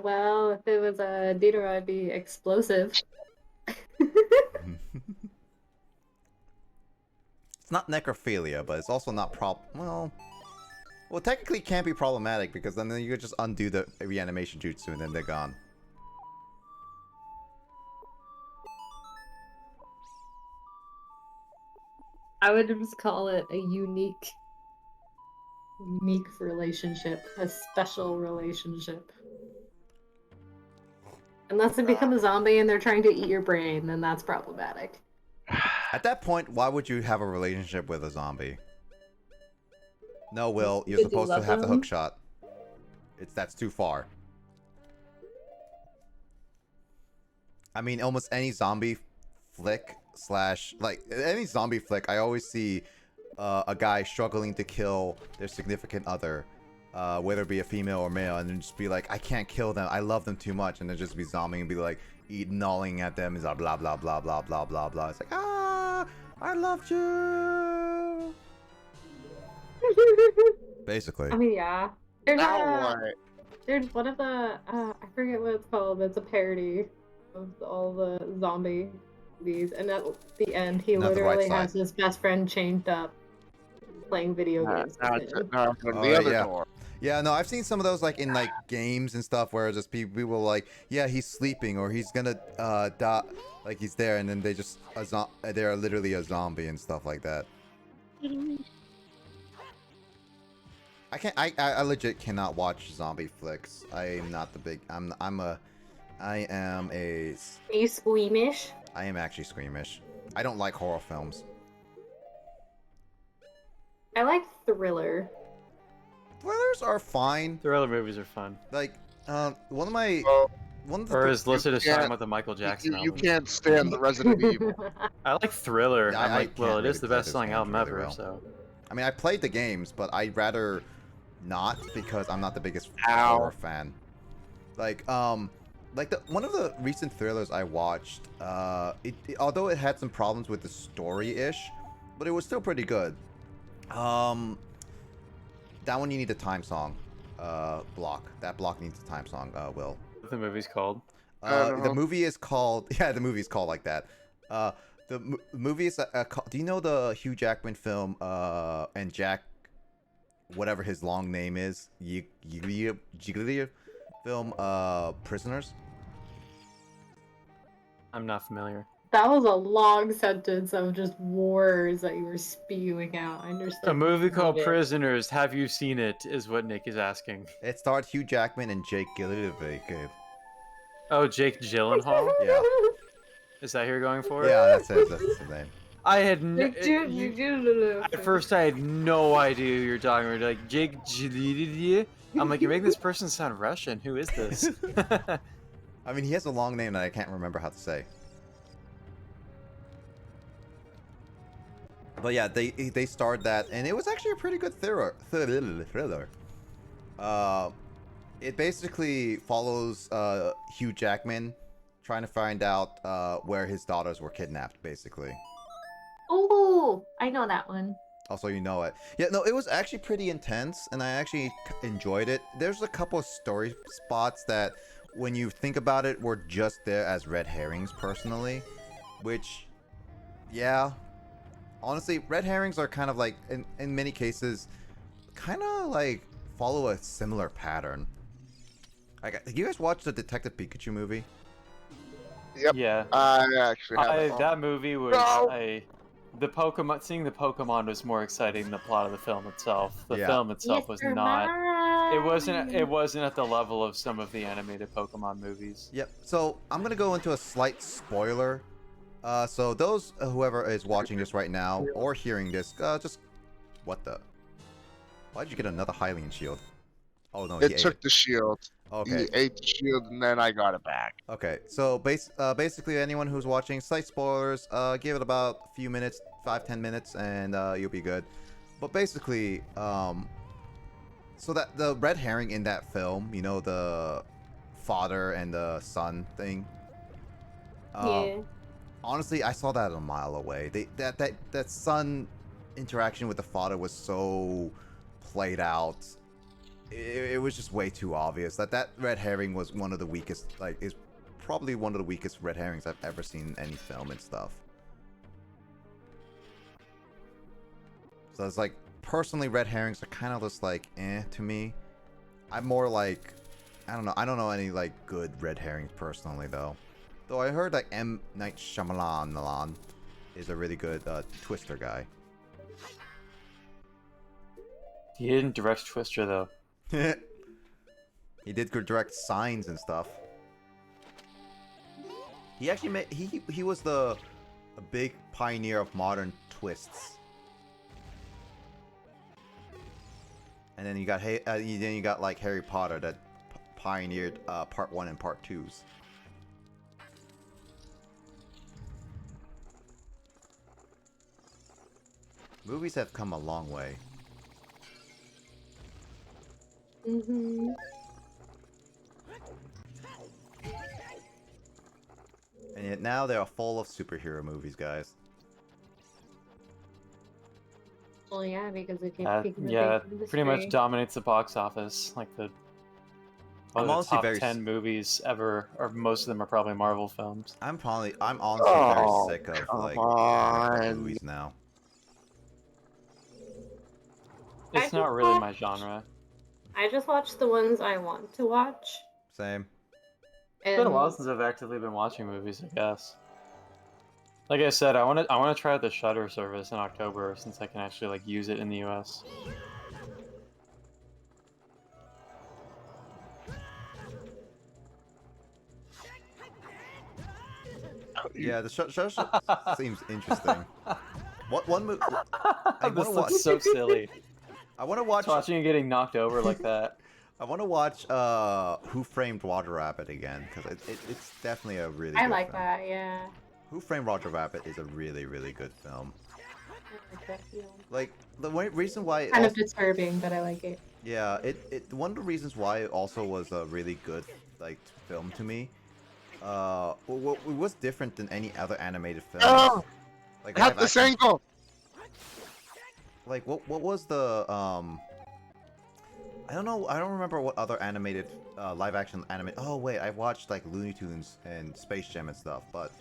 Well, if it was a Dieter, I'd be explosive. It's not necrophilia, but it's also not well, technically it can't be problematic because then you could just undo the reanimation jutsu and then they're gone. I would just call it a unique relationship, a special relationship. Unless they become a zombie and they're trying to eat your brain, then that's problematic. At that point, why would you have a relationship with a zombie? No, Will, you're Did you supposed to love have the them? hook shot. That's too far. I mean, almost any zombie flick like any zombie flick, I always see a guy struggling to kill their significant other whether it be a female or male, and then just be like, I can't kill them, I love them too much, and then just be zombie and be like, gnawing at them, is blah blah blah blah blah blah blah blah. It's like, I loved you. Basically. I mean, yeah. There's Now what? there's one of the I forget what it's called. It's a parody of all the zombie movies, and at the end, he Not the right literally side. has his best friend chained up, playing video games. Now with him. I'm from Oh, the other yeah. door. Yeah, no, I've seen some of those like in like games and stuff where just people like, yeah, he's sleeping or he's gonna die, like he's there, and then they just they're literally a zombie and stuff like that. I legit cannot watch zombie flicks. I am not the big. I am a. Are you squeamish? I am actually squeamish. I don't like horror films. I like thriller. Thrillers are fine. Thriller movies are fun. Like, Well, one of the Or as listed as can't- time with the Michael Jackson you album. can't stand the Resident Evil. I like Thriller. Yeah, I'm I like, well, can't it is really the play best-selling those album games ever, really well. so. I mean, I played the games, but I'd rather not because I'm not the biggest Ow. horror fan. Like one of the recent thrillers I watched, although it had some problems with the story-ish, but it was still pretty good. That one you need a time song block. That block needs a time song, Will. What the movie's called? The movie is called the movie's called like that. The movie is do you know the Hugh Jackman film and Jack whatever his long name is, Giglia film, Prisoners? I'm not familiar. That was a long sentence of just words that you were spewing out. I understand. A movie called it. Prisoners. Have you seen it? Is what Nick is asking. It starred Hugh Jackman and Jake Gyllenhaal. Oh, Jake Gyllenhaal. Yeah. Is that who you're going for? Yeah, that's his name. I had At at first I had no idea who you're talking about. Like Jake Gyllenhaal. I'm like, you're making this person sound Russian. Who is this? I mean, he has a long name that I can't remember how to say. But yeah, they starred that, and it was actually a pretty good thriller. It basically follows Hugh Jackman trying to find out where his daughters were kidnapped, basically. Oh, I know that one. Also, you know it. Yeah, no, it was actually pretty intense, and I actually enjoyed it. There's a couple of story spots that, when you think about it, were just there as red herrings, personally. Which, yeah. Honestly, red herrings are kind of like, in many cases, kind of like follow a similar pattern. Like, you guys watch the Detective Pikachu movie? Yep. Yeah. I actually have. That movie was No! the Pokemon. Seeing the Pokemon was more exciting than the plot of the film itself. The Yeah. film itself was Mr. not. It wasn't. It Mime. wasn't at the level of some of the animated Pokemon movies. Yep. So I'm gonna go into a slight spoiler. So those whoever is watching this right now or hearing this, just what the? Why'd you get another Hylian shield? Oh no, he It ate took it. the shield. Okay. He ate the shield, and then I got it back. Okay. So basically, anyone who's watching, slight spoilers. Give it about a few minutes, 5-10 minutes, and you'll be good. But basically, so that the red herring in that film, you know, the father and the son thing. Yeah. Honestly, I saw that a mile away. That son interaction with the father was so played out. It was just way too obvious. That red herring was one of the weakest. Like, is probably one of the weakest red herrings I've ever seen in any film and stuff. So it's like, personally, red herrings are kind of just like to me. I'm more like, I don't know. I don't know any like good red herrings personally though. Though I heard like M. Night Shyamalan is a really good Twister guy. He didn't direct Twister though. He did direct Signs and stuff. He actually made he was a big pioneer of modern twists. And then you got like Harry Potter that pioneered part 1 and part 2s. Movies have come a long way. Mm-hmm. And yet now they are full of superhero movies, guys. Well, yeah, because if you pick the Yeah, big pretty much industry. dominates the box office. Like I'm probably the honestly top very 10 movies ever, or most of them are probably Marvel films. I'm honestly very Oh, sick of come like comic book on. movies now. It's I not just really watch- my genre. I just watch the ones I want to watch. Same. It's been a while And since I've actively been watching movies, I guess. Like I said, I want to try the Shudder service in October since I can actually like use it in the US. Yeah, the show seems interesting. What one movie? I This want to looks watch. so silly. I want to watch. Just watching you getting knocked over like that. I want to watch Who Framed Roger Rabbit again because it's definitely a really. I good like film. that, yeah. Who Framed Roger Rabbit is a really good film. I like that film. Like the reason why it Kind also, of disturbing, but I like it. yeah, one of the reasons why it also was a really good like film to me. What it was different than any other animated film. Oh, Like I have live this action- angle. Like what was the I don't know. I don't remember what other animated live action anime. Oh wait, I watched like Looney Tunes and Space Jam and stuff, but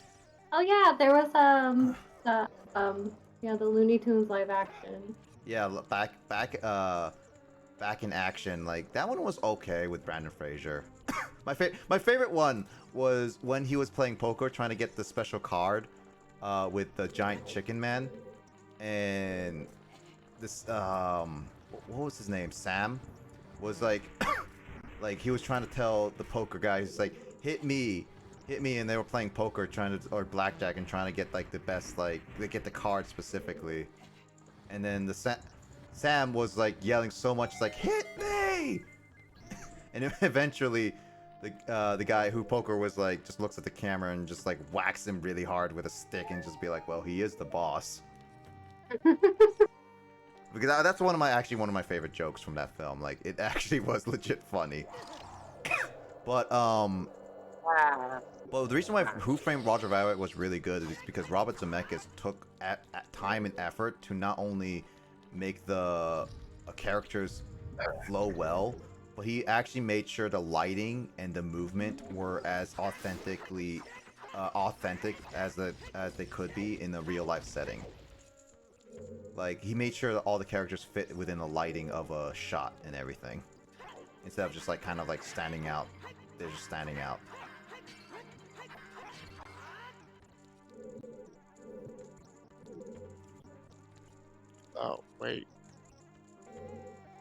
Oh yeah, there was the Looney Tunes live action. yeah, back in action. Like that one was okay with Brandon Fraser. my favorite one was when he was playing poker, trying to get the special card, with the giant chicken man, and this what was his name? Sam was like, like he was trying to tell the poker guy, he's like, hit me, and they were playing poker, or blackjack, and trying to get like the best, like they get the card specifically, and then Sam was like yelling so much, like hit me, and eventually the guy who poker was like just looks at the camera and just like whacks him really hard with a stick and just be like, well, he is the boss. Because that's one of my favorite jokes from that film. Like it actually was legit funny. But the reason why Who Framed Roger Rabbit was really good is because Robert Zemeckis took at time and effort to not only make the characters flow well, but he actually made sure the lighting and the movement were as authentic as they could be in a real life setting. Like he made sure that all the characters fit within the lighting of a shot and everything, instead of just like kind of like standing out. They're just standing out. Oh, wait.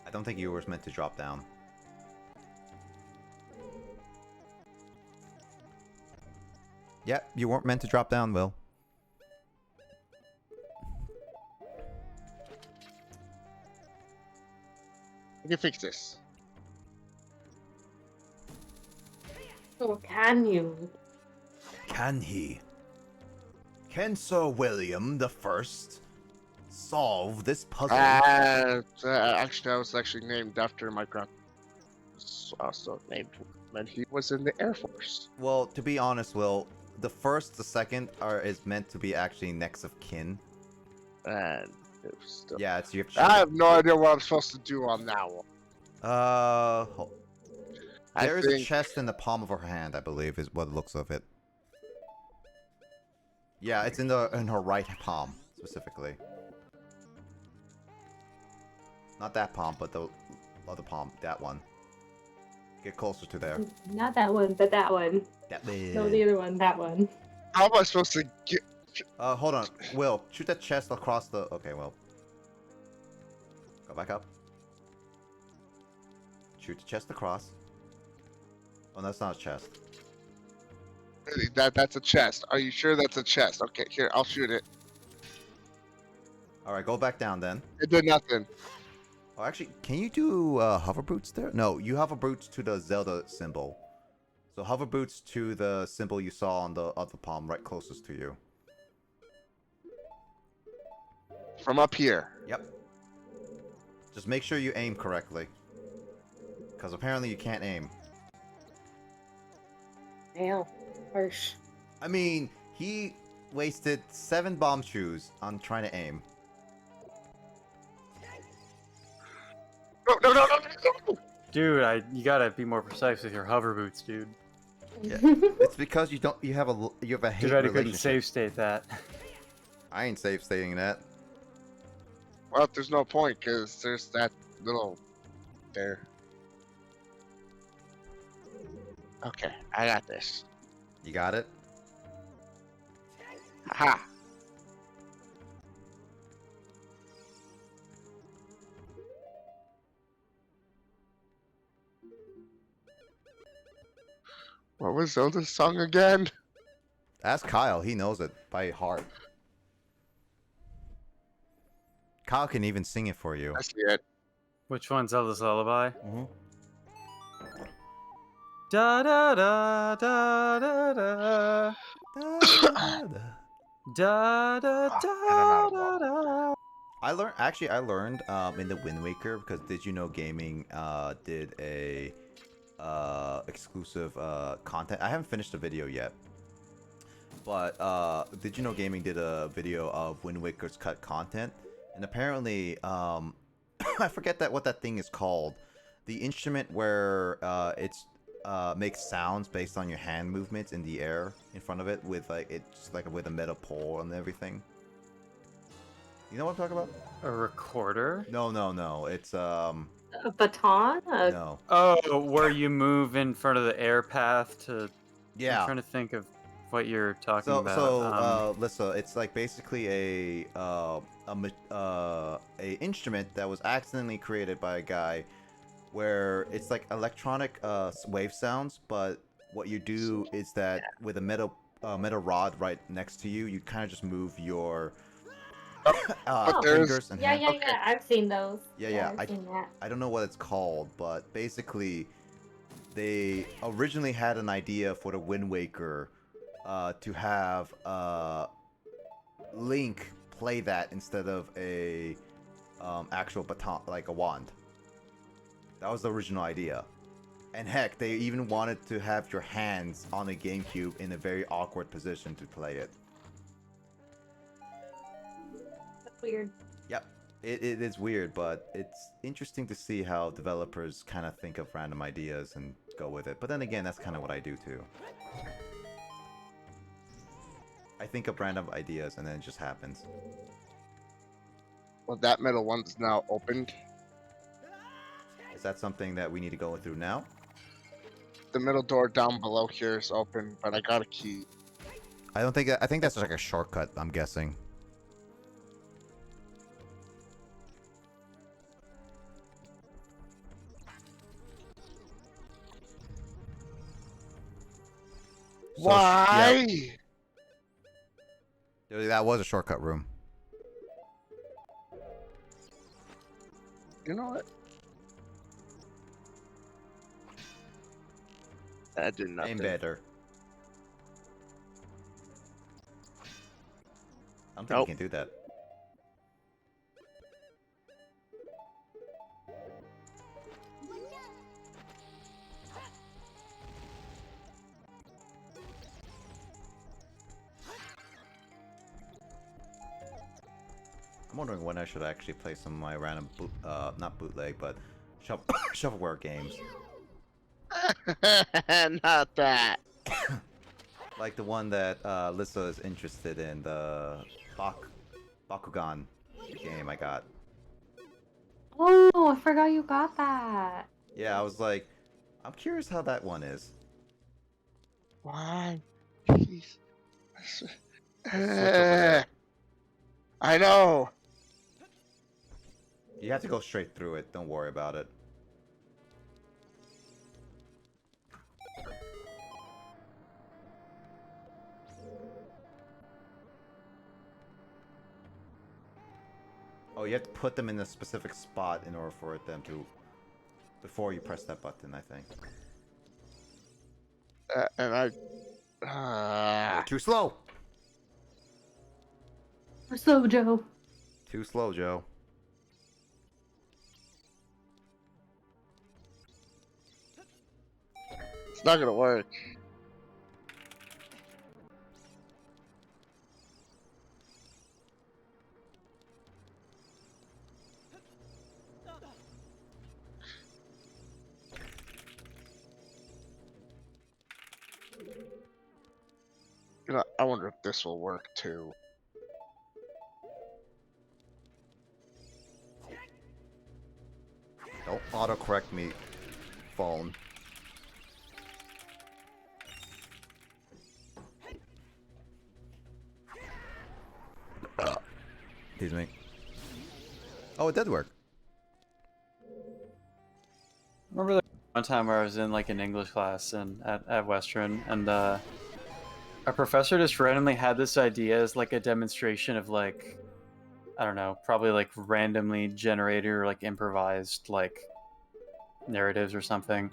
I don't think you were meant to drop down. Yep, you weren't meant to drop down, Will. I can fix this. Oh, can you? Can he? Can Sir William the First solve this puzzle? Actually, I was actually named after my grand. Also named when he was in the Air Force. Well, to be honest, Will, the first, the second is meant to be actually next of kin. And it was still... Yeah, it's you. I have no idea what I'm supposed to do on that one. There is a think... chest in the palm of her hand, I believe, is what it looks of it. Yeah, it's in her right palm specifically. Not that palm, but the other palm. That one. Get closer to there. Not that one, but that one. That No, the other one, that one. How am I supposed to get... Hold on. Will, shoot that chest across the... Okay, Will. Go back up. Shoot the chest across. Oh, that's not a chest. That's a chest. Are you sure that's a chest? Okay, here, I'll shoot it. Alright, go back down then. It did nothing. Oh, actually, can you do hover boots there? No, you hover boots to the Zelda symbol. So hover boots to the symbol you saw on the other palm right closest to you. From up here. Yep. Just make sure you aim correctly. Because apparently you can't aim. Damn. Harsh. I mean, he wasted 7 bomb shoes on trying to aim. No, no, no, no, no! Dude, you gotta be more precise with your hover boots, dude. Yeah. It's because you have a hate Too bad you couldn't relationship. save state that. I ain't safe stating that. Well, there's no point, because there's that little... there. Okay, I got this. You got it? Ha! What was Zelda's song again? Ask Kyle, he knows it by heart. Kyle can even sing it for you. I see it. Which one's Zelda's Lullaby? Mm-hmm. Da da da da da da. Da da da da da. I learned in the Wind Waker, because Did You Know Gaming did a exclusive content. I haven't finished the video yet, but Did You Know Gaming did a video of Wind Waker's cut content, and apparently I forget what that thing is called. The instrument where it's makes sounds based on your hand movements in the air in front of it, with with a metal pole and everything. You know what I'm talking about? A recorder? No. It's A baton? no. Oh, where you move in front of the air path to... Yeah. I'm trying to think of what you're talking about. Lissa, it's like basically a instrument that was accidentally created by a guy, where it's like electronic wave sounds, but what you do is that with a metal rod right next to you, you kind of just move your fingers and hands. Yeah. I've seen those. Yeah. I've seen that. I don't know what it's called, but basically, they originally had an idea for the Wind Waker to have Link play that instead of a actual baton, like a wand. That was the original idea. And heck, they even wanted to have your hands on a GameCube in a very awkward position to play it. That's weird. Yep. It is weird, but it's interesting to see how developers kind of think of random ideas and go with it. But then again, that's kind of what I do too. I think of random ideas and then it just happens. Well, that metal one's now opened. Is that something that we need to go through now? The middle door down below here is open, but I got a key. I think that's like a shortcut, I'm guessing. Why? Dude, that was a shortcut room. You know what? That did nothing. Aim better. I don't think Nope. you can do that. I'm wondering when I should actually play some of my random not bootleg, but shovelware games. Not that. Like the one that Lissa is interested in, the Bakugan game I got. Oh, I forgot you got that. Yeah, I was like, I'm curious how that one is. Why? Please. there. I know. You have to go straight through it, don't worry about it. Oh, you have to put them in a specific spot in order for them to... before you press that button, I think. And You're too slow! We're slow, Joe. Too slow, Joe. It's not gonna work. You know, I wonder if this will work too. Don't autocorrect me, phone. Excuse me. Oh, it did work. Remember one time where I was in like an English class and at Western, and our professor just randomly had this idea as like a demonstration of like, I don't know, probably like randomly generated or like improvised like narratives or something.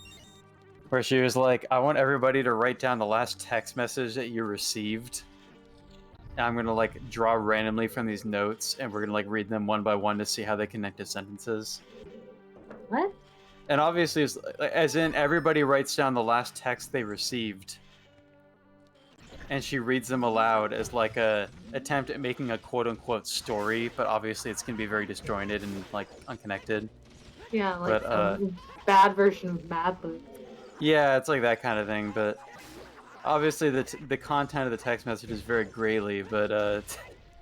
Where she was like, I want everybody to write down the last text message that you received. And I'm gonna like draw randomly from these notes, and we're gonna like read them one by one to see how they connect to sentences. What? And obviously, it's, as in everybody writes down the last text they received, and she reads them aloud as like a attempt at making a quote-unquote story, but obviously it's gonna be very disjointed and like unconnected. Yeah, like But, a bad version of Mad Libs. Yeah, it's like that kind of thing, but obviously the content of the text message is very grayly, but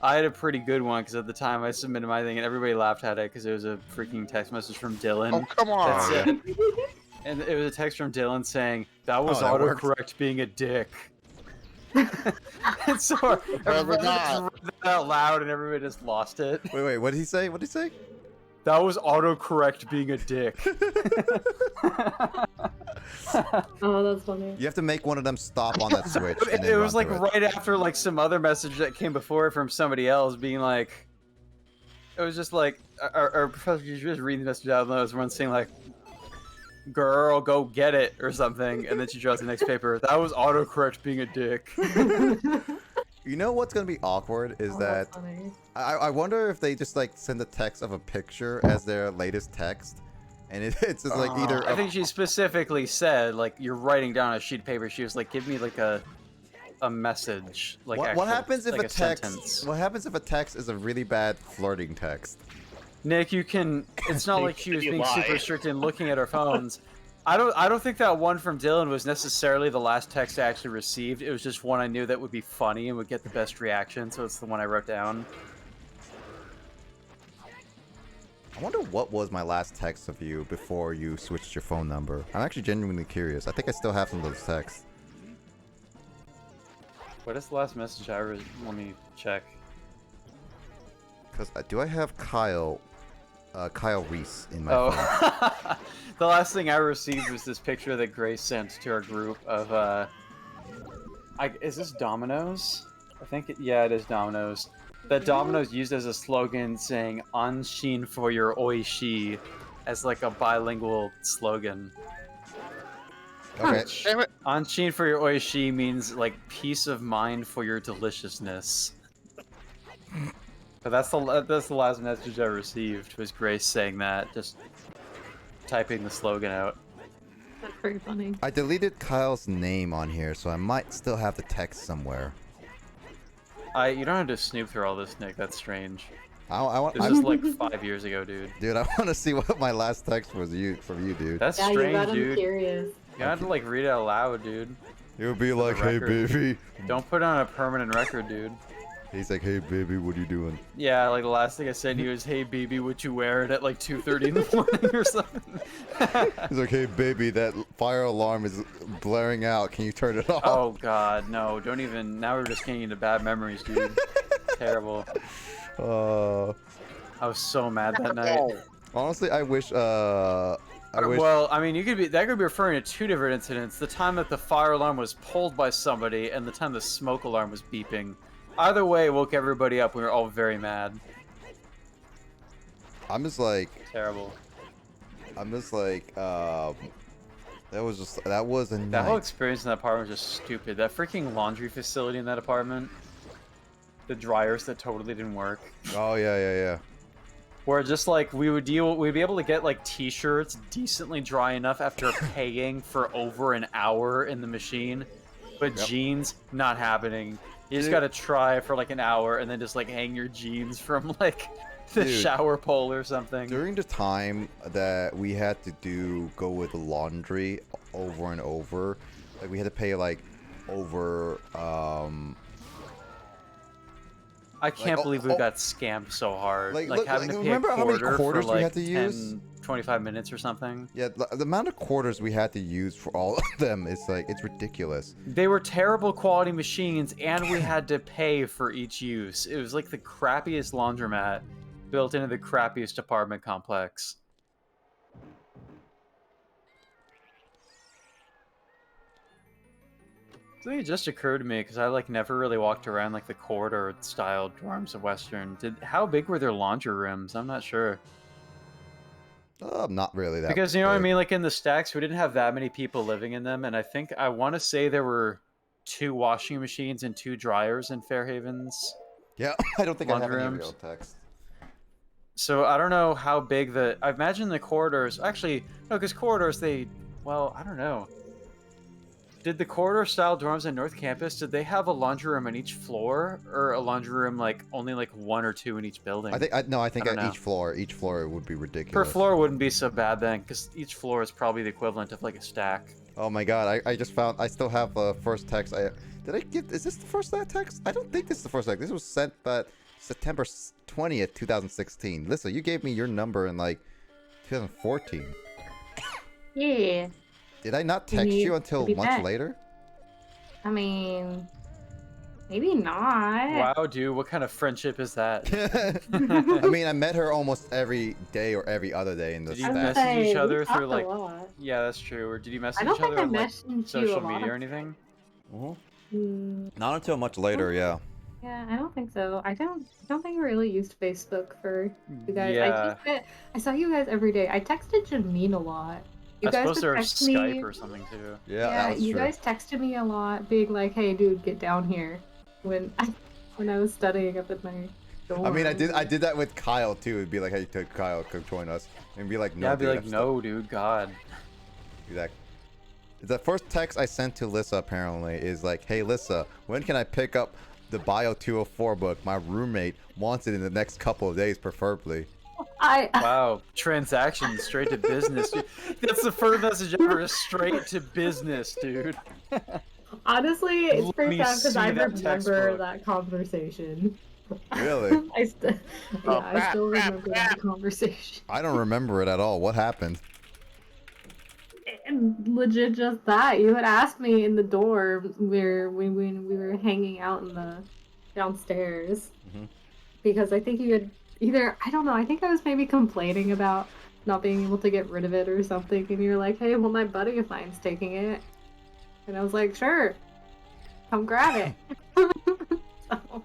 I had a pretty good one because at the time I submitted my thing and everybody laughed at it because it was a freaking text message from Dylan. Oh, come on! That said, and it was a text from Dylan saying, that was that worked. autocorrect being a dick. And so everybody just read that out loud and everybody just lost it. Wait, what did he say? What did he say? That was autocorrect being a dick. Oh, that's funny. You have to make one of them stop on that switch. And It then was run like through it. right after like some other message that came before it from somebody else being like, it was just like our professor was just reading the message out and there was one saying like, girl, go get it or something, and then she draws the next paper. That was autocorrect being a dick. You know what's gonna be awkward is that That's funny. I wonder if they just like send the text of a picture as their latest text, and it's just like either. I think she specifically said like you're writing down a sheet of paper. She was like, give me like a message. Like what actual, happens if like a text? sentence. What happens if a text is a really bad flirting text? Nick, you can. It's not like she was You being lie. super strict in looking at her phones. I don't think that one from Dylan was necessarily the last text I actually received. It was just one I knew that would be funny and would get the best reaction, so it's the one I wrote down. I wonder what was my last text of you before you switched your phone number. I'm actually genuinely curious. I think I still have some of those texts. What is the last message I ever? Let me check. Because do I have Kyle Reese in my phone? Oh, the last thing I received was this picture that Grace sent to our group of is this Domino's? I think yeah, it is Domino's. That Domino's used as a slogan saying "Anshin for your oishi" as like a bilingual slogan. Okay. Damn it! Anshin for your oishi means like peace of mind for your deliciousness. But that's the last message I received was Grace saying that, just typing the slogan out. That's pretty funny. I deleted Kyle's name on here, so I might still have the text somewhere. You don't have to snoop through all this, Nick. That's strange. I This is like 5 years ago, dude. dude, I want to see what my last text was from you, dude. That's Yeah, you strange, got him dude. curious. You have to like read it out loud, dude. It would be like, the hey, record. baby. Don't put it on a permanent record, dude. He's like, hey, baby, what are you doing? Yeah, like the last thing I said to you was, "Hey, baby, what you wearing?" at like 2:30 in the morning or something. He's like, hey, baby, that fire alarm is blaring out. Can you turn it off? Oh God, no! Don't even. Now we're just getting into bad memories, dude. Terrible. I was so mad that night. Oh, Honestly, I wish. I wish. Well, I mean, that could be referring to two different incidents: the time that the fire alarm was pulled by somebody, and the time the smoke alarm was beeping. Either way, it woke everybody up. We were all very mad. I'm just like. Terrible. I'm just like. That was a That night. whole experience in that apartment was just stupid. That freaking laundry facility in that apartment. The dryers that totally didn't work. Oh yeah. where just like we'd be able to get like t-shirts decently dry enough after paying for over an hour in the machine, but jeans not happening. You just gotta try for like an hour and then just like hang your jeans from like the shower pole or something. During the time that we had to go with the laundry over and over, like we had to pay like over I can't believe we got scammed so hard. Like look, having to pay remember a how many quarter quarters for like we had to use? 25 minutes or something. Yeah, the amount of quarters we had to use for all of them is like, it's ridiculous. They were terrible quality machines, and we had to pay for each use. It was like the crappiest laundromat built into the crappiest apartment complex. Something just occurred to me because I like never really walked around like the corridor-style dorms of Western. How big were their laundry rooms? I'm not sure. Not really that. Because you know what I big. mean. Like in the stacks, we didn't have that many people living in them, and I want to say there were 2 washing machines and 2 dryers in Fairhaven's. Yeah, I don't think I have laundry any rooms. real text. So I don't know how big I imagine the corridors. Actually, no, because corridors well, I don't know. Did the corridor-style dorms in North Campus, did they have a laundry room on each floor, or a laundry room like only like 1 or 2 in each building? I think at know. each floor would be ridiculous. Per floor wouldn't be so bad then, because each floor is probably the equivalent of like a stack. Oh my god, I just found, I still have the first text. Is this the first text? I don't think this is the first text. This was sent September 20th, 2016. Lisa, you gave me your number in like 2014. Yeah. Did I not text you until be much back. later? I mean, maybe not. Wow, dude, what kind of friendship is that? I mean, I met her almost every day or every other day in the Did you stack. message each other we talked through like? a lot. Yeah, that's true. Or did you message I don't each think other I on like messaged you a social lot media or of- anything? Not until much later, yeah. Yeah, I don't think so. I don't think I really used Facebook for you guys. Yeah. I saw you guys every day. I texted Janine a lot. You I guys suppose would there's text Skype me. or something too. Yeah, that was you true. guys texted me a lot, being like, "Hey, dude, get down here." When I was studying up at my dorm. I mean, I did that with Kyle too. It'd be like, hey, Kyle, come join us, and be like, no, Yeah, I'd be dude, like, I'm no, dude, God. Exactly. The first text I sent to Lissa apparently is like, hey Lissa, when can I pick up the Bio 204 book? My roommate wants it in the next couple of days, preferably. Wow, transactions straight to business. Dude. That's the first message ever. Is straight to business, dude. Honestly, it's Let pretty me sad because see I that remember textbook. that conversation. Really? I still remember that conversation. I don't remember it at all. What happened? And legit just that. You had asked me in the dorm where when we were hanging out in the downstairs. Mhm. Because I think you had I don't know, I think I was maybe complaining about not being able to get rid of it or something, and you're like, hey, well, my buddy of mine's taking it. And I was like, sure, come grab it. So,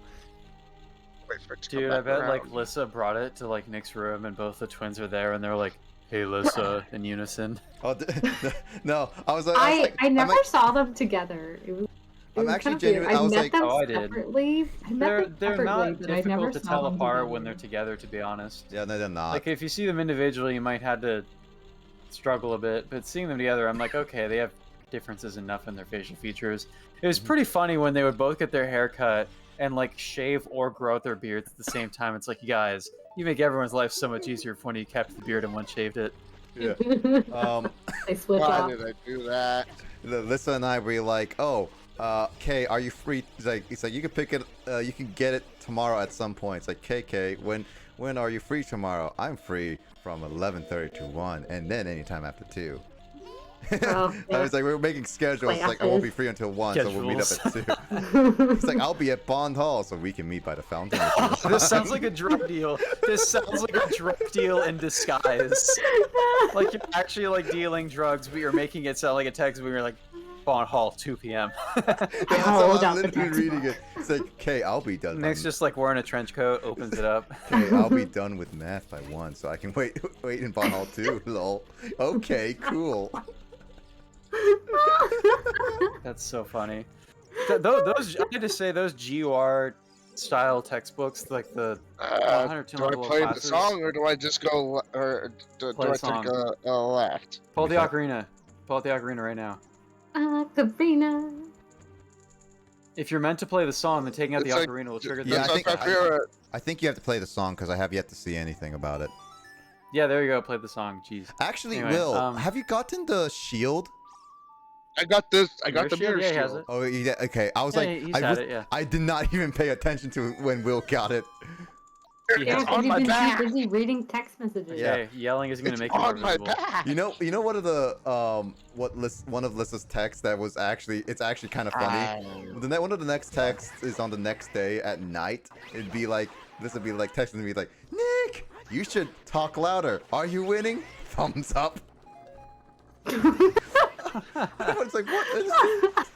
Wait for it to come Dude, I back bet around. like Lissa brought it to like Nick's room, and both the twins are there, and they're like, "Hey, Lissa," in unison. Oh, no, I was like, I never saw them together. It was I'm actually kind of weird. genuine. I was met like, them Oh, I did. separately. I met They're them separately, not but I never difficult to saw tell them apart when they're together. together, to be honest. yeah, no, they're not. Like if you see them individually, you might have to struggle a bit, but seeing them together, I'm like, okay, they have differences enough in their facial features. It was pretty funny when they would both get their hair cut and like shave or grow out their beards at the same time. It's like, you guys, you make everyone's life so much easier if one of you kept the beard and one shaved it. Yeah. They switch Why off. did I do that? Lissa and I were like, oh, Kay, are you free? He's like, you can pick it, you can get it tomorrow at some point. It's like, KK, when are you free tomorrow? I'm free from 11:30 to 1, and then anytime after 2. Oh, I yeah. was like, we're making schedules. It's like, I won't be free until 1, so we'll meet up at 2. It's like, I'll be at Bond Hall, so we can meet by the fountain. This sounds like a drug deal. This sounds like a drug deal in disguise. Like you're actually like dealing drugs, but you're making it sound like a text when you're like, Bond Hall, 2 p.m. hold I'm up the literally text reading it. It's like, okay, I'll be done. Nick's just like wearing a trench coat, opens it up. Okay, I'll be done with math by 1, so I can wait in Bond Hall 2. Lol. Okay, cool. That's so funny. Those I had to say, those GUR style textbooks, like the Uh, 110 do I level play classes. the song or do I just go or do Play I the take song. a left? Pull the Reset. ocarina. Pull out the ocarina right now. Sabrina. If you're meant to play the song, then taking out the It's like- ocarina will trigger the Yeah, That's I what think- I figure. I think you have to play the song because I have yet to see anything about it. Yeah, there you go. Play the song. Jeez. Actually, Anyway, Will, have you gotten the shield? I got this. I got the Mirror mirror shield? Yeah, he has shield. it. Oh, yeah, okay. I was Yeah, like, he's I had was, it, yeah. I did not even pay attention to when Will got it. He Yeah, has It's it. on because my you've been back. too busy reading text messages. Yeah. Yeah, yelling isn't gonna It's make you more on my visible. back. You know one of the one of Lissa's texts that was actually kind of funny. One of the next texts is on the next day at night. It'd be like this would be like texting me like, Nick, you should talk louder. Are you winning? Thumbs up. Everyone's like, what?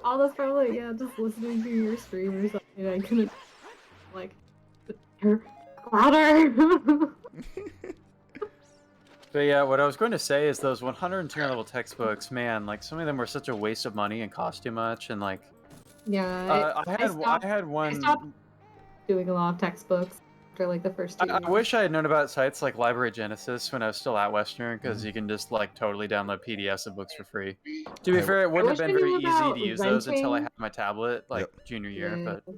All that's probably just listening to your stream or something. I couldn't like louder. But yeah, what I was going to say is those 110 level textbooks, man, like some of them were such a waste of money and cost too much, and like Yeah, I had one. I stopped doing a lot of textbooks after like the first 2 I years. wish I had known about sites like Library Genesis when I was still at Western, because you can just like totally download PDFs of books for free. To be fair, it wouldn't have wish I been very knew easy about to use those until I renting. had my tablet, like junior year. Yeah. But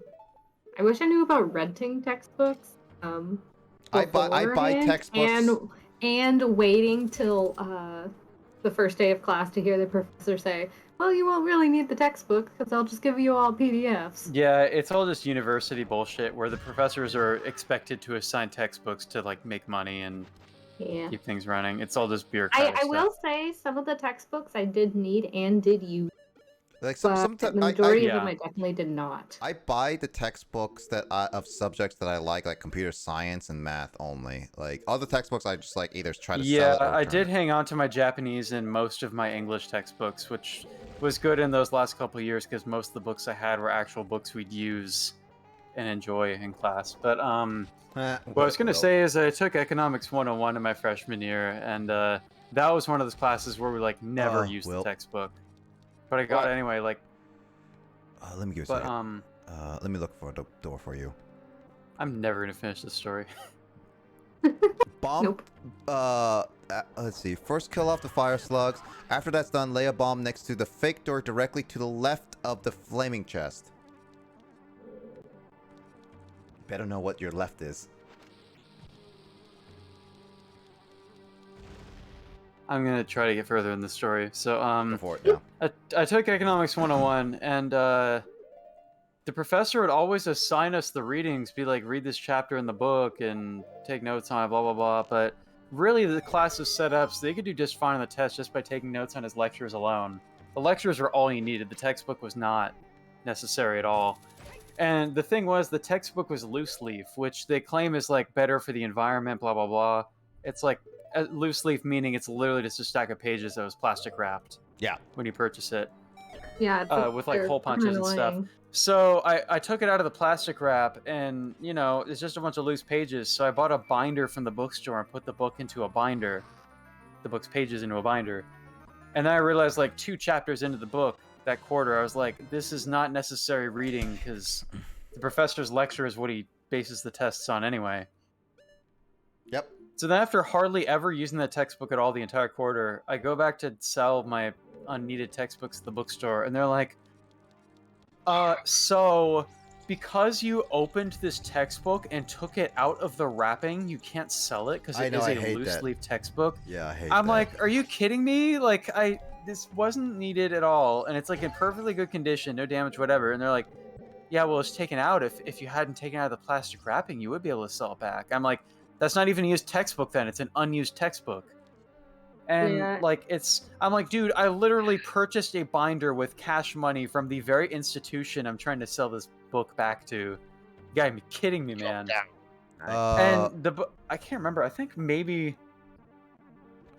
I wish I knew about renting textbooks. I buy beforehand, textbooks. and waiting till the first day of class to hear the professor say, "Well, you won't really need the textbook because I'll just give you all PDFs." yeah, it's all just university bullshit where the professors are expected to assign textbooks to like make money and Yeah. keep things running. It's all just bureaucratic I stuff. will say some of the textbooks I did need and did use, Like but the I majority of Yeah. them I definitely did not. I buy the textbooks that of subjects that I like computer science and math only. Like other textbooks, I just like either try to sell Yeah, it or I return did it. hang on to my Japanese and most of my English textbooks, which was good in those last couple of years because most of the books I had were actual books we'd use and enjoy in class. But what I was going to say is I took Economics 101 in my freshman year, and that was one of those classes where we like never used the textbook. But I got it anyway, like. Let me give you a But second. Let me look for a door for you. I'm never gonna finish this story. Bomb. Nope. Let's see. First, kill off the fire slugs. After that's done, lay a bomb next to the fake door directly to the left of the flaming chest. You better know what your left is. I'm gonna try to get further in the story. So Go for it. Yeah. I took Economics 101, and the professor would always assign us the readings, be like, read this chapter in the book and take notes on it, blah, blah, blah. But really, the class was set up so they could do just fine on the test just by taking notes on his lectures alone. The lectures were all you needed. The textbook was not necessary at all. And the thing was, the textbook was loose leaf, which they claim is like better for the environment, blah, blah, blah. It's like loose leaf meaning it's literally just a stack of pages that was plastic wrapped. Yeah. When you purchase it. Yeah. With like they're hole punches and stuff. annoying. So I took it out of the plastic wrap, and you know it's just a bunch of loose pages. So I bought a binder from the bookstore and put the book into a binder, the book's pages into a binder, and then I realized like 2 chapters into the book that quarter, I was like, this is not necessary reading because the professor's lecture is what he bases the tests on anyway. Yep. So then after hardly ever using that textbook at all the entire quarter, I go back to sell my unneeded textbooks at the bookstore, and they're like, so because you opened this textbook and took it out of the wrapping, you can't sell it because it is a loose leaf textbook. Yeah, I hate I'm that. like, are you kidding me? Like, this wasn't needed at all, and it's like in perfectly good condition, no damage, whatever. And they're like, yeah, well, it's taken out. If you hadn't taken out the plastic wrapping, you would be able to sell it back. I'm like, that's not even a used textbook then. It's an unused textbook. And Yeah. like I'm like, dude, I literally purchased a binder with cash money from the very institution I'm trying to sell this book back to. You gotta be kidding me, man. And I can't remember. I think maybe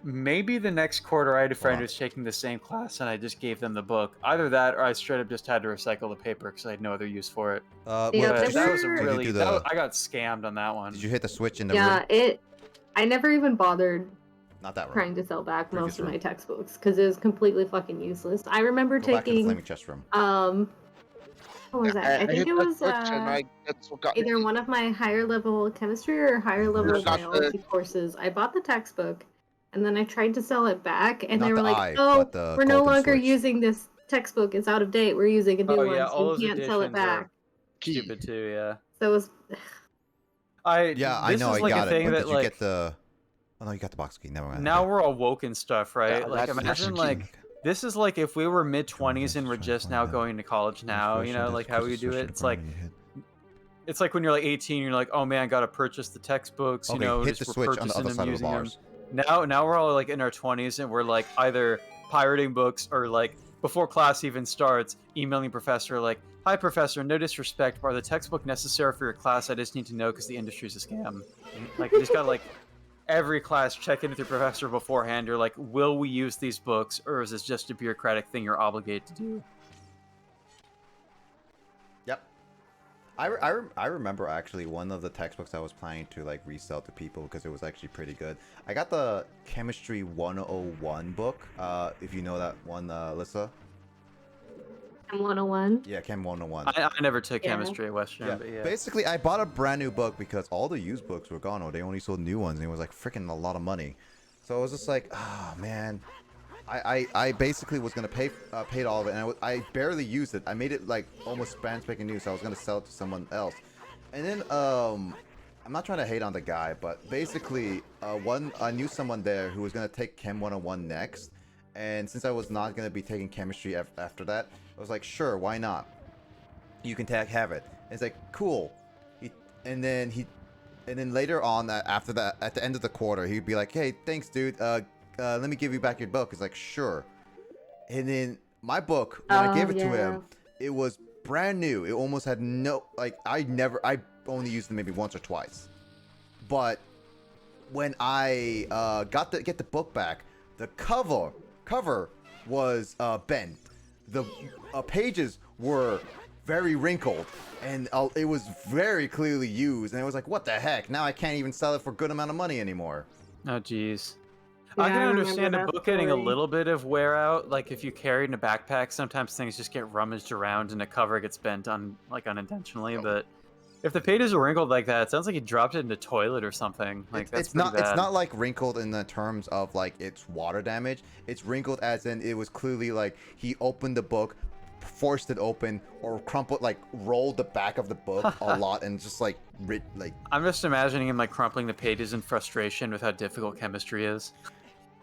the next quarter I had a friend who was taking the same class, and I just gave them the book. Either that, or I straight up just had to recycle the paper because I had no other use for it. Yeah, But that was a Did you really do I got scammed on that one. Did you hit the switch in the Yeah, room? I never even bothered Not that room. trying to sell back Previous most of room. my textbooks because it was completely fucking useless. I remember Go back to the taking flaming chest room. what What was that? I hit think it that was switch and that's what got either me. one of my higher level chemistry or higher level Not the- biology courses. I bought the textbook, and then I tried to sell it back, and Not they were the like, eye, "Oh, but the we're no golden longer switch. using this textbook. It's out of date. We're using a new Oh one, yeah, so all you those can't sell it editions are back." stupid too. Yeah. So it was Yeah, I This know, is I like got a it. thing But that did you like get the? Oh no, you got the box key. Never mind. now okay. we're all woke and stuff, right? Yeah, like that's imagine the like key. this is like if we were mid-20s and we're just now going to college now, you know, like how we do it. It's like when you're like 18, you're like, oh man, I gotta purchase the textbooks, you Okay, know, hit just the we're switch on the purchasing other them, side of the using them. bars. Now we're all like in our 20s and we're like either pirating books or like before class even starts, emailing professor like, hi professor, no disrespect, but are the textbook necessary for your class? I just need to know because the industry's a scam. Like you just gotta like every class check in with your professor beforehand. You're like, will we use these books or is this just a bureaucratic thing you're obligated to do? Yep. I remember actually one of the textbooks I was planning to like resell to people because it was actually pretty good. I got the Chemistry 101 book. If you know that one, Alyssa. Chem 101. Yeah, Chem 101. I never took Yeah. chemistry at Western, but yeah. Basically, I bought a brand new book because all the used books were gone, or they only sold new ones, and it was like freaking a lot of money. So I was just like, oh man. I basically was gonna paid all of it, and I barely used it. I made it like almost brand spanking new, so I was gonna sell it to someone else. And then I'm not trying to hate on the guy, but basically I knew someone there who was gonna take Chem 101 next, and since I was not gonna be taking chemistry after that, I was like, sure, why not? You can have it. And it's like, cool. And then later on, after that, at the end of the quarter, he'd be like, hey, thanks, dude. Let me give you back your book. It's like, sure. And then my book, when I gave it to him, it was brand new. It almost had no, like, I only used it maybe once or twice. But when I get the book back, the cover was bent. The pages were very wrinkled, and it was very clearly used. And it was like, what the heck? Now I can't even sell it for a good amount of money anymore. Oh, jeez. Yeah, I can I understand a remember that book getting a story. little bit of wear out. Like if you carry it in a backpack, sometimes things just get rummaged around and a cover gets bent unintentionally. But if the pages are wrinkled like that, it sounds like he dropped it in the toilet or something. Like that's pretty bad. It's not like wrinkled in the terms of like it's water damage. It's wrinkled as in it was clearly like he opened the book, forced it open, or crumpled, like rolled the back of the book a lot and just like I'm just imagining him like crumpling the pages in frustration with how difficult chemistry is.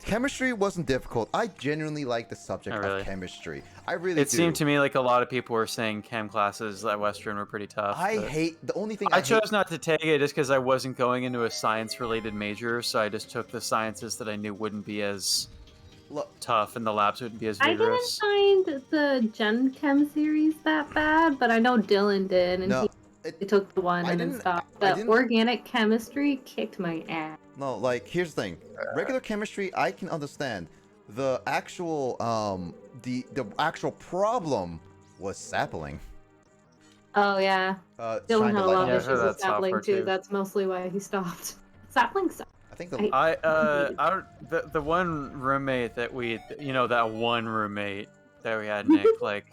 Chemistry wasn't difficult. I genuinely like the subject of chemistry. I really It do. seemed to me like a lot of people were saying chem classes at Western were pretty tough. I hate the only thing I chose not to take it just because I wasn't going into a science-related major, so I just took the sciences that I knew wouldn't be as tough and the labs wouldn't be as vigorous. I didn't find the Gen Chem series that bad, but I know Dylan did, and he took the one and then stopped. But organic chemistry kicked my ass. No, like here's the thing. Regular chemistry, I can understand. The actual the actual problem was sapling. Oh yeah. Dylan had a lot of issues with sapling too. That's mostly why he stopped. Sapling sucks. I think the one roommate that that one roommate that we had, Nick, like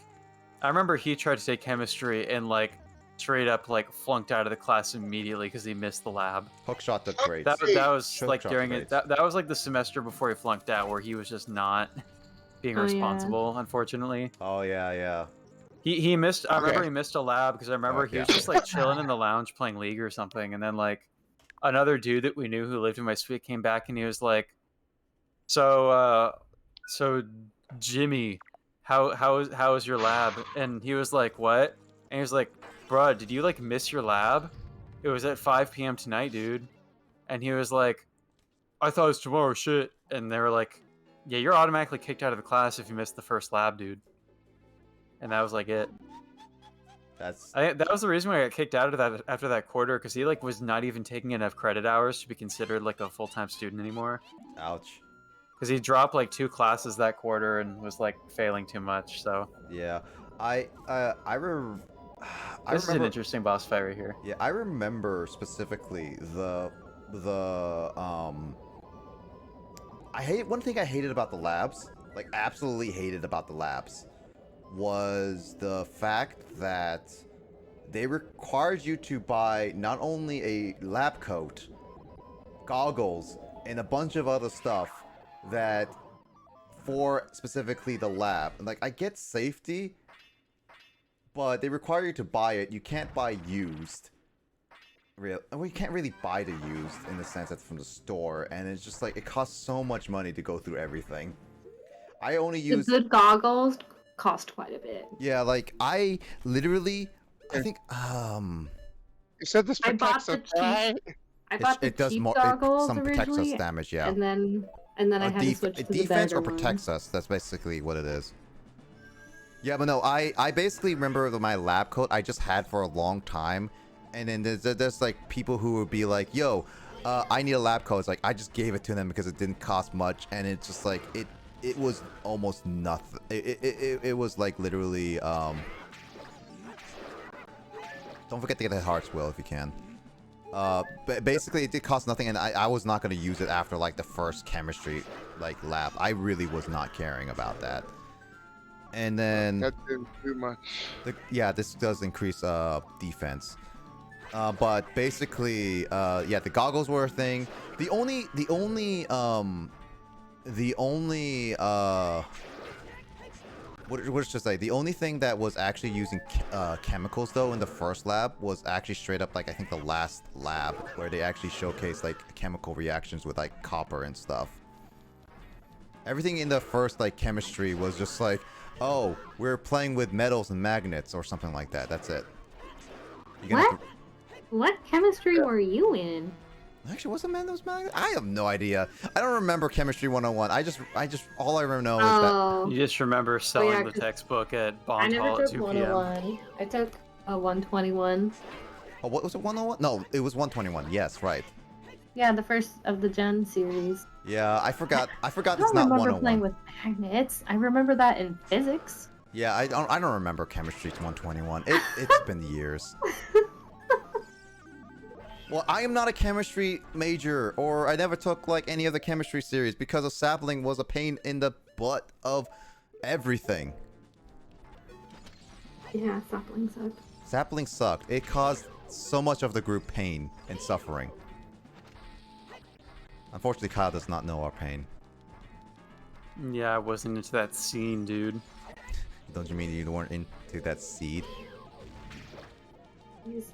I remember he tried to take chemistry and like straight up like flunked out of the class immediately because he missed the lab. Hookshot the grades. That was like during it. That was like the semester before he flunked out, where he was just not being responsible, unfortunately. Oh yeah. He missed. I remember he missed a lab because I remember he was just like chilling in the lounge playing League or something, and then like another dude that we knew who lived in my suite came back and he was like, so Jimmy, how is your lab? And he was like, what? And he was like, bruh, did you like miss your lab? It was at 5 p.m. tonight, dude. And he was like, I thought it was tomorrow, shit. And they were like, yeah, you're automatically kicked out of the class if you missed the first lab, dude. And that was like it. That was the reason why I got kicked out of that after that quarter, because he like was not even taking enough credit hours to be considered like a full-time student anymore. Ouch. Because he dropped like 2 classes that quarter and was like failing too much. So yeah, this is an interesting boss fight right here. Yeah, I remember specifically one thing I hated about the labs, like absolutely hated about the labs, was the fact that they required you to buy not only a lab coat, goggles, and a bunch of other stuff that for specifically the lab. Like, I get safety, but they require you to buy it. You can't buy used. Well, you can't really buy the used in the sense that's from the store, and it's just like it costs so much money to go through everything. I only The use good goggles cost quite a bit. yeah, like I literally, I think You said this I bought protects the us, cheap. right? I bought the it does cheap more. goggles Some protects us originally, damage, yeah. and then I had to switch to the defense better or protects us. That's basically what it is. Yeah, but no, I basically remember my lab coat I just had for a long time, and then there's like people who would be like, "Yo, I need a lab coat." It's like I just gave it to them because it didn't cost much, and it's just like it was almost nothing. It was like literally Don't forget to get that heart's will if you can. But basically it did cost nothing, and I was not going to use it after like the first chemistry like lab. I really was not caring about that. And then That didn't do much. yeah, this does increase defense. But basically, yeah, the goggles were a thing. The only what should I say? The only thing that was actually using chemicals though in the first lab was actually straight up like I think the last lab where they actually showcased like chemical reactions with like copper and stuff. Everything in the first like chemistry was just like, oh, we're playing with metals and magnets or something like that. That's it. What chemistry were you in? Actually, was it metals magnets? I have no idea. I don't remember chemistry 101. I just all I remember know is Oh, You just remember selling yeah, the 'cause textbook at I Bond never Hall at took 2 p.m. 101. I took a 121. oh, what was it? 101? No, it was 121. Yes, right. Yeah, the first of the Gen series. Yeah, I forgot. I forgot I it's don't not remember 101. playing with magnets. I remember that in physics. Yeah, I don't remember chemistry 121. It's been years. Well, I am not a chemistry major, or I never took like any of the chemistry series because a sapling was a pain in the butt of everything. Yeah, sapling sucked. Sapling sucked. It caused so much of the group pain and suffering. Unfortunately, Kyle does not know our pain. Yeah, I wasn't into that scene, dude. Don't you mean you weren't into that seed? He's-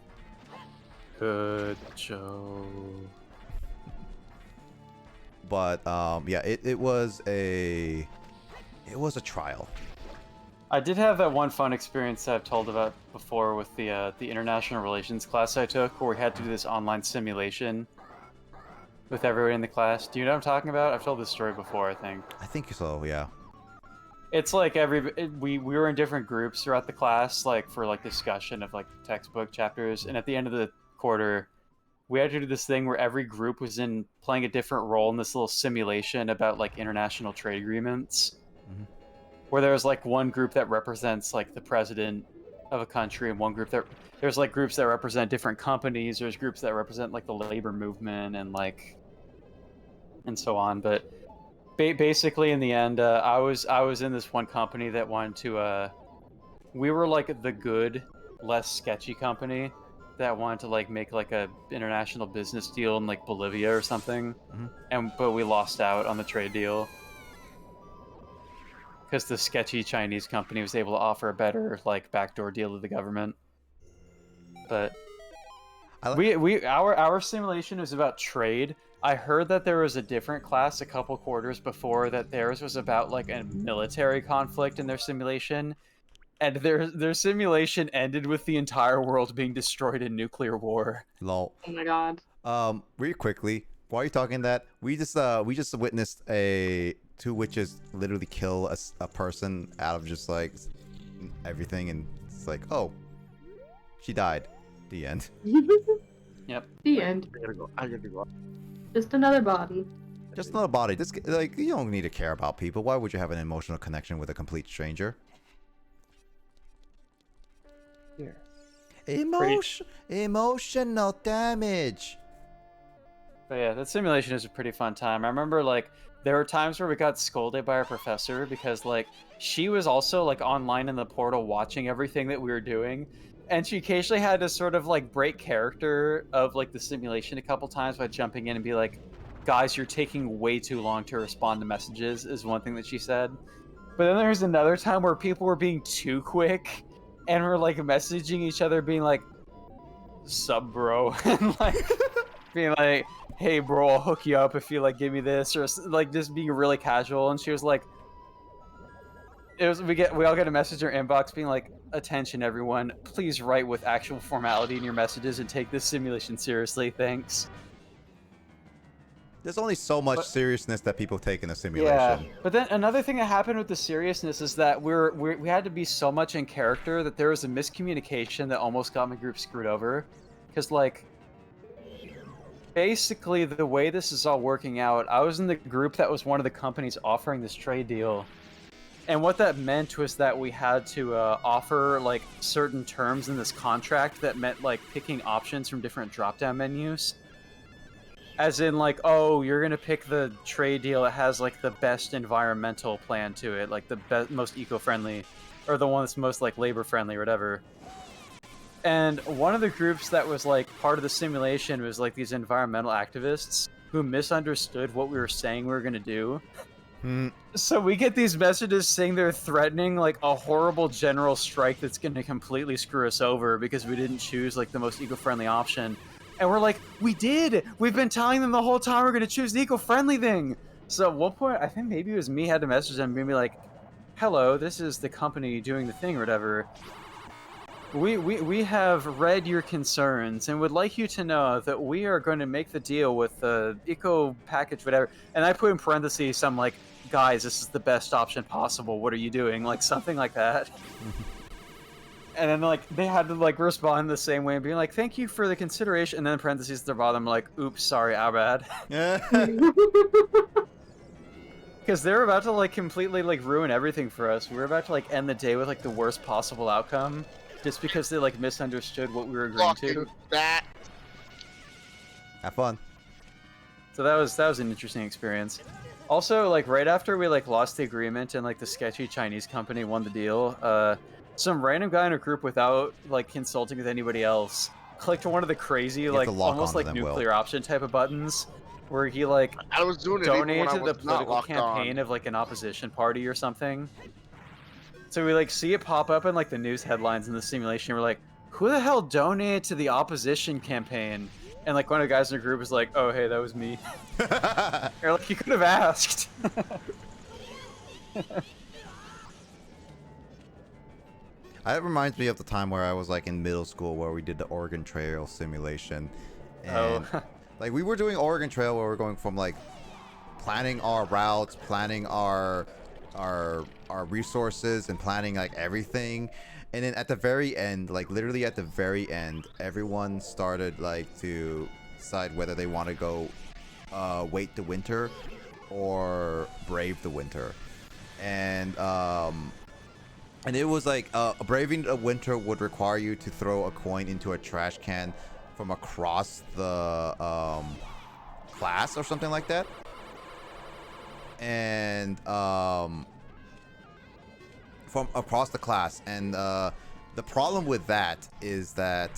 Good Joe. But yeah, it was a trial. I did have that one fun experience that I've told about before with the international relations class I took, where we had to do this online simulation with everyone in the class. Do you know what I'm talking about? I've told this story before, I think. I think so. Yeah. It's like we were in different groups throughout the class, like for like discussion of like textbook chapters, and at the end of the quarter, we had to do this thing where every group was playing a different role in this little simulation about like international trade agreements. Mm-hmm. Where there's like one group that represents like the president of a country, and one group that there's like groups that represent different companies. There's groups that represent like the labor movement and so on. But basically, in the end, I was in this one company that wanted to. We were like the good, less sketchy company that wanted to like make like a international business deal in like Bolivia or something, but we lost out on the trade deal because the sketchy Chinese company was able to offer a better like backdoor deal to the government. But our simulation was about trade. I heard that there was a different class a couple quarters before that theirs was about like a military conflict in their simulation. And their simulation ended with the entire world being destroyed in nuclear war. Lol. Oh my god. Really quickly, while you're talking that, we just witnessed two witches literally kill a person out of just like everything, and it's like, oh, she died. The end. Yep. The end. I gotta go. Just another body. Just another body. This like you don't need to care about people. Why would you have an emotional connection with a complete stranger? Yeah. Emotional damage. But yeah, that simulation is a pretty fun time. I remember like there were times where we got scolded by our professor because like she was also like online in the portal watching everything that we were doing, and she occasionally had to sort of like break character of like the simulation a couple times by jumping in and be like, "Guys, you're taking way too long to respond to messages," is one thing that she said. But then there's another time where people were being too quick and were like messaging each other being like, "Sub bro," and like being like, "Hey bro, I'll hook you up if you like give me this," or like just being really casual. And she was like, we all get a message in our inbox being like, "Attention everyone, please write with actual formality in your messages and take this simulation seriously, thanks." There's only so much But- seriousness that people take in a simulation. Yeah, but then another thing that happened with the seriousness is that we had to be so much in character that there was a miscommunication that almost got my group screwed over, because like basically the way this is all working out, I was in the group that was one of the companies offering this trade deal, and what that meant was that we had to offer like certain terms in this contract that meant like picking options from different drop-down menus. As in, like, oh, you're gonna pick the trade deal that has, like, the best environmental plan to it, like, the most eco-friendly, or the one that's most, like, labor-friendly or whatever. And one of the groups that was, like, part of the simulation was, like, these environmental activists who misunderstood what we were saying we were gonna do. So we get these messages saying they're threatening, like, a horrible general strike that's gonna completely screw us over because we didn't choose, like, the most eco-friendly option. And we're like, we did! We've been telling them the whole time we're gonna choose the eco-friendly thing! So at one point, I think maybe it was me had to message them and be like, "Hello, this is the company doing the thing or whatever. We have read your concerns and would like you to know that we are going to make the deal with the eco package, whatever." And I put in parentheses some like, "Guys, this is the best option possible. What are you doing?" Like something like that. And then, like, they had to, like, respond the same way and be like, "Thank you for the consideration." And then in parentheses at the bottom, like, "Oops, sorry, our bad." Because they're about to, like, completely, like, ruin everything for us. We were about to, like, end the day with, like, the worst possible outcome. Just because they, like, misunderstood what we were agreeing to. Fucking that. Have fun. So that was an interesting experience. Also, like, right after we, like, lost the agreement and, like, the sketchy Chinese company won the deal, some random guy in a group without, like, consulting with anybody else clicked one of the crazy, like, almost like nuclear option type of buttons, where he, like, I was doing it even when donated I to the was not political locked campaign on. of, like, an opposition party or something. So we, like, see it pop up in, like, the news headlines in the simulation, and we're like, who the hell donated to the opposition campaign? And, like, one of the guys in the group was like, "Oh, hey, that was me." Or, like, you could have asked. That reminds me of the time where I was like in middle school where we did the Oregon Trail simulation. And like we were doing Oregon Trail where we're going from like planning our routes, planning our resources and planning like everything. And then at the very end, like literally at the very end, everyone started like to decide whether they want to go wait the winter or brave the winter. And it was like braving a winter would require you to throw a coin into a trash can from across the class or something like that. And from across the class. And the problem with that is that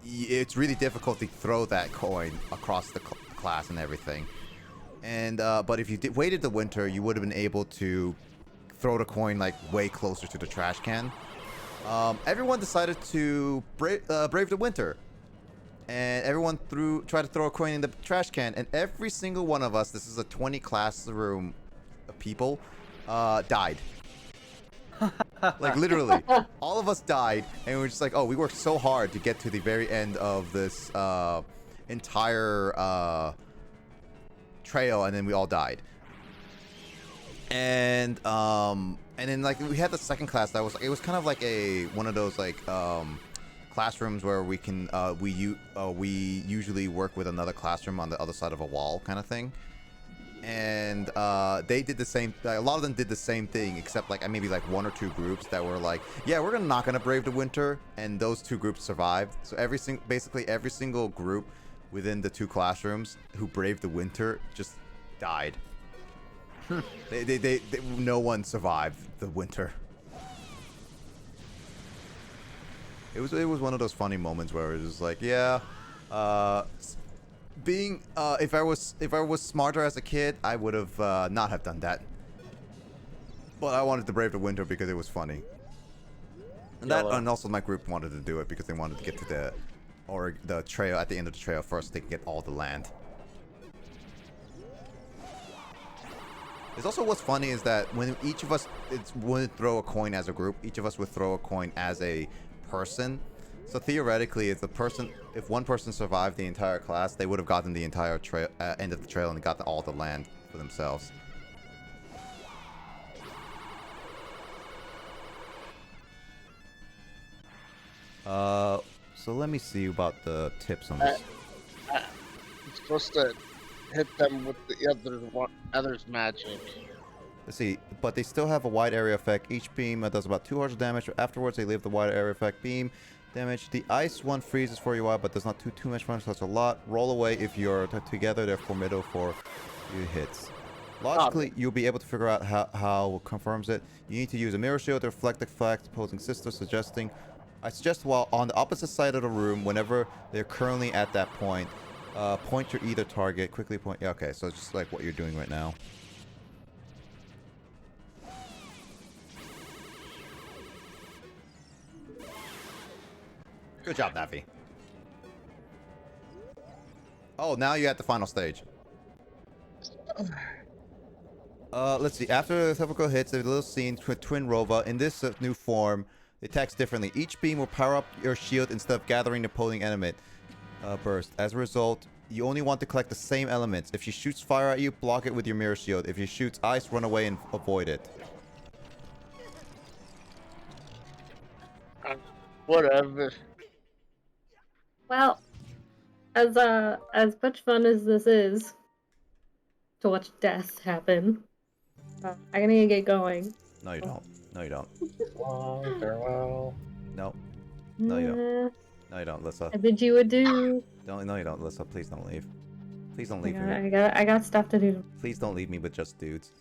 it's really difficult to throw that coin across the class and everything. And but if you waited the winter, you would have been able to throw the coin like way closer to the trash can. Everyone decided to brave the winter, and everyone tried to throw a coin in the trash can, and every single one of us, this is a 20 classroom of people, died. Like literally, all of us died, and we were just like, oh, we worked so hard to get to the very end of this entire trail, and then we all died. And then like we had the second class that was, it was kind of like one of those like classrooms where we can we usually work with another classroom on the other side of a wall kind of thing. and they did the same. A lot of them did the same thing, except like maybe like 1 or 2 groups that were like, yeah, we're not gonna brave the winter, and those 2 groups survived. So basically every single group within the 2 classrooms who braved the winter just died. No one survived the winter. It was one of those funny moments where it was just like, yeah, if I was smarter as a kid, I would have not have done that. But I wanted to brave the winter because it was funny. And also my group wanted to do it because they wanted to get to the trail at the end of the trail first. So they can get all the land. It's also what's funny is that when each of us would throw a coin as a group, each of us would throw a coin as a person. So theoretically, if one person survived the entire class, they would have gotten the entire trail end of the trail and got all the land for themselves. So let me see about the tips on this. I'm supposed to hit them with the other's magic. Let's see, but they still have a wide area effect. Each beam does about 200 damage. Afterwards, they leave the wide area effect beam damage. The ice one freezes for you while, but does not do too much damage, so that's a lot. Roll away if you're together. They're formidable for few hits. Logically, you'll be able to figure out how it confirms it. You need to use a mirror shield to reflect effect, opposing sister, I suggest while on the opposite side of the room, whenever they're currently at that point, point to either target, quickly point. Yeah, okay, so it's just like what you're doing right now. Good job, Navi. Oh, now you're at the final stage. Let's see. After the typical hits, there's a little scene with Twin Rova. In this new form, it attacks differently. Each beam will power up your shield instead of gathering the opposing enemy burst. As a result, you only want to collect the same elements. If she shoots fire at you, block it with your mirror shield. If she shoots ice, run away and avoid it. Whatever. Well, as much fun as this is to watch death happen, I need to get going. No, you don't. No, you don't. Long farewell. No. No, you don't. No, you don't, Lissa. I bid you adieu. No, you don't, Lissa. Please don't leave. Please don't leave me. I got stuff to do. Please don't leave me with just dudes.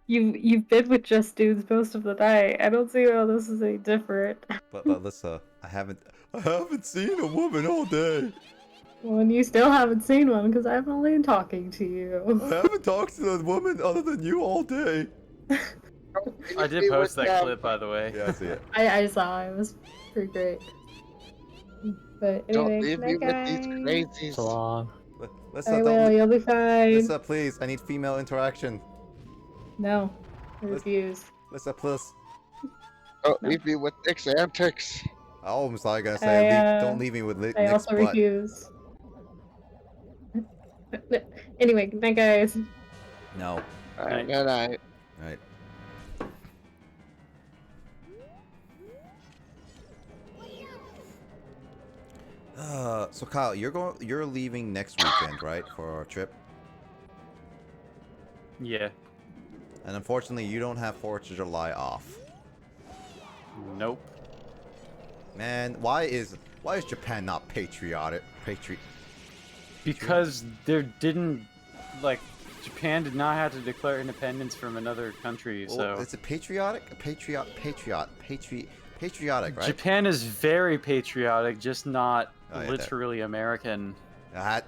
You've been with just dudes most of the night. I don't see how this is any different. But Lissa, I haven't seen a woman all day. Well, and you still haven't seen one because I've only been talking to you. I haven't talked to a woman other than you all day. I did post that clip, by the way. Yeah, I see it. I saw it. It was pretty great. But Don't anyway, leave me night, with these guys. crazies. So long. Lissa, I will. You'll be fine. Lissa, please. I need female interaction. No, I refuse. Lissa, please. Don't leave me with Nick's antics. I almost thought I was gonna say, don't leave me with I Nick's also butt. refuse. Anyway, good night, guys. No. Alright, good night. Right. So Kyle, you're leaving next weekend, right, for our trip? Yeah. And unfortunately, you don't have 4th of July off. Nope. Man, why is Japan not patriotic? Because there didn't, like, Japan did not have to declare independence from another country, so... Well, is it patriotic? Patriotic, right? Japan is very patriotic, just not Oh, yeah, literally American.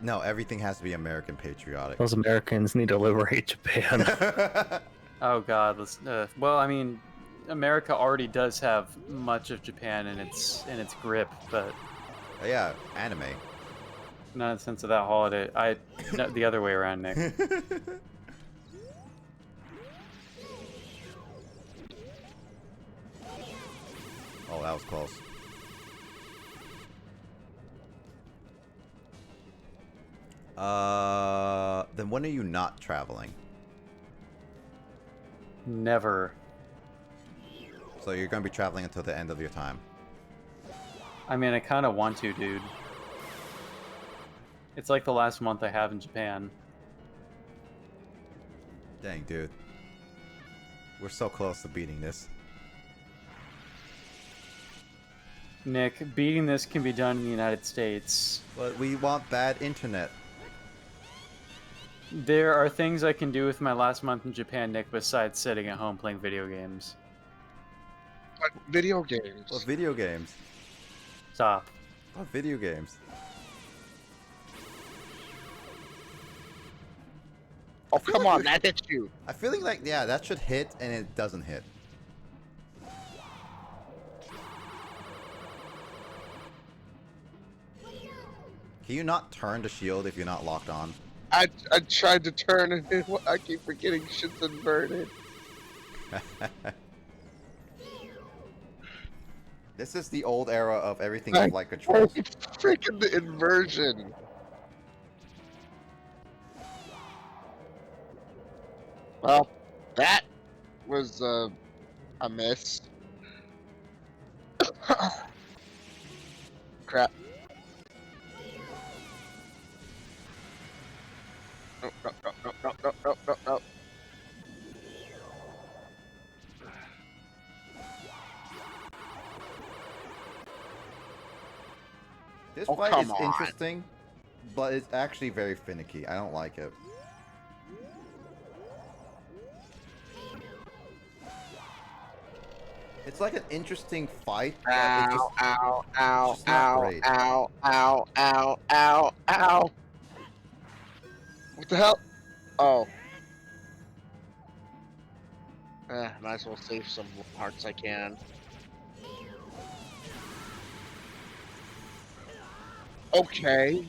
No, everything has to be American patriotic. Those Americans need to liberate Japan. Oh god, let's... well, I mean, America already does have much of Japan in its grip, but... Yeah, anime. Not in the sense of that holiday. No, the other way around, Nick. Oh, that was close. Then when are you not traveling? Never. So you're gonna be traveling until the end of your time. I mean, I kind of want to, dude. It's like the last month I have in Japan. Dang, dude. We're so close to beating this. Nick, beating this can be done in the United States. But we want bad internet. There are things I can do with my last month in Japan, Nick, besides sitting at home playing video games. But video games. What video games? Stop. What video games? Oh, come on, that hit you. I feeling like, yeah, that should hit, and it doesn't hit. Can you not turn the shield if you're not locked on? I tried to turn and I keep forgetting shit's inverted. This is the old era of everything with light controls. Freaking the inversion. Well, that was a miss. Crap. No, no, no, no, no, no, no, no, no. This Oh, fight come is on. interesting, but it's actually very finicky. I don't like it. It's like an interesting fight, but it just, Ow, ow, just not ow, great. ow, ow, ow, ow, ow. What the hell? Oh. Might as well save some hearts I can. Okay.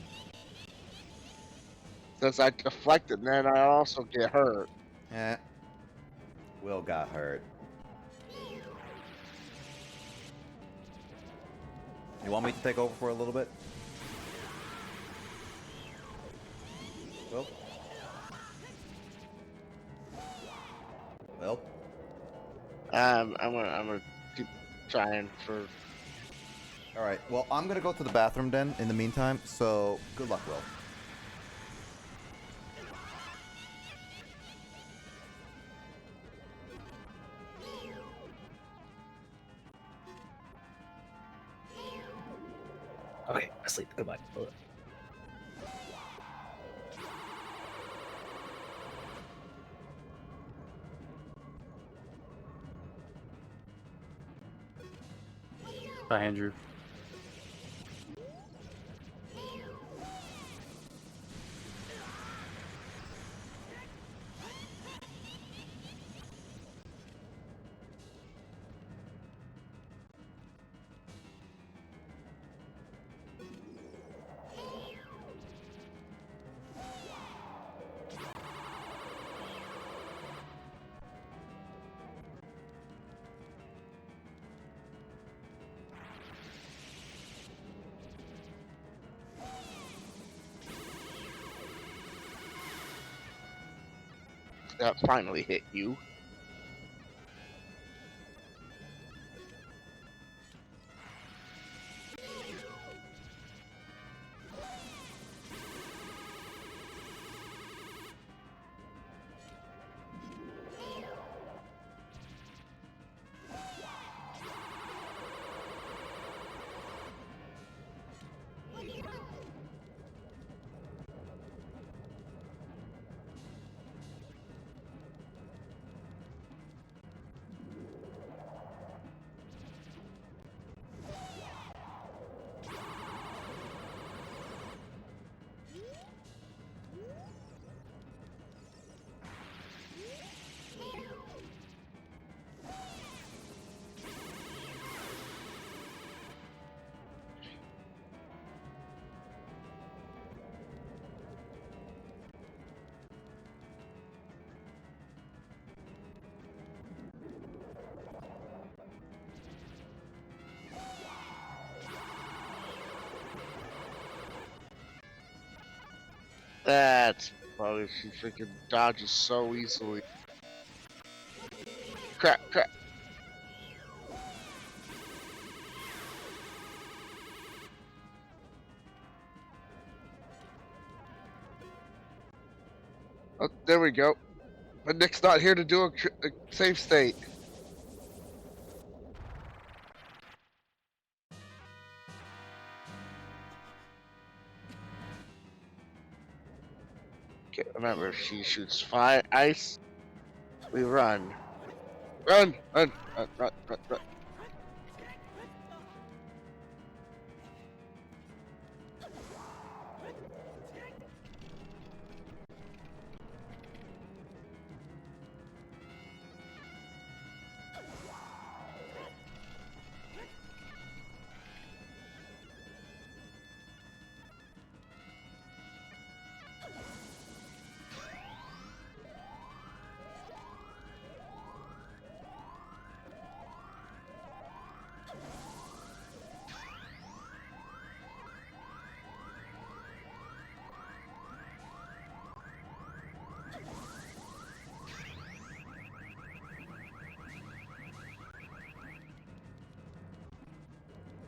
Since I deflected, then I also get hurt. Eh. Will got hurt. You want me to take over for a little bit? Well. Well. I'm gonna keep trying for. All right. Well, I'm gonna go to the bathroom then. In the meantime, so good luck, Will. Okay, asleep. Goodbye. Hold on. Bye, Andrew. That finally hit you. That's probably she freaking dodges so easily. Crap, crap. Oh, there we go. But Nick's not here to do a save state. Okay, remember, if she shoots fire, ice, we run. Run, run, run, run, run, run.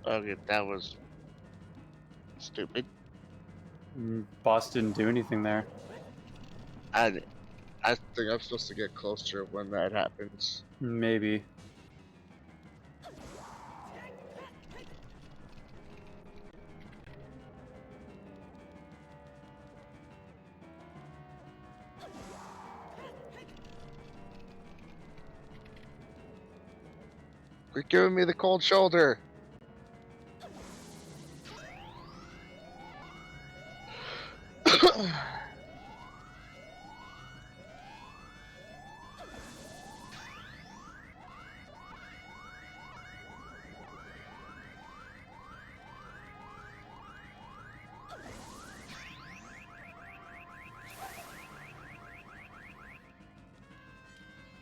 Okay, that was stupid. Boss didn't do anything there. I think I'm supposed to get closer when that happens. Maybe. Quit giving me the cold shoulder.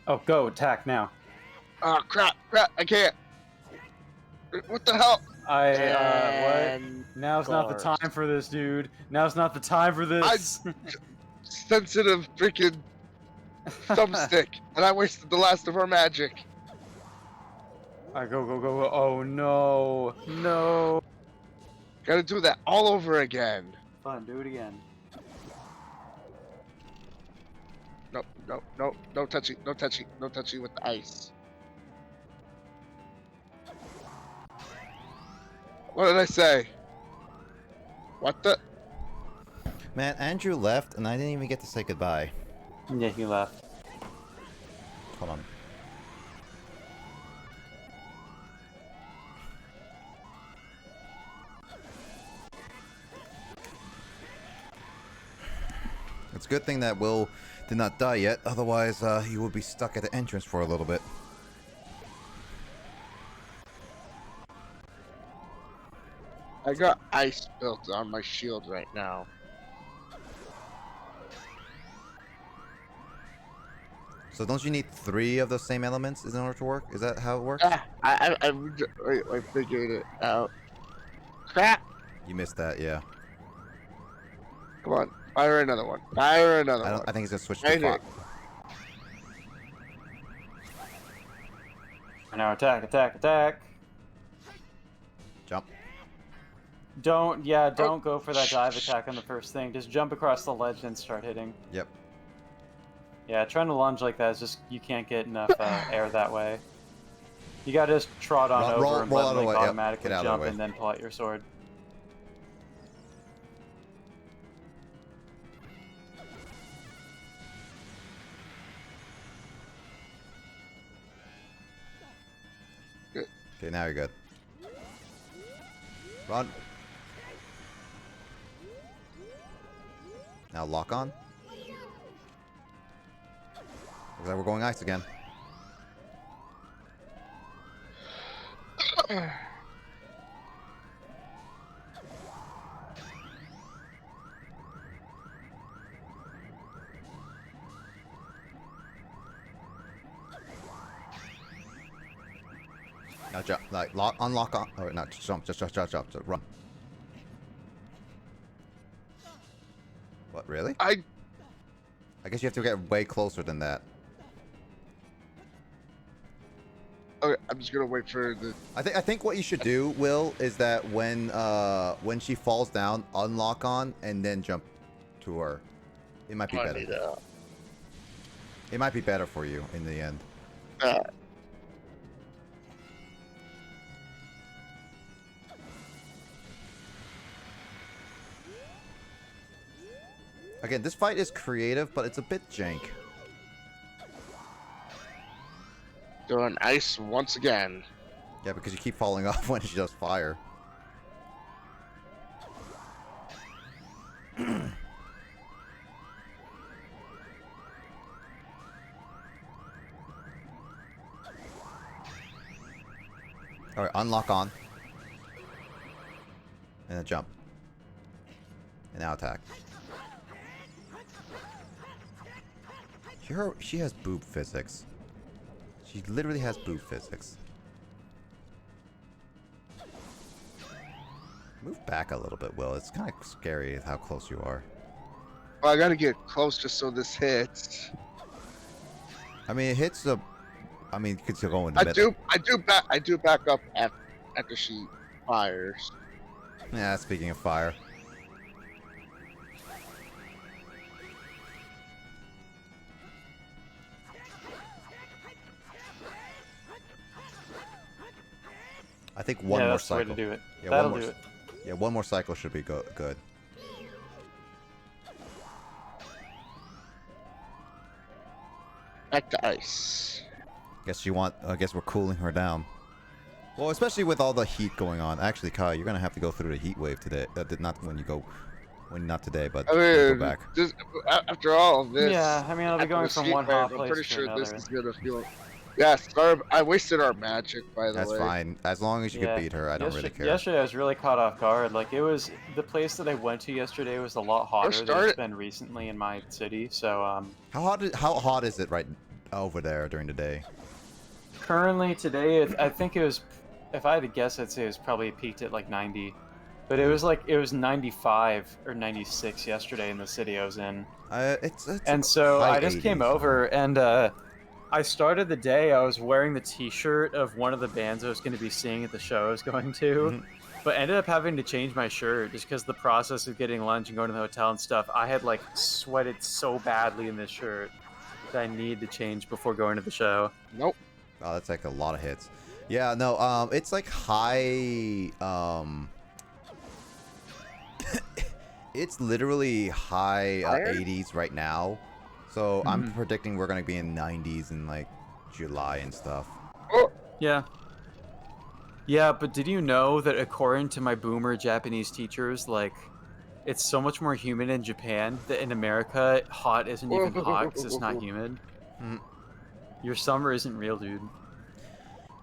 Oh, go attack now. Oh crap! Crap! I can't. What the hell? What? And Now's not the course. time for this, dude. Now's not the time for this. Sensitive freaking thumbstick, and I wasted the last of our magic. Alright, go, go, go, go. Oh no. No. Gotta do that all over again. Fun, do it again. No, no, no, no touchy, no touchy, no touchy with the ice. What did I say? What the? Man, Andrew left, and I didn't even get to say goodbye. Yeah, he left. Hold on. It's a good thing that Will did not die yet, otherwise he would be stuck at the entrance for a little bit. I got ice built on my shield right now. So don't you need 3 of the same elements in order to work? Is that how it works? Ah, I figured it out. Crap! You missed that, yeah. Come on, fire another one. Fire another one. I think he's gonna switch Right to here. Fox. Now attack, attack, attack. Jump. Don't go for that dive attack on the first thing. Just jump across the ledge and start hitting. Yep. Yeah, trying to lunge like that is just, you can't get enough air that way. You gotta just trot on over and roll out let of the like, way, yep. automatically Get out of the jump way. and then pull out your sword. Okay, now you're good. Run. Now lock on. Looks like we're going ice again. Now jump, like unlock on. Oh, not jump, just run. What, really? I guess you have to get way closer than that. Okay, I'm just gonna wait for the. I think what you should do, Will, is that when she falls down, unlock on and then jump to her. It might be better. It might be better for you in the end. Again, this fight is creative, but it's a bit jank. Doing ice once again. Yeah, because you keep falling off when she does fire. Alright, unlock on. And then jump. And now attack. She has boob physics. She literally has boob physics. Move back a little bit, Will. It's kind of scary how close you are. Well, I gotta get close just so this hits. I mean, it hits the... I mean, you could still go in the middle. I do back up after she fires. Yeah, speaking of fire. I think one more that's cycle. the way to do it. Yeah, That'll one do more, it. Yeah, one more cycle should be good. Back to ice. I guess we're cooling her down. Well, especially with all the heat going on. Actually, Kai, you're gonna have to go through the heat wave today. Not today, but I when you mean, go back. after all of this, Yeah, I mean, I'll be after going this from heat one wave, hot I'm place pretty to sure another. this is gonna feel. Yeah, Starb, I wasted our magic, by the That's way. fine. As long as you can beat her, I don't really care. Yesterday I was really caught off guard. Like, it was... The place that I went to yesterday was a lot hotter than it's been recently in my city, so, How hot is it right over there during the day? Currently, today, I think it was... If I had to guess, I'd say it was probably peaked at, like, 90. But it was, like, it was 95 or 96 yesterday in the city I was in. And so I just came over, and, I started the day, I was wearing the t-shirt of one of the bands I was going to be seeing at the show I was going to, but ended up having to change my shirt just because the process of getting lunch and going to the hotel and stuff, I had like sweated so badly in this shirt that I need to change before going to the show. Nope. Oh, that's like a lot of hits. Yeah, no, it's like high, it's literally high 80s right now. So I'm predicting we're gonna be in 90s in like July and stuff. Oh. Yeah. Yeah, but did you know that according to my boomer Japanese teachers, like, it's so much more humid in Japan that in America, hot isn't even hot because it's not humid? Your summer isn't real, dude.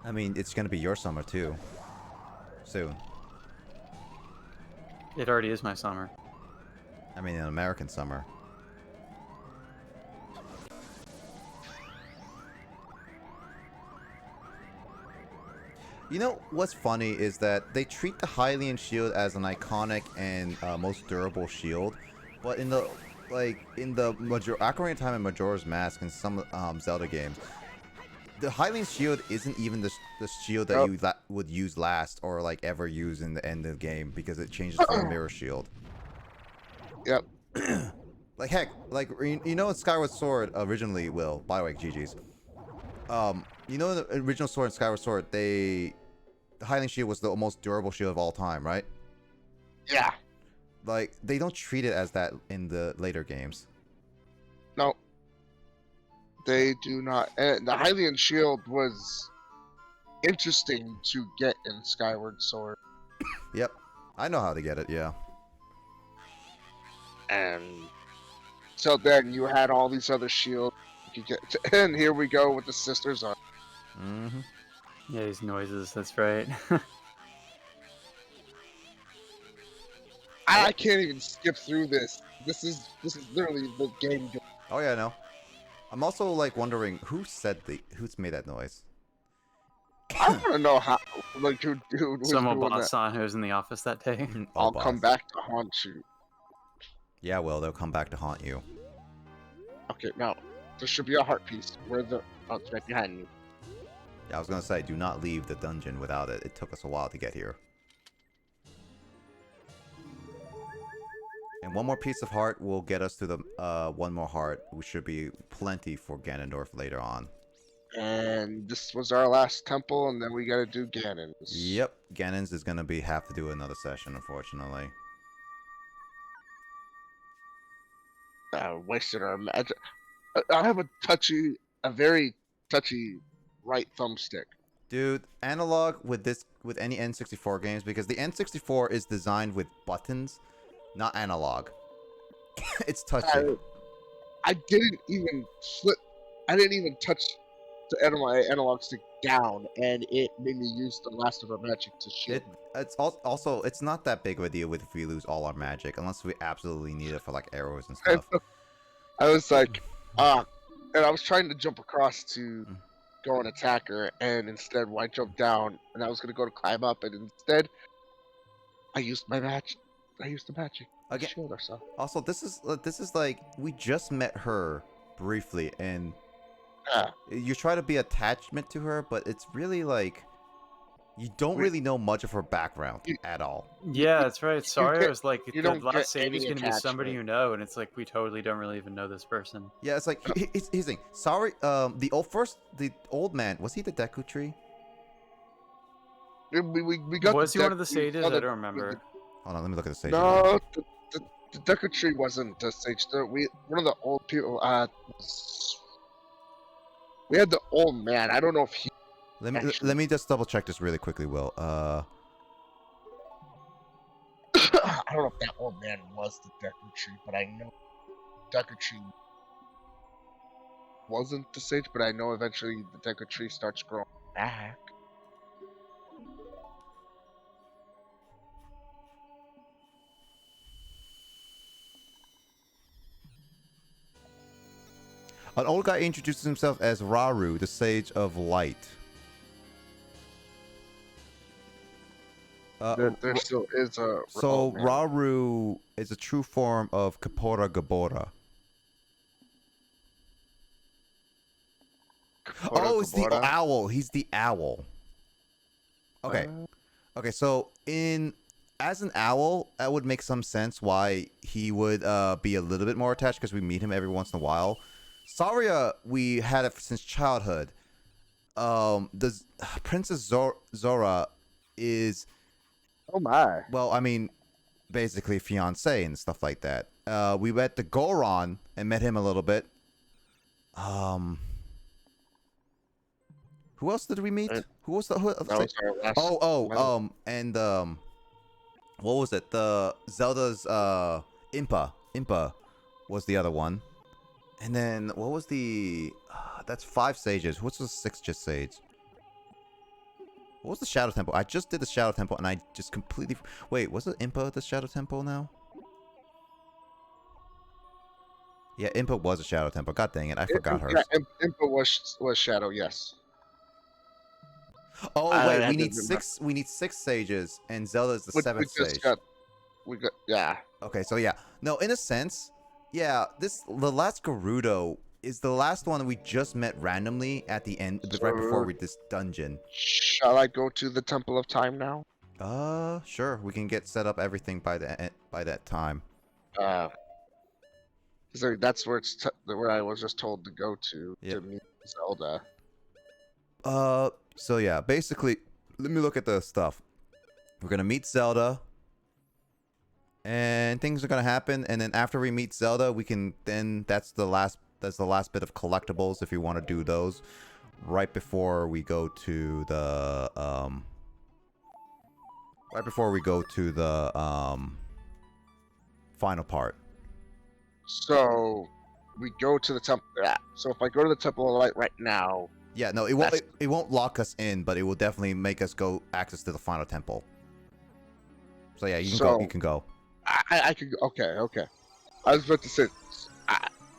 I mean, it's gonna be your summer too. Soon. It already is my summer. I mean, an American summer. You know what's funny is that they treat the Hylian shield as an iconic and most durable shield, but in the Ocarina of Time and Majora's Mask and some Zelda games, the Hylian shield isn't even the shield that you would use last or like ever use in the end of the game because it changes to a mirror shield. Yep. Like heck, like you know in Skyward Sword originally, Will, by the way, GG's. You know in the original Sword and Skyward Sword, the Hylian shield was the most durable shield of all time, right? Yeah. Like they don't treat it as that in the later games. No. They do not. And the Hylian shield was interesting to get in Skyward Sword. Yep. I know how to get it, yeah. And so then you had all these other shields you could get, and here we go with the Sisters on. Yeah, these noises, that's right. I can't even skip through this. This is literally the game. Oh yeah, I know. I'm also like wondering who's made that noise. I want to know how, like, who's Someone doing bought that. San who was in the office that day. I'll come back to haunt you. Yeah, well, they'll come back to haunt you. Okay, now there should be a heart piece. Where the? Oh, it's right behind you. Yeah, I was gonna say, do not leave the dungeon without it. It took us a while to get here. And one more piece of heart will get us to the one more heart, which should be plenty for Ganondorf later on. And this was our last temple, and then we gotta do Ganon's. Yep, Ganon's is gonna have to do another session, unfortunately. Wasted our magic. I have a very touchy right thumbstick. Dude, analog with any N64 games, because the N64 is designed with buttons, not analog. It's touchy. I didn't even flip. I didn't even touch the analog stick down, and it made me use the last of our magic to shield me. It's also it's not that big of a deal if we lose all our magic, unless we absolutely need it for like arrows and stuff. I was like, and I was trying to jump across to go and attack her, and instead I jumped down, and I was gonna go to climb up, and instead I used my magic. I used the magic to shield ourselves. Also, this is like we just met her briefly, and you try to be attachment to her, but it's really like you don't really know much of her background at all. Yeah, that's right. Sorry, it was like you the don't last get save is any going to be somebody attachment. you know, and it's like we totally don't really even know this person. Yeah, it's like here's the thing. Sorry, the old man, was he the Deku Tree? We got. Was the he one of the we sages? got I the- don't remember. Hold on, let me look at the stage. No, the Deku Tree wasn't the sage. One of the old people. We had the old man. I don't know if he. Let me just double check this really quickly, Will. I don't know if that old man was the Deku Tree, but I know Deku Tree wasn't the sage. But I know eventually the Deku Tree starts growing back. An old guy introduces himself as Raru, the Sage of Light. There still is a. So man. Raru is a true form of Kapora Gabora. Oh, it's the owl. He's the owl. Okay. Okay, so as an owl, that would make some sense why he would be a little bit more attached, because we meet him every once in a while. Saria, we had it since childhood. The Princess Zora is, Oh my. well, I mean, basically fiance and stuff like that. We met the Goron and met him a little bit. Who else did we meet? Who was the? That was our last. And what was it? The Zelda's Impa. Impa was the other one. And then what was the? That's 5 sages. What's the 6th sage? What was the Shadow Temple? I just did the Shadow Temple, and I just completely. Wait, was it Impa the Shadow Temple now? Yeah, Impa was a Shadow Temple. God dang it, I forgot her. Yeah, Impa was Shadow. Yes. Oh I wait, we didn't need remember. 6. We need 6 sages, and Zelda's the We 7th just sage. we got. Yeah. Okay, so yeah, no, in a sense, yeah, the last Gerudo is the last one we just met randomly at the end, right before this dungeon. Shall I go to the Temple of Time now? Sure, we can get set up everything by that time. So that's where where I was just told to go to Yep. meet Zelda. So yeah, basically, let me look at the stuff. We're gonna meet Zelda, and things are gonna happen. And then after we meet Zelda, we can that's the last bit of collectibles if you want to do those. Right before we go to the final part. So we go to the temple. Yeah. So if I go to the Temple of Light right now, Yeah, no, it won't lock us in, but it will definitely make us go access to the final temple. So yeah, you can go. You can go. I could. Okay. I was about to say,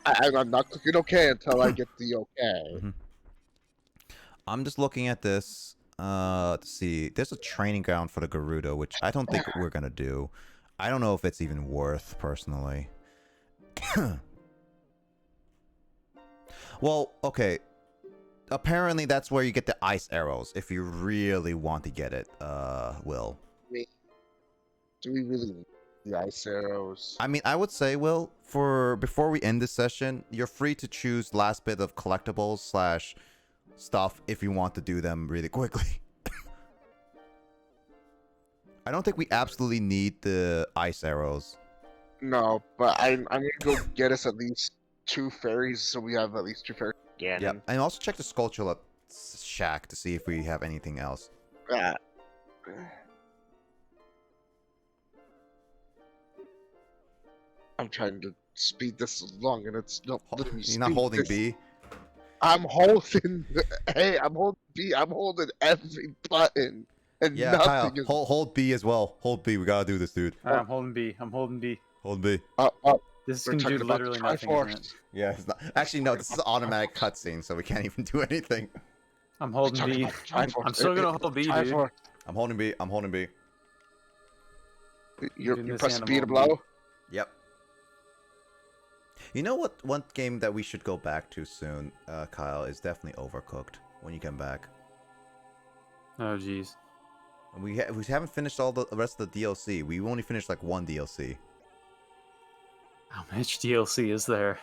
I'm not clicking okay until I get the okay. I'm just looking at this to see. There's a training ground for the Gerudo, which I don't think we're gonna do. I don't know if it's even worth personally. Well, okay. Apparently, that's where you get the ice arrows if you really want to get it. Will. Do we really the ice arrows. I mean, I would say, Will, for before we end this session, you're free to choose last bit of collectibles slash stuff if you want to do them really quickly. I don't think we absolutely need the ice arrows. No, but I'm gonna go get us at least 2 fairies, so we have at least 2 fairies. Ganon. Yep, and also check the Skulltula shack to see if we have anything else. Yeah. I'm trying to speed this along, and it's not letting me You're not speed holding this. B. I'm holding. Hey, I'm holding B. I'm holding every button, and Yeah, nothing Kyle, is. hold B as well. Hold B. We gotta do this, dude. I'm holding B. I'm holding B. Hold B. This We're can do talking about literally the nothing. Isn't Triforce. it? Yeah, it's not. Actually, no. This is an automatic cutscene, so we can't even do anything. I'm We're holding talking B. about the Triforce. I'm still gonna hold B, dude. Triforce. I'm holding B. I'm holding B. You're Doing this pressing and B to I'm holding blow. Yep. You know what? One game that we should go back to soon, Kyle, is definitely Overcooked. When you come back, Oh jeez. and we haven't finished all the rest of the DLC. We only finished like 1 DLC. How much DLC is there?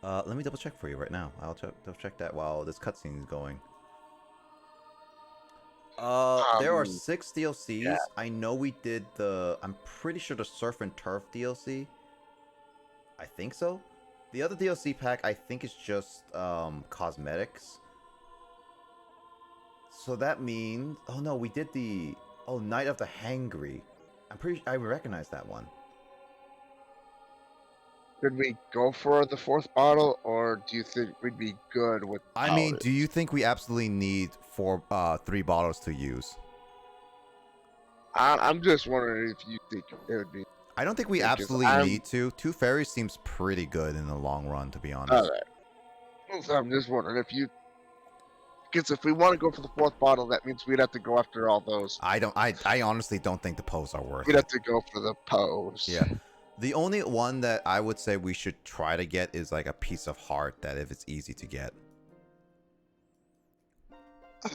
Let me double check for you right now. I'll double check that while this cutscene is going. There are 6 DLCs. yeah. I know we did the. I'm pretty sure the Surf and Turf DLC. I think so. The other DLC pack, I think, is just cosmetics. So that means. Oh no, we did the. Oh, Night of the Hangry. I recognize that one. Should we go for the 4th bottle, or do you think we'd be good with? I mean, do you think we absolutely need 3 bottles to use? I'm just wondering if you think it would be. I don't think we Because absolutely I'm- need to. 2 fairies seems pretty good in the long run, to be honest. Alright. So I'm just wondering if you. Because if we want to go for the 4th bottle, that means we'd have to go after all those. I honestly don't think the pose are worth We'd it. have to go for the pose. Yeah. The only one that I would say we should try to get is like a piece of heart that if it's easy to get.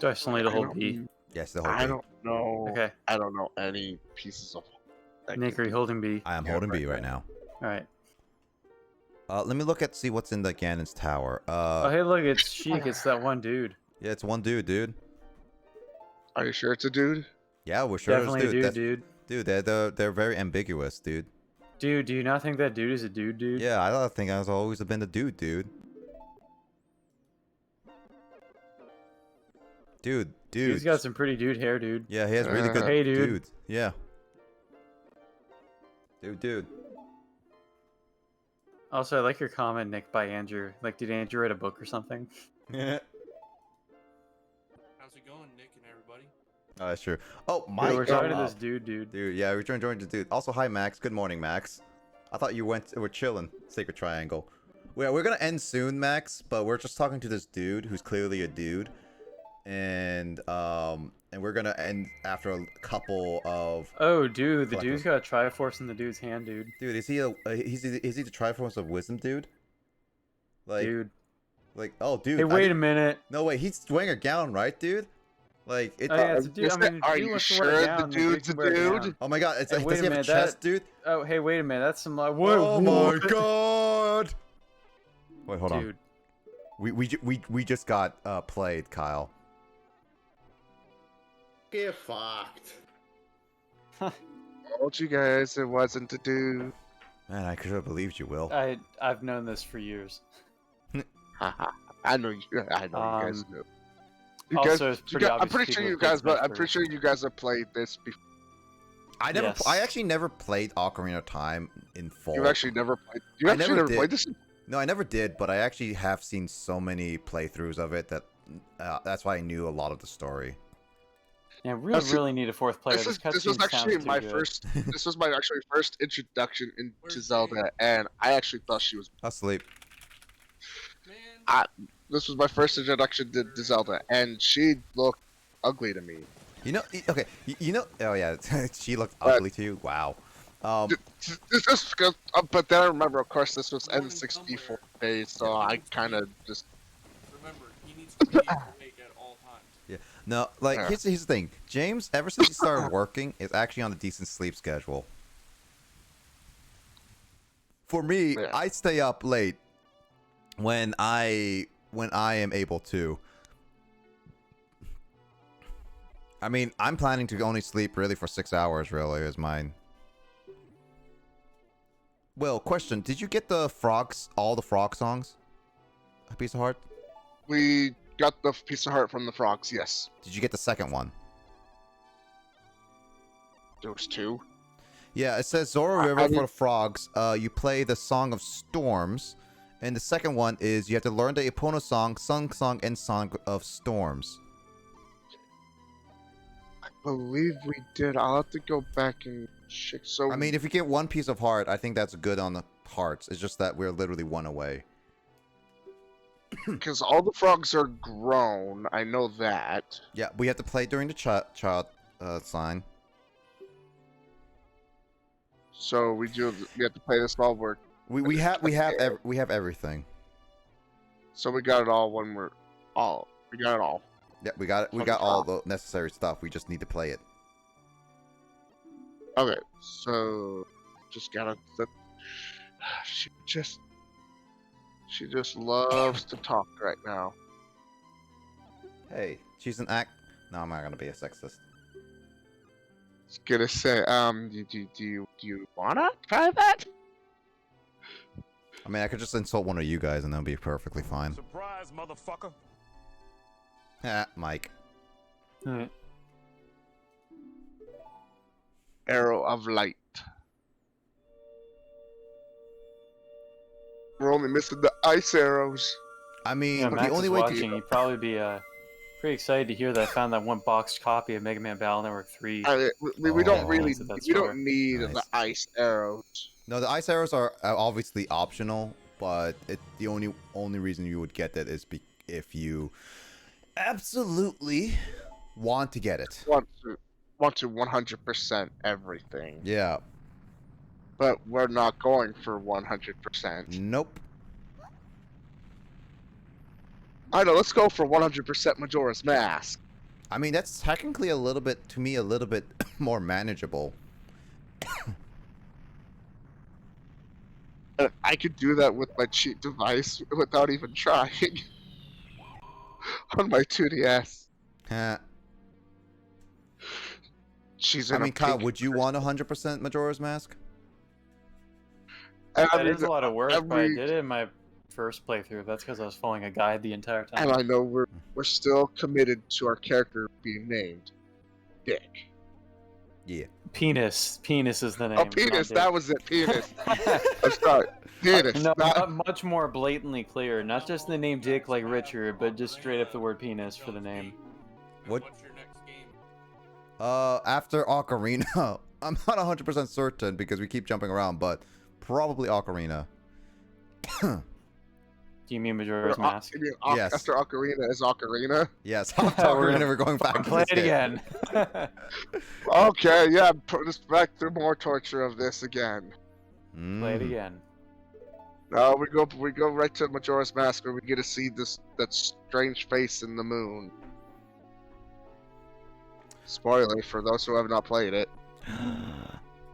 Do I still need to hold B? Yes, the whole I thing. don't know. Okay. I don't know any pieces of. that Nick, could are you holding B? I am Yeah, holding B right, right now. Alright. Let me see what's in the Ganon's tower. Oh hey look, it's Sheik, it's that one dude. Yeah, it's one dude. Are you sure it's a dude? Yeah, we're sure Definitely it's a dude, That's- dude. they're very ambiguous, dude. Dude, do you not think that dude is a dude? Yeah, I think I've always been the dude. Dude. He's got some pretty dude hair, dude. Yeah, he has really good Hey, dude. dudes. Yeah. Dude. Also, I like your comment, Nick, by Andrew. Like, did Andrew write a book or something? Yeah. How's it going, Nick and everybody? Oh, that's true. Oh, Dude, Mike. we're talking to this dude. Dude, yeah, we're trying to join the dude. Also, hi, Max. Good morning, Max. I thought we're chilling. Sacred Triangle. We're gonna end soon, Max, but we're just talking to this dude who's clearly a dude. And we're gonna end after a couple of. Oh, dude, the Collectibles. dude's got a Triforce in the dude's hand, dude. Dude, is he the Triforce of Wisdom, dude? Like, Dude. Oh, dude. Hey, wait a minute. No, wait, he's wearing a gown, right, dude? Like, it's. Oh, yeah, it's a dude. I mean, Are dude you wants to wear a sure the gown, dude's a dude can wear a dude? gown. Oh my god, it's Hey, like, wait does he a have a minute, chest, dude? Oh, hey, wait a minute. That's some like. Oh my god! Wait, hold on. Dude. We just got played, Kyle. Get fucked. Told you guys it wasn't a dude. Man, I could have believed you, Will. I've known this for years. Haha. I know you guys know. Also, it's pretty I'm obvious pretty sure people you have played guys, but Smash I'm pretty sure you guys have played this before. Yes. I actually never played Ocarina of Time in full. You actually never played. You I actually never never did. played this. No, I never did, but I actually have seen so many playthroughs of it that that's why I knew a lot of the story. Yeah, we That's- really need a 4th player. This was cutscene actually sounds too my good. first. This was my actually first introduction into Zelda, and I actually thought she was. Asleep. Man, This was my first introduction to Zelda, and she looked ugly to me. You know, okay, you know. Oh yeah, she looked But- ugly too. Wow. This is because, but then I remember, of course, this was N64 days, so I kind of just. remember, he needs to be awake at all times. No, like Yeah. here's the thing. James, ever since he started working, is actually on a decent sleep schedule. For me, Yeah. I stay up late when I am able to. I mean, I'm planning to only sleep really for 6 hours. Really, is mine. Well, question: did you get the frogs, all the frog songs? A piece of heart. We got the piece of heart from the frogs. Yes, Did you get the second one? there was 2. Yeah, it says Zora I River for didn't- the frogs. You play the Song of Storms, and the second one is you have to learn the Epona song, Sun Song, and Song of Storms. I believe we did. I'll have to go back and check. So I mean, if you get one piece of heart, I think that's good on the hearts. It's just that we're literally one away. because all the frogs are grown, I know that. Yeah, we have to play during the child sign. So we have to play this while we're. We have everything. So we got it all when we got it all. Yeah, we got it. We got all the necessary stuff. We just need to play it. Okay, so just gotta. She just loves to talk right now. Hey, she's an act. No, I'm not gonna be a sexist. I was gonna say, do you wanna try that? I mean, I could just insult one of you guys and that'll be perfectly fine. Surprise, motherfucker. Mike. Alright. Arrow of light. We're only missing the ice arrows. I mean, Yeah, the Max only is way watching. He'd probably be pretty excited to hear that I found that one boxed copy of Mega Man Battle Network 3. We don't Oh. really, That's we far. don't need Nice. the ice arrows. No, the ice arrows are obviously optional, but the only reason you would get that is if you absolutely want to get it. Want to 100% everything. Yeah. But we're not going for 100%. Nope. I know. Let's go for 100% Majora's Mask. I mean, that's technically a little bit more manageable. I could do that with my cheat device without even trying. On my 2DS. Huh. She's I in mean, a Kyle, pink would you want 100% Majora's Mask? And I That mean, is a lot of work, but I every- did it in my first playthrough. That's because I was following a guide the entire time. And I know we're still committed to our character being named Dick. Yeah. Penis. Penis is the name. Oh, not penis. Dick. That was it. Penis. I'm sorry. Penis. No, not- much more blatantly clear. Not just the name Dick like Richard, but just straight up the word penis for the name. What? What's your next game? After Ocarina, I'm not 100% certain because we keep jumping around, but probably Ocarina. Do you mean Majora's Mask? you mean Yes. After Ocarina is Ocarina? Yes, after Ocarina, we're going back to Play this it game. again. Okay, yeah, put us back through more torture of this again. Play it Mm. again. No, we go right to Majora's Mask where we get to see that strange face in the moon. Spoiler for those who have not played it.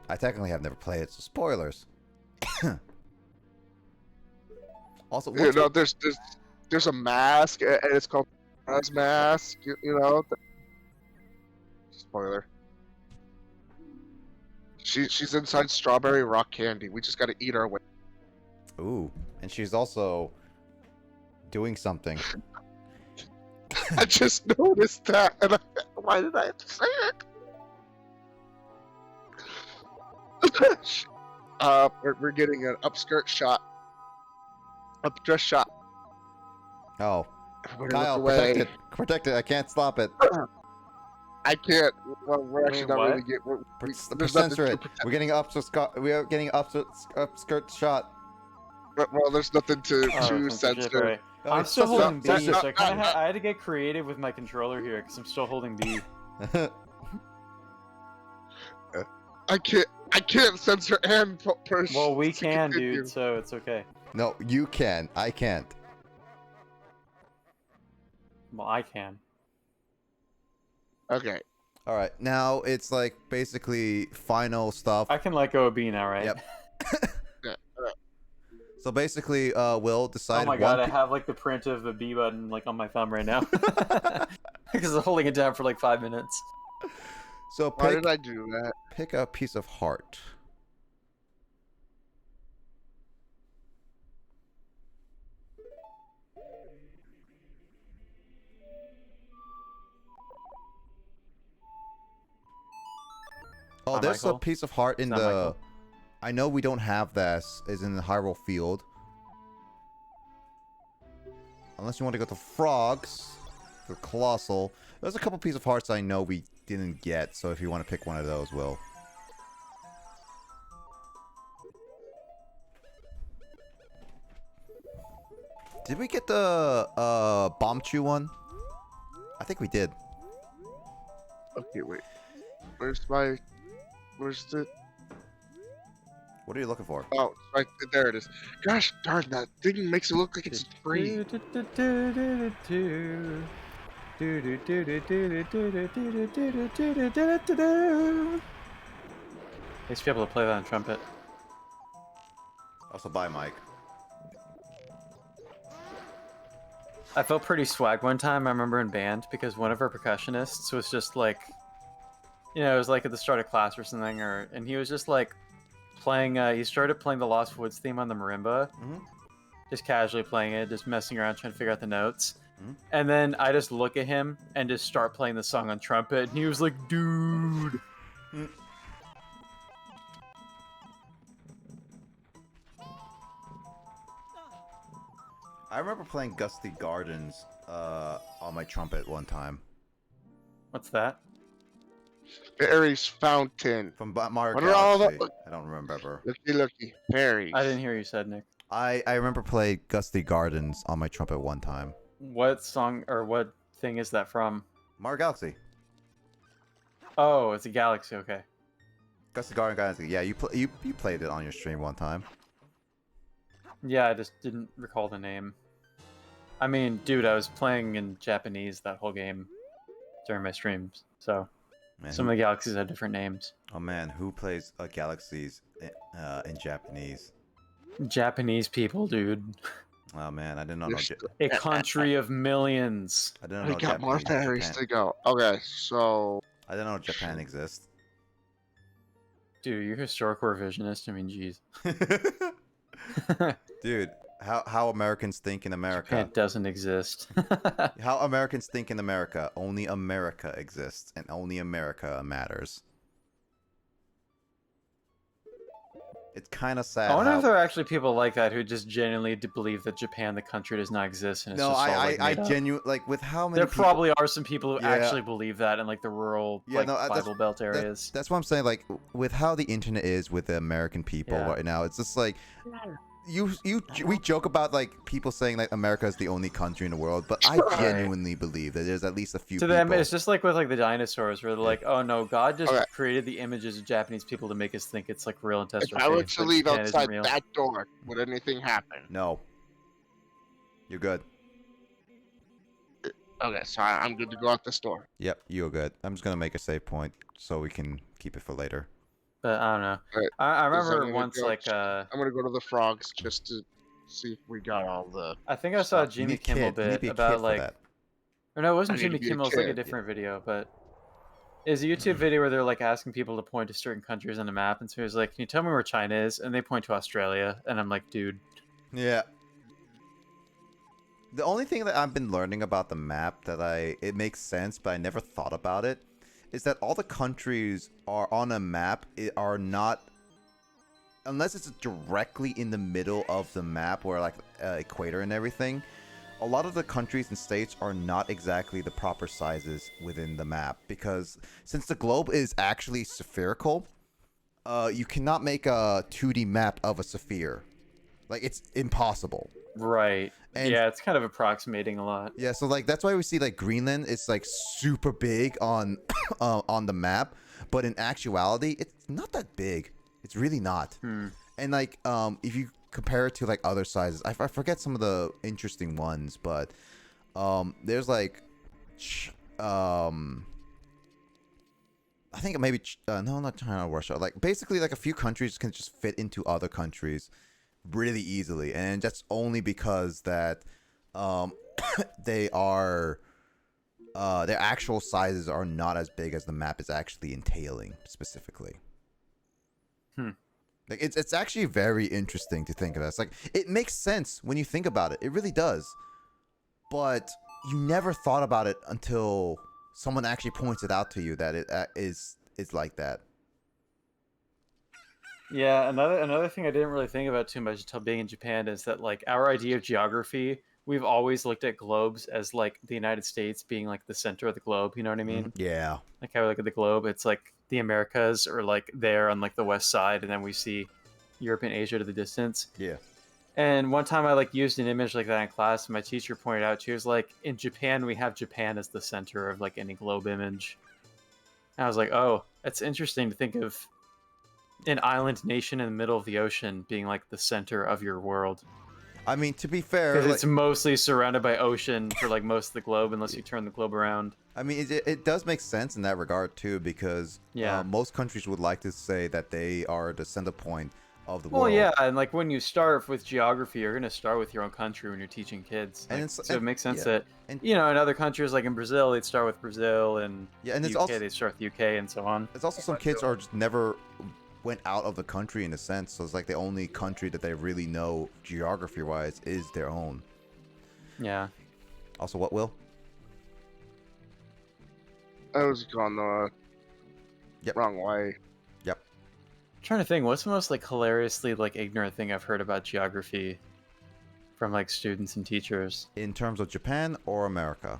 I technically have never played it, so spoilers. Also, You what's know, there's a mask and it's called Majora's Mask. You know. Spoiler. She's inside strawberry rock candy. We just gotta eat our way. Ooh, and she's also doing something. I just noticed that, and why did I have to say it? We're getting an upskirt shot, updress shot. Oh, We're Kyle, look away. protect it. Protect it. I can't stop it. I can't. Well, we're actually Wait, not what? really get. There's Censor nothing it. to protect. We are getting upskirt shot. Well, there's nothing to Oh, censor. censorship, right. Oh, I'm it's still just holding B, that's so not- I had to get creative with my controller here because I'm still holding B. I can't censor and push. Well, we to can, continue. dude, so it's okay. No, you can. I can't. Well, I can. Okay. All right, now it's like basically final stuff. I can let go of B now, right? Yep. So basically, we'll decide. Oh my god, I have like the print of the B button like on my thumb right now. Because I'm holding it down for like 5 minutes. So Why pick, did I do that? pick a piece of heart. Oh, Hi, there's Michael. a piece of heart in Is that the. Michael? I know we don't have this. Is in the Hyrule Field. Unless you want to go to frogs, the colossal. There's a couple pieces of hearts I know we didn't get. So if you want to pick one of those, Will. Did we get the bomb chew one? I think we did. Okay, wait. Where's the? What are you looking for? Oh, right there it is. Gosh darn, that thing makes it look like it's free. I used to be able to play that on trumpet. Also, bye, Mike. I felt pretty swag one time, I remember in band, because one of our percussionists was just like, you know, it was like at the start of class or something, and he was just like playing, he started playing the Lost Woods theme on the marimba, just casually playing it, just messing around trying to figure out the notes. And then I just look at him and just start playing the song on trumpet, and he was like, dude. I remember playing Gusty Gardens on my trumpet one time. What's that? Fairy's Fountain. From Mario What are all Galaxy. the- I don't remember. Looky. Fairies. I didn't hear you said, Nick. I remember playing Gusty Gardens on my trumpet one time. What song or what thing is that from? Mario Galaxy. Oh, it's a Galaxy, okay. Gusty Gardens. Yeah, you played it on your stream one time. Yeah, I just didn't recall the name. I mean, dude, I was playing in Japanese that whole game during my streams, so Man, some of the galaxies have different names. oh man, who plays Galaxies in Japanese? Japanese people, dude. Oh man, I didn't know. A country of millions. I didn't We know got more Japanese. fairies Japan. to go. Okay, so I didn't know Japan exists. Dude, you're a historical revisionist. I mean, jeez. Dude, how Americans think in America. Japan doesn't exist. How Americans think in America. Only America exists, and only America matters. It's kind of sad. I wonder how... if there are actually people like that who just genuinely believe that Japan, the country, does not exist, and it's No, just all, like, I made up. genuinely like with how many. There people... probably are some people who Yeah. actually believe that in like the rural, Yeah, like no, that's- Bible Belt areas. That's what I'm saying. Like with how the internet is with the American people Yeah. right now, it's just like we joke about like people saying like America is the only country in the world, but I genuinely believe that there's at least a few. To people. them, it's just like with like the dinosaurs, where they're Yeah. like, "Oh no, God just Okay. created the images of Japanese people to make us think it's like real and test if our I were faith, to but leave Japan isn't outside real." that door, would anything happen? No. You're good. Okay, so I'm good to go out this door. Yep, you're good. I'm just gonna make a save point so we can keep it for later. But I don't know. Right. I Is that remember gonna once go- like I'm gonna go to the frogs just to see if we got all the. I think I saw a Stuff. You Jimmy need Kimmel kid. You need to bit be a kid about for like, that. or no, it wasn't I need to Jimmy be a Kimmel. It was like a kid. different video, but it's a YouTube video where they're like asking people to point to certain countries on the map, and so he was like, "Can you tell me where China is?" And they point to Australia, and I'm like, "Dude, Yeah. The only thing that I've been learning about the map that it makes sense, but I never thought about it, is that all the countries are on a map are not, unless it's directly in the middle of the map where like equator and everything, a lot of the countries and states are not exactly the proper sizes within the map, because since the globe is actually spherical, you cannot make a 2D map of a sphere. Like, it's impossible. right." And- yeah, it's kind of approximating a lot. Yeah, so like that's why we see like Greenland, it's like super big on on the map, but in actuality, it's not that big. It's really not. And like if you compare it to like other sizes, I forget some of the interesting ones, but there's like I think maybe no, not China or Russia. Like basically like a few countries can just fit into other countries. really easily, and that's only because that they are their actual sizes are not as big as the map is actually entailing specifically. Like it's actually very interesting to think of. It's like it makes sense when you think about it. It really does. But you never thought about it until someone actually points it out to you that it is like that. Yeah, another thing I didn't really think about too much until being in Japan is that like our idea of geography, we've always looked at globes as like the United States being like the center of the globe, you know what I mean? Yeah. Like how we look at the globe, it's like the Americas are like there on like the west side, and then we see Europe and Asia to the distance. Yeah. And one time I like used an image like that in class, and my teacher pointed out, she was like, in Japan, we have Japan as the center of like any globe image. And I was like, oh, that's interesting to think of an island nation in the middle of the ocean being like the center of your world. I mean, to be fair, Because like, it's mostly surrounded by ocean for like most of the globe, unless you turn the globe around. I mean, it does make sense in that regard too, because most countries would like to say that they are the center point of the world. Well, yeah, and like when you start with geography, you're going to start with your own country when you're teaching kids. Like, And so it makes sense yeah. that, you know, in other countries, like in Brazil, they'd start with Brazil, and Yeah, and the it's UK, also- they'd start with the UK, and so on. There's also some kids are just never went out of the country in a sense, so it's like the only country that they really know geography-wise is their own. Yeah. Also, what, Will? I was going the wrong way. Yep. I'm trying to think, what's the most like hilariously like ignorant thing I've heard about geography from like students and teachers In terms of Japan or America?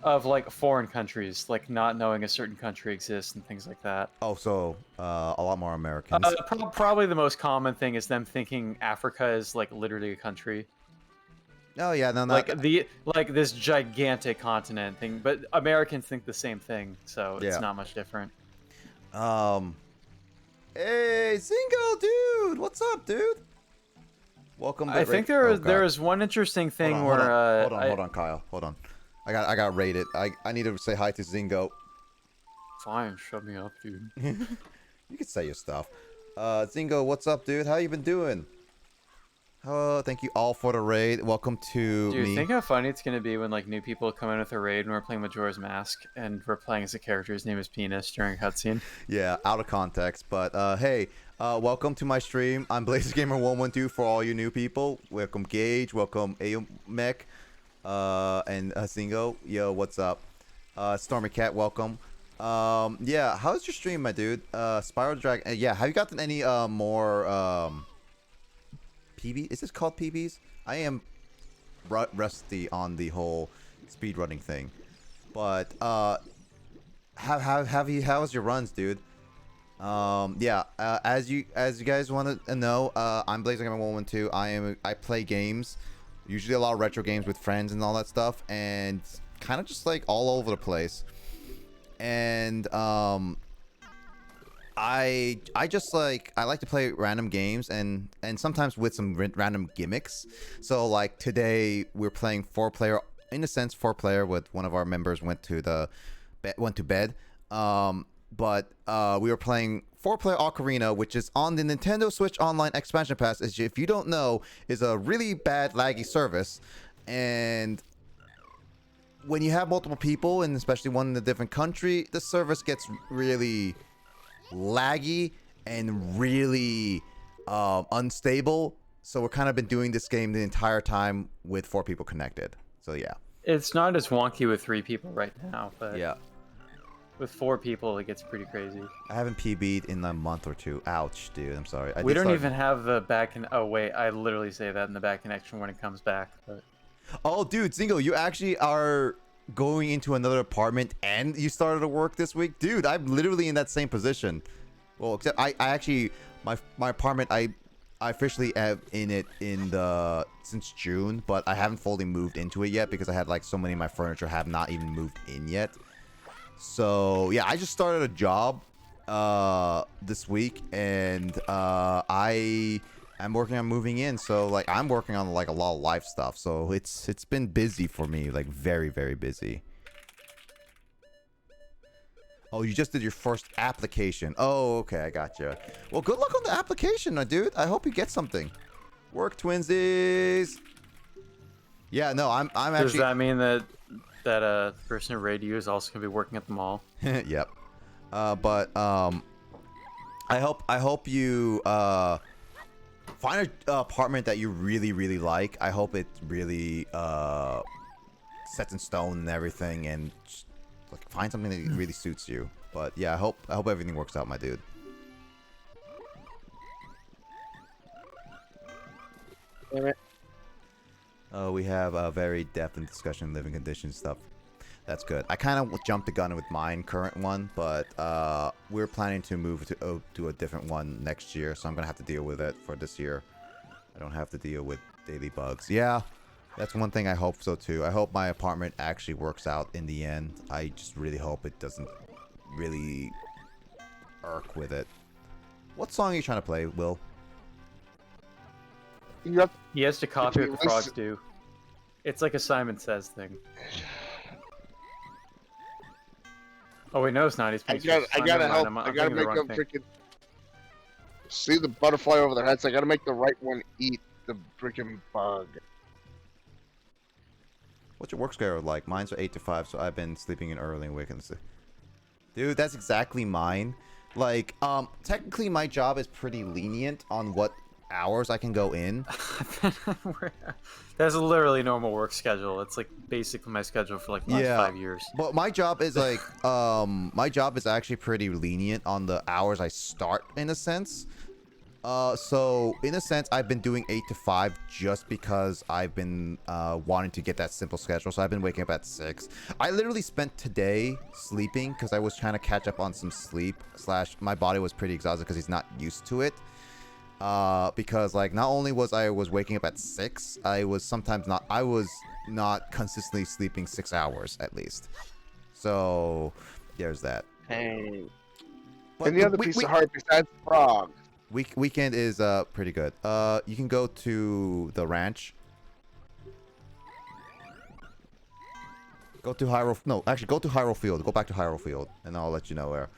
of like foreign countries, like not knowing a certain country exists and things like that. Oh, so a lot more Americans. Probably the most common thing is them thinking Africa is like literally a country. Oh yeah, no, Like this gigantic continent thing, but Americans think the same thing, so it's Yeah. not much different. Hey, Zingo, dude, what's up, dude? Welcome. I think there is one interesting thing hold where on, hold on, Kyle, hold on. I got rated. I need to say hi to Zingo. Fine, shut me up, dude. You can say your stuff. Zingo, what's up, dude? How you been doing? Thank you all for the raid. Welcome to Dude, me. think how funny it's gonna be when like new people come in with a raid and we're playing Majora's Mask and we're playing as a character whose name is Penis during a cutscene. Yeah, out of context, but hey, welcome to my stream. I'm BlazerGamer112 for all you new people. Welcome Gage, welcome Aomek, and Zingo. Yo, what's up? Stormy Cat, welcome. Yeah, how's your stream, my dude? Spiral Dragon. Yeah, have you gotten any more PB? Is this called PBs? I am rusty on the whole speedrunning thing, but how's your runs, dude? Yeah, as you guys want to know, I'm BlazerGamer112. I play games, usually a lot of retro games with friends and all that stuff, and kind of just like all over the place. And I just like to play random games and sometimes with some random gimmicks. So like today we're playing 4-player, in a sense 4-player, with one of our members went to bed. But we were playing 4-player Ocarina, which is on the Nintendo Switch Online expansion pass. If you don't know, is a really bad laggy service, and when you have multiple people, and especially one in a different country, the service gets really laggy and really unstable. So we're kind of been doing this game the entire time with 4 people connected. So yeah. It's not as wonky with 3 people right now, but Yeah. with 4 people it gets pretty crazy. I haven't PB'd in a month or two. Ouch, dude. I'm sorry. We don't even have the back oh wait, I literally say that in the back connection when it comes back. But Oh, dude, Zingo, you actually are going into another apartment and you started to work this week? Dude, I'm literally in that same position. Well, except I actually, my apartment, I officially have in it since June, but I haven't fully moved into it yet because I had like so many of my furniture have not even moved in yet. So yeah, I just started a job this week, and I'm working on moving in. So like I'm working on like a lot of life stuff. So it's been busy for me, like very, very busy. Oh, you just did your first application. Oh, okay, I gotcha. Well, good luck on the application, my dude. I hope you get something. Work twinsies. Yeah, no, I'm Does actually. that mean that the person who raided you is also gonna be working at the mall? Yep. But I hope you find a apartment that you really like. I hope it's really set in stone and everything, and just, like, find something that really suits you. But yeah, I hope everything works out, my dude. Damn it. We have a very depth and discussion of living conditions stuff. That's good. I kind of jumped the gun with mine current one, but we're planning to move to a different one next year, so I'm gonna have to deal with it for this year. I don't have to deal with daily bugs. Yeah, that's one thing I hope so too. I hope my apartment actually works out in the end. I just really hope it doesn't really irk with it. What song are you trying to play, Will? You have He has to copy If what you the frogs listen- do. It's like a Simon Says thing. Oh wait, no, it's not. He's I playing gotta Never mind, help. I'm I gotta thinking the make wrong them thing. freaking see the butterfly over their heads. I gotta make the right one eat the freaking bug. What's your work schedule like? Mine's 8 to 5, so I've been sleeping in early and waking. Dude, that's exactly mine. Like, technically my job is pretty lenient on what hours I can go in. That's literally normal work schedule. It's like basically my schedule for like the last 5 years. But my job is like, my job is actually pretty lenient on the hours I start, in a sense. So in a sense, I've been doing 8 to 5 just because I've been wanting to get that simple schedule. So I've been waking up at 6. I literally spent today sleeping because I was trying to catch up on some sleep. / my body was pretty exhausted because he's not used to it. Because like not only was I waking up at 6, I was not consistently sleeping 6 hours at least. So there's that. Hey. But And the other piece of heart besides frog. Weekend is pretty good. You can go to the ranch. Go to Hyrule. No, actually, go to Hyrule Field. Go back to Hyrule Field, and I'll let you know where.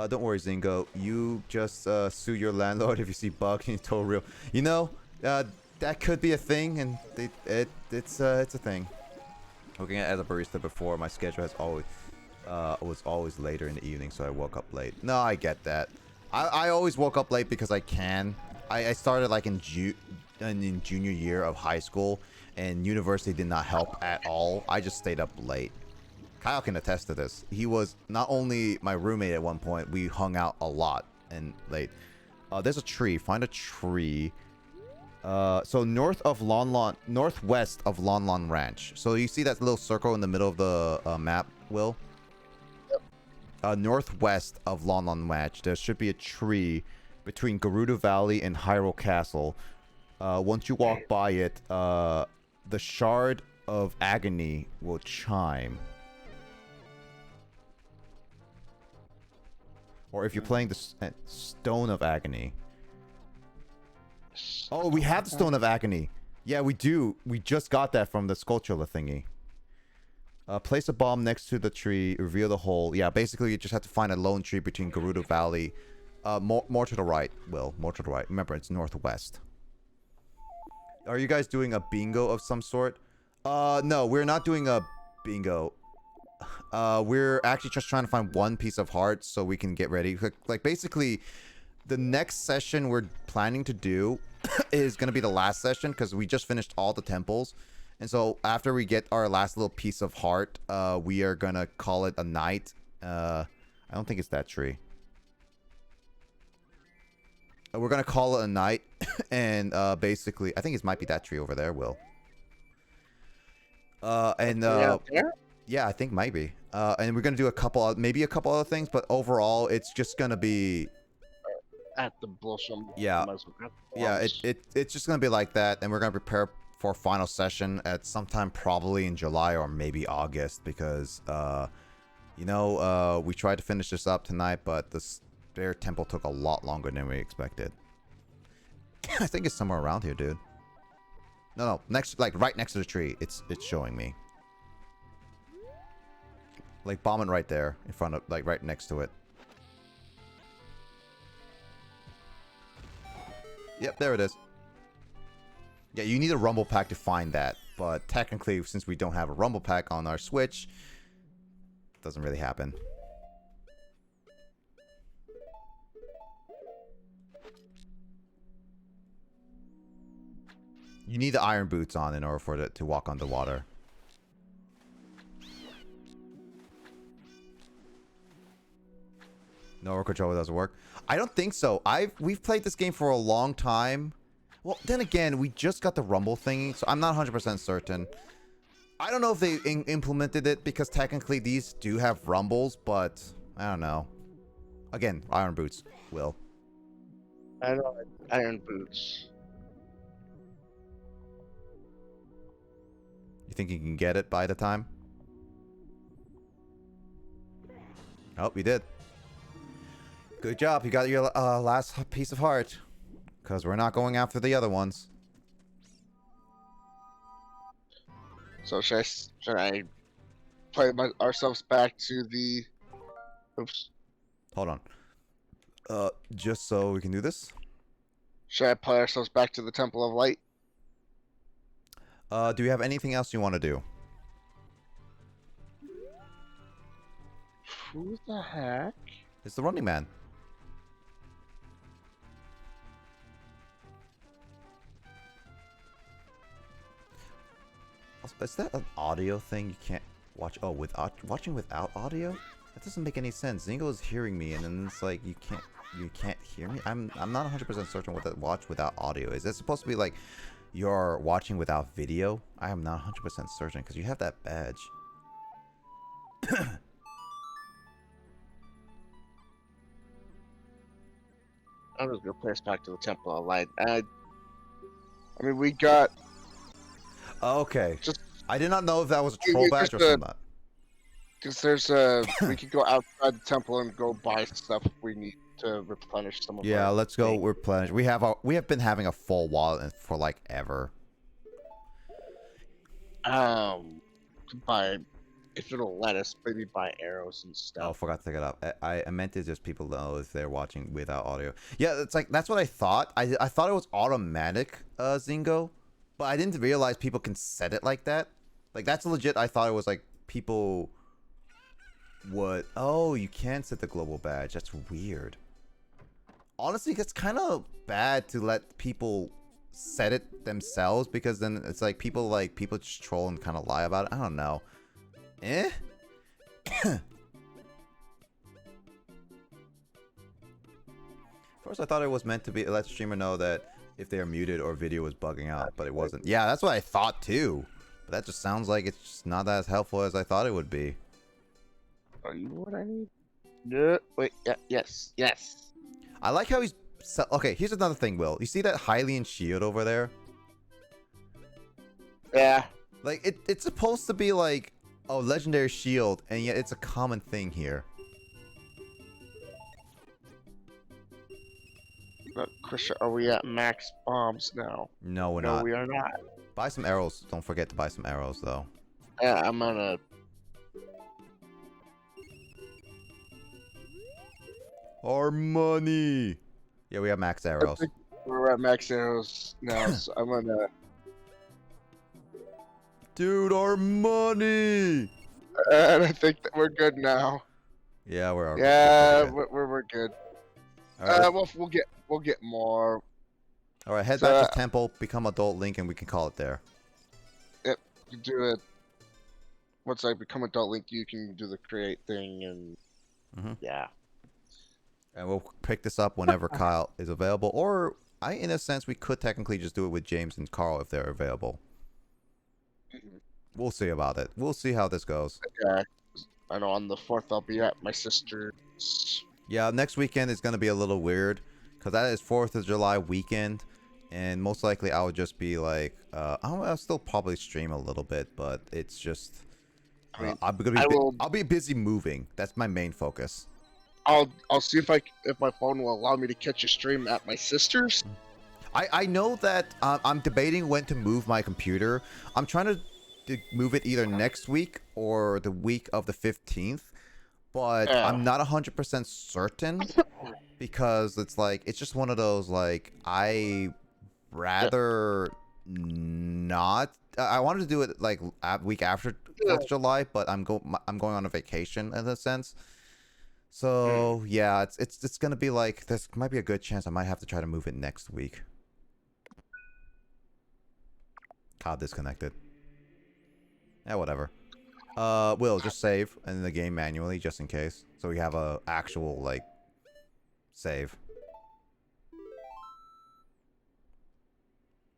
Don't worry, Zingo. You just sue your landlord if you see bug and you told real. You know, that could be a thing, and it's a thing. Working as a barista before, my schedule has always was always later in the evening, so I woke up late. No, I get that. I always woke up late because I can. I started like in junior year of high school, and university did not help at all. I just stayed up late. Kyle can attest to this. He was not only my roommate at one point, we hung out a lot and late. There's a tree. Find a tree. So northwest of Lon Lon Ranch. So you see that little circle in the middle of the map, Will? Northwest of Lon Lon Ranch, there should be a tree between Gerudo Valley and Hyrule Castle. Once you walk by it, the Shard of Agony will chime. Or if you're playing the Stone of Agony. Oh, we have the Stone of Agony. Yeah, we do. We just got that from the Skulltula thingy. Place a bomb next to the tree, reveal the hole. Yeah, basically you just have to find a lone tree between Gerudo Valley. More to the right, Will. More to the right. Remember, it's northwest. Are you guys doing a bingo of some sort? No, we're not doing a bingo. We're actually just trying to find one piece of heart so we can get ready. Like, basically, the next session we're planning to do is going to be the last session because we just finished all the temples. And so after we get our last little piece of heart, we are going to call it a night. I don't think it's that tree. We're going to call it a night. And basically, I think it might be that tree over there, Will. Yeah, I think maybe. And we're going to do maybe a couple other things. But overall, it's just going to be... At the Blossom. Yeah. Yeah, it's just going to be like that. And we're going to prepare for final session at sometime probably in July or maybe August because we tried to finish this up tonight, but the Spare Temple took a lot longer than we expected. I think it's somewhere around here, dude. No, right next to the tree. It's showing me. Like bombing right there in front of, like right next to it. Yep, there it is. Yeah, you need a Rumble Pack to find that. But technically, since we don't have a Rumble Pack on our Switch, it doesn't really happen. You need the iron boots on in order for it to walk on the water. No, controller doesn't work. I don't think so. We've played this game for a long time. Well, then again, we just got the rumble thingy, so I'm not 100% certain. I don't know if they implemented it because technically these do have rumbles, but I don't know. Again, iron boots will. I know iron boots. You think you can get it by the time? Oh, you did. Good job. You got your last piece of heart. Because we're not going after the other ones. So should I play ourselves back to the... Oops. Hold on. Just so we can do this. Should I play ourselves back to the Temple of Light? Do you have anything else you want to do? Who the heck? It's the Running Man. Is that an audio thing? You can't watch. Oh, watching without audio? That doesn't make any sense. Zingo is hearing me, and then it's like you can't hear me. I'm not 100% certain what that watch without audio is. It's supposed to be like you're watching without video. I am not 100% certain because you have that badge. I'm just gonna play us back to the Temple of Light. I mean, we got. Okay. Just, I did not know if that was a troll badge or not. Because there's a, we could go outside the temple and go buy stuff we need to replenish some of. Yeah, our let's go things. replenish. We have been having a full wallet for like ever. Buy, if it'll let us, maybe buy arrows and Oh, stuff. forgot to take it up. I meant to just people know if they're watching without audio. Yeah, it's like that's what I thought. I thought it was automatic, Zingo, but I didn't realize people can set it like that. Like that's legit. I thought it was like people would. Oh, you can set the global badge. That's weird. Honestly, it's kind of bad to let people set it themselves because then it's like people just troll and kind of lie about it. I don't know. Eh? First, I thought it was meant to be let the streamer know that if they are muted or video was bugging out, but it wasn't. Yeah, that's what I thought too. But that just sounds like it's just not as helpful as I thought it would be. Are you what I need? No. Wait. Yeah. Yes. Yes. I like how he's. Okay, here's another thing, Will. You see that Hylian shield over there? Yeah. Like it's supposed to be like a legendary shield, and yet it's a common thing here. Look, Christian, are we at max bombs now? No, we're No, not. we are not. Buy some arrows. Don't forget to buy some arrows, though. Yeah, I'm gonna. Our money. Yeah, we have max I arrows. think we're at max arrows now, so I'm gonna. Dude, our money. And I think that we're good now. Yeah, we're. Yeah, okay. we're good. All right, We'll get more. all right, head so, back to temple, become adult Link, and we can call it there. You do it. Once I become adult Link, you can do the create thing, and yeah. And we'll pick this up whenever Kyle is available, or in a sense, we could technically just do it with James and Carl if they're available. We'll see about it. We'll see how this goes. Yeah, I know on the 4th I'll be at my sister's. Yeah, next weekend is going to be a little weird because that is 4th of July weekend, and most likely I would just be like, I'll still probably stream a little bit, but it's just, I mean, I'll be busy moving. That's my main focus. I'll see if my phone will allow me to catch a stream at my sister's. I know that I'm debating when to move my computer. I'm trying to move it either next week or the week of the 15th, but I'm not 100% certain because it's like it's just one of those like I rather not. I wanted to do it like a week after 4th of July, but I'm going on a vacation in a sense. So yeah, it's gonna be like this. Might be a good chance I might have to try to move it next week. God, disconnected. Yeah, whatever. Will just save in the game manually just in case, so we have a actual like save.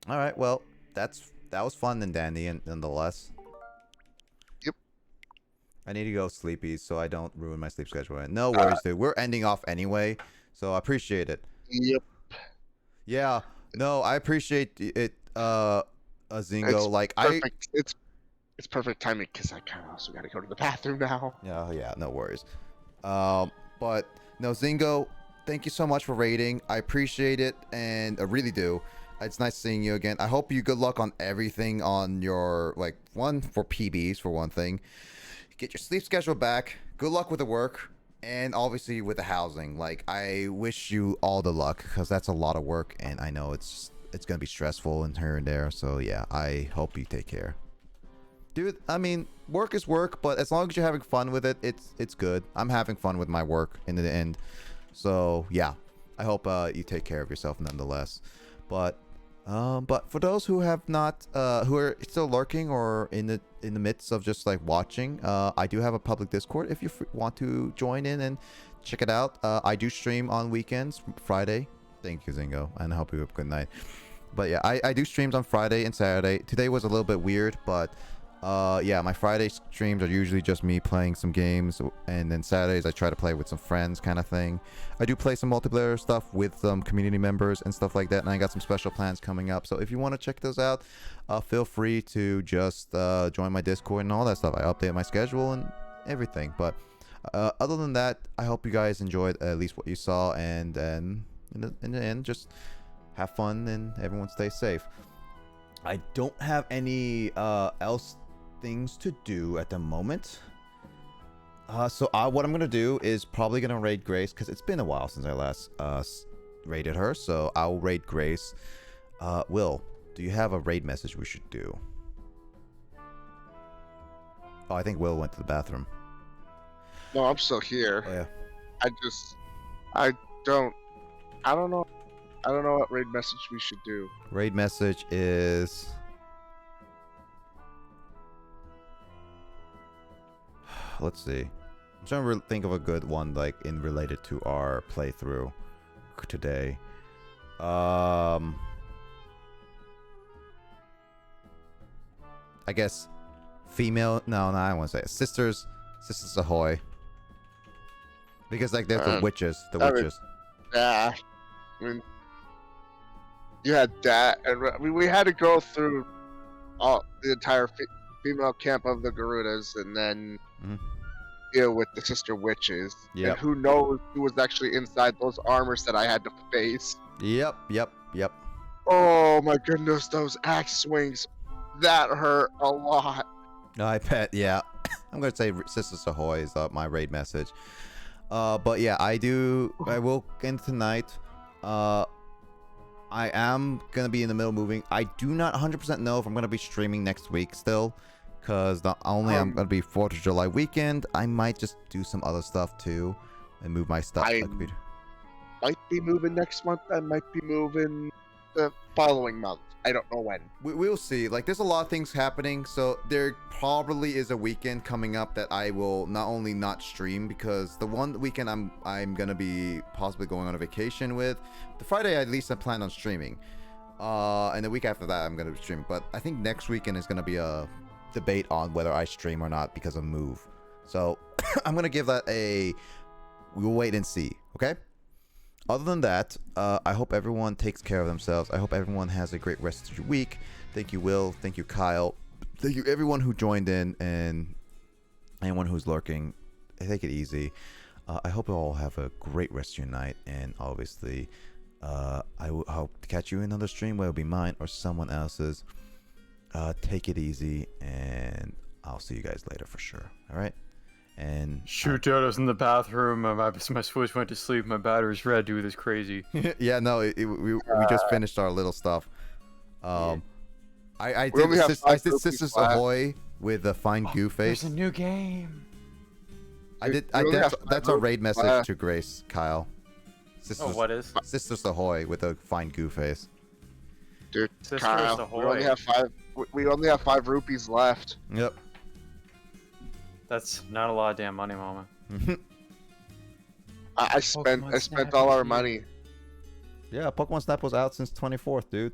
All right, well that was fun and dandy, and nonetheless. Yep. I need to go sleepy so I don't ruin my sleep schedule. And no worries, dude. We're ending off anyway, so I appreciate it. Yep. Yeah. No, I appreciate it. Zingo, It's like perfect. It's perfect timing because I kind of also got to go to the bathroom now. Yeah, no worries. But no, Zingo, thank you so much for raiding. I appreciate it, and I really do. It's nice seeing you again. I hope you good luck on everything on your, like, one for PBs for one thing. Get your sleep schedule back. Good luck with the work, and obviously with the housing. Like, I wish you all the luck because that's a lot of work, and I know it's gonna be stressful and here and there. So yeah, I hope you take care. Dude, I mean, work is work, but as long as you're having fun with it, it's good. I'm having fun with my work in the end. So, yeah. I hope you take care of yourself nonetheless. But for those who have not who are still lurking or in the midst of just like watching, I do have a public Discord if you want to join in and check it out. I do stream on weekends, Friday. Thank you, Zingo, and I hope you have a good night. But yeah, I do streams on Friday and Saturday. Today was a little bit weird, but yeah, my Friday streams are usually just me playing some games, and then Saturdays I try to play with some friends kind of thing. I do play some multiplayer stuff with some community members and stuff like that, and I got some special plans coming up. So if you want to check those out, feel free to just join my Discord and all that stuff. I update my schedule and everything. But other than that, I hope you guys enjoyed at least what you saw, and then in the end, just have fun and everyone stay safe. I don't have any else things to do at the moment. So what I'm gonna do is probably gonna raid Grace because it's been a while since I last raided her. So I'll raid Grace. Will, do you have a raid message we should do? Oh, I think Will went to the bathroom. No, I'm still here. Oh yeah. I don't know what raid message we should do. Raid message is. Let's see. I'm trying to think of a good one, like in related to our playthrough today. I guess female. No, I don't want to say it. Sisters ahoy. Because like there's the witches. Yeah. I mean, you had that, and we had to go through the entire female camp of the Garudas, and then deal with the sister witches. Yep. And who knows who was actually inside those armors that I had to face. Yep. Oh my goodness, those axe swings, that hurt a lot. I bet, yeah. I'm gonna say Sisters Ahoy is my raid message. But yeah, I will end tonight. I am gonna be in the middle of moving. I do not 100% know if I'm gonna be streaming next week still, because not only I'm gonna be 4th of July weekend, I might just do some other stuff too and move my stuff. Might be moving next month. I might be moving the following month. I don't know when. We'll see. Like, there's a lot of things happening, so there probably is a weekend coming up that I will not only not stream, because the one weekend I'm gonna be possibly going on a vacation with. The Friday at least I plan on streaming, and the week after that I'm gonna be streaming. But I think next weekend is gonna be a debate on whether I stream or not because of move. So I'm gonna give that we'll wait and see. Okay. Other than that, I hope everyone takes care of themselves. I hope everyone has a great rest of your week. Thank you, Will. Thank you, Kyle. Thank you, everyone who joined in, and anyone who's lurking. Take it easy. I hope you all have a great rest of your night, and obviously, I will hope to catch you in another stream, whether it be mine or someone else's. Take it easy, and I'll see you guys later for sure. All right? And shoot, I was in the bathroom. My switch went to sleep. My battery's red. Dude, this crazy. Yeah, no, we just finished our little stuff. I We only have did 5 rupees Sisters left. Ahoy with a fine goo face. There's a new game. We only have 5 That's a raid rupees message left. to Grace, Kyle. Sisters, Oh, what is? Sisters Ahoy with a fine goo face. Dude, Sisters Kyle, Ahoy. we only have 5. We only have 5 rupees left. Yep. That's not a lot of damn money, Mama. I spent Pokemon Snap all is our here. money. Yeah, Pokemon Snap was out since 24th, dude.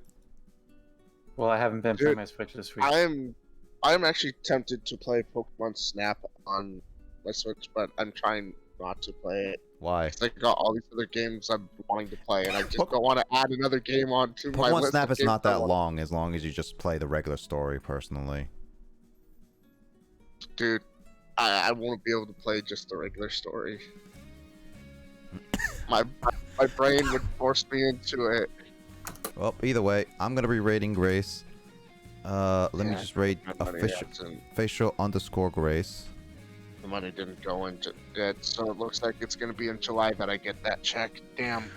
Well, I haven't been Dude, playing my Switch this week. I'm actually tempted to play Pokemon Snap on my Switch, but I'm trying not to play it. Why? 'Cause I got all these other games I'm wanting to play, and I just don't want to add another game on to my Pokemon list Snap of is games not I that want- long as you just play the regular story, personally. Dude, I won't be able to play just the regular story. my brain would force me into it. Well, either way, I'm gonna be raiding Grace. Let me Yeah, just raid my money official _ Grace. The money didn't go into it, so it looks like it's gonna be in July that I get that check. Damn.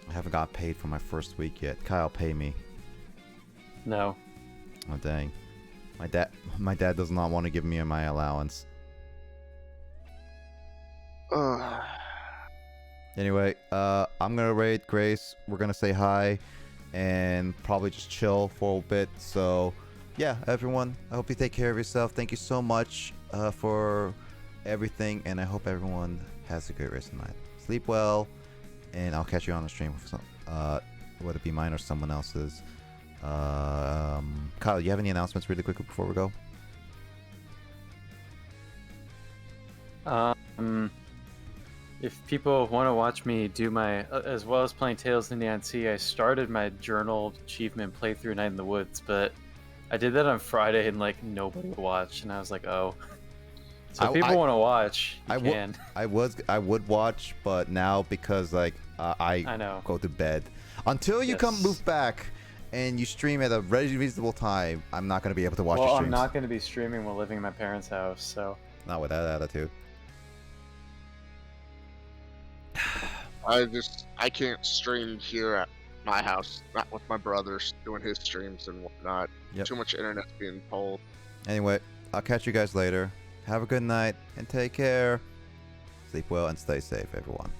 I haven't got paid for my first week yet. Kyle, pay me. No. Oh dang. My dad does not want to give me my allowance. Anyway, I'm gonna raid Grace. We're gonna say hi and probably just chill for a bit. So yeah, everyone, I hope you take care of yourself. Thank you so much for everything, and I hope everyone has a great rest of the night. Sleep well, and I'll catch you on the stream with some, whether it be mine or someone else's. Kyle, you have any announcements really quickly before we go? If people want to watch me do my, as well as playing Tales of the Neon Sea, I started my journal achievement playthrough Night in the Woods, but I did that on Friday and like nobody watched, and I was like, oh. So if people want to watch, you can. I would watch, but now because like I know. go to bed until you come move back and you stream at a reasonable time, I'm not gonna be able to watch your Well, streams. I'm not going to be streaming while living in my parents' house, so. Not with that attitude. I can't stream here at my house, not with my brothers doing his streams and whatnot. Yep. Too much internet's being pulled. Anyway, I'll catch you guys later. Have a good night and take care. Sleep well and stay safe, everyone.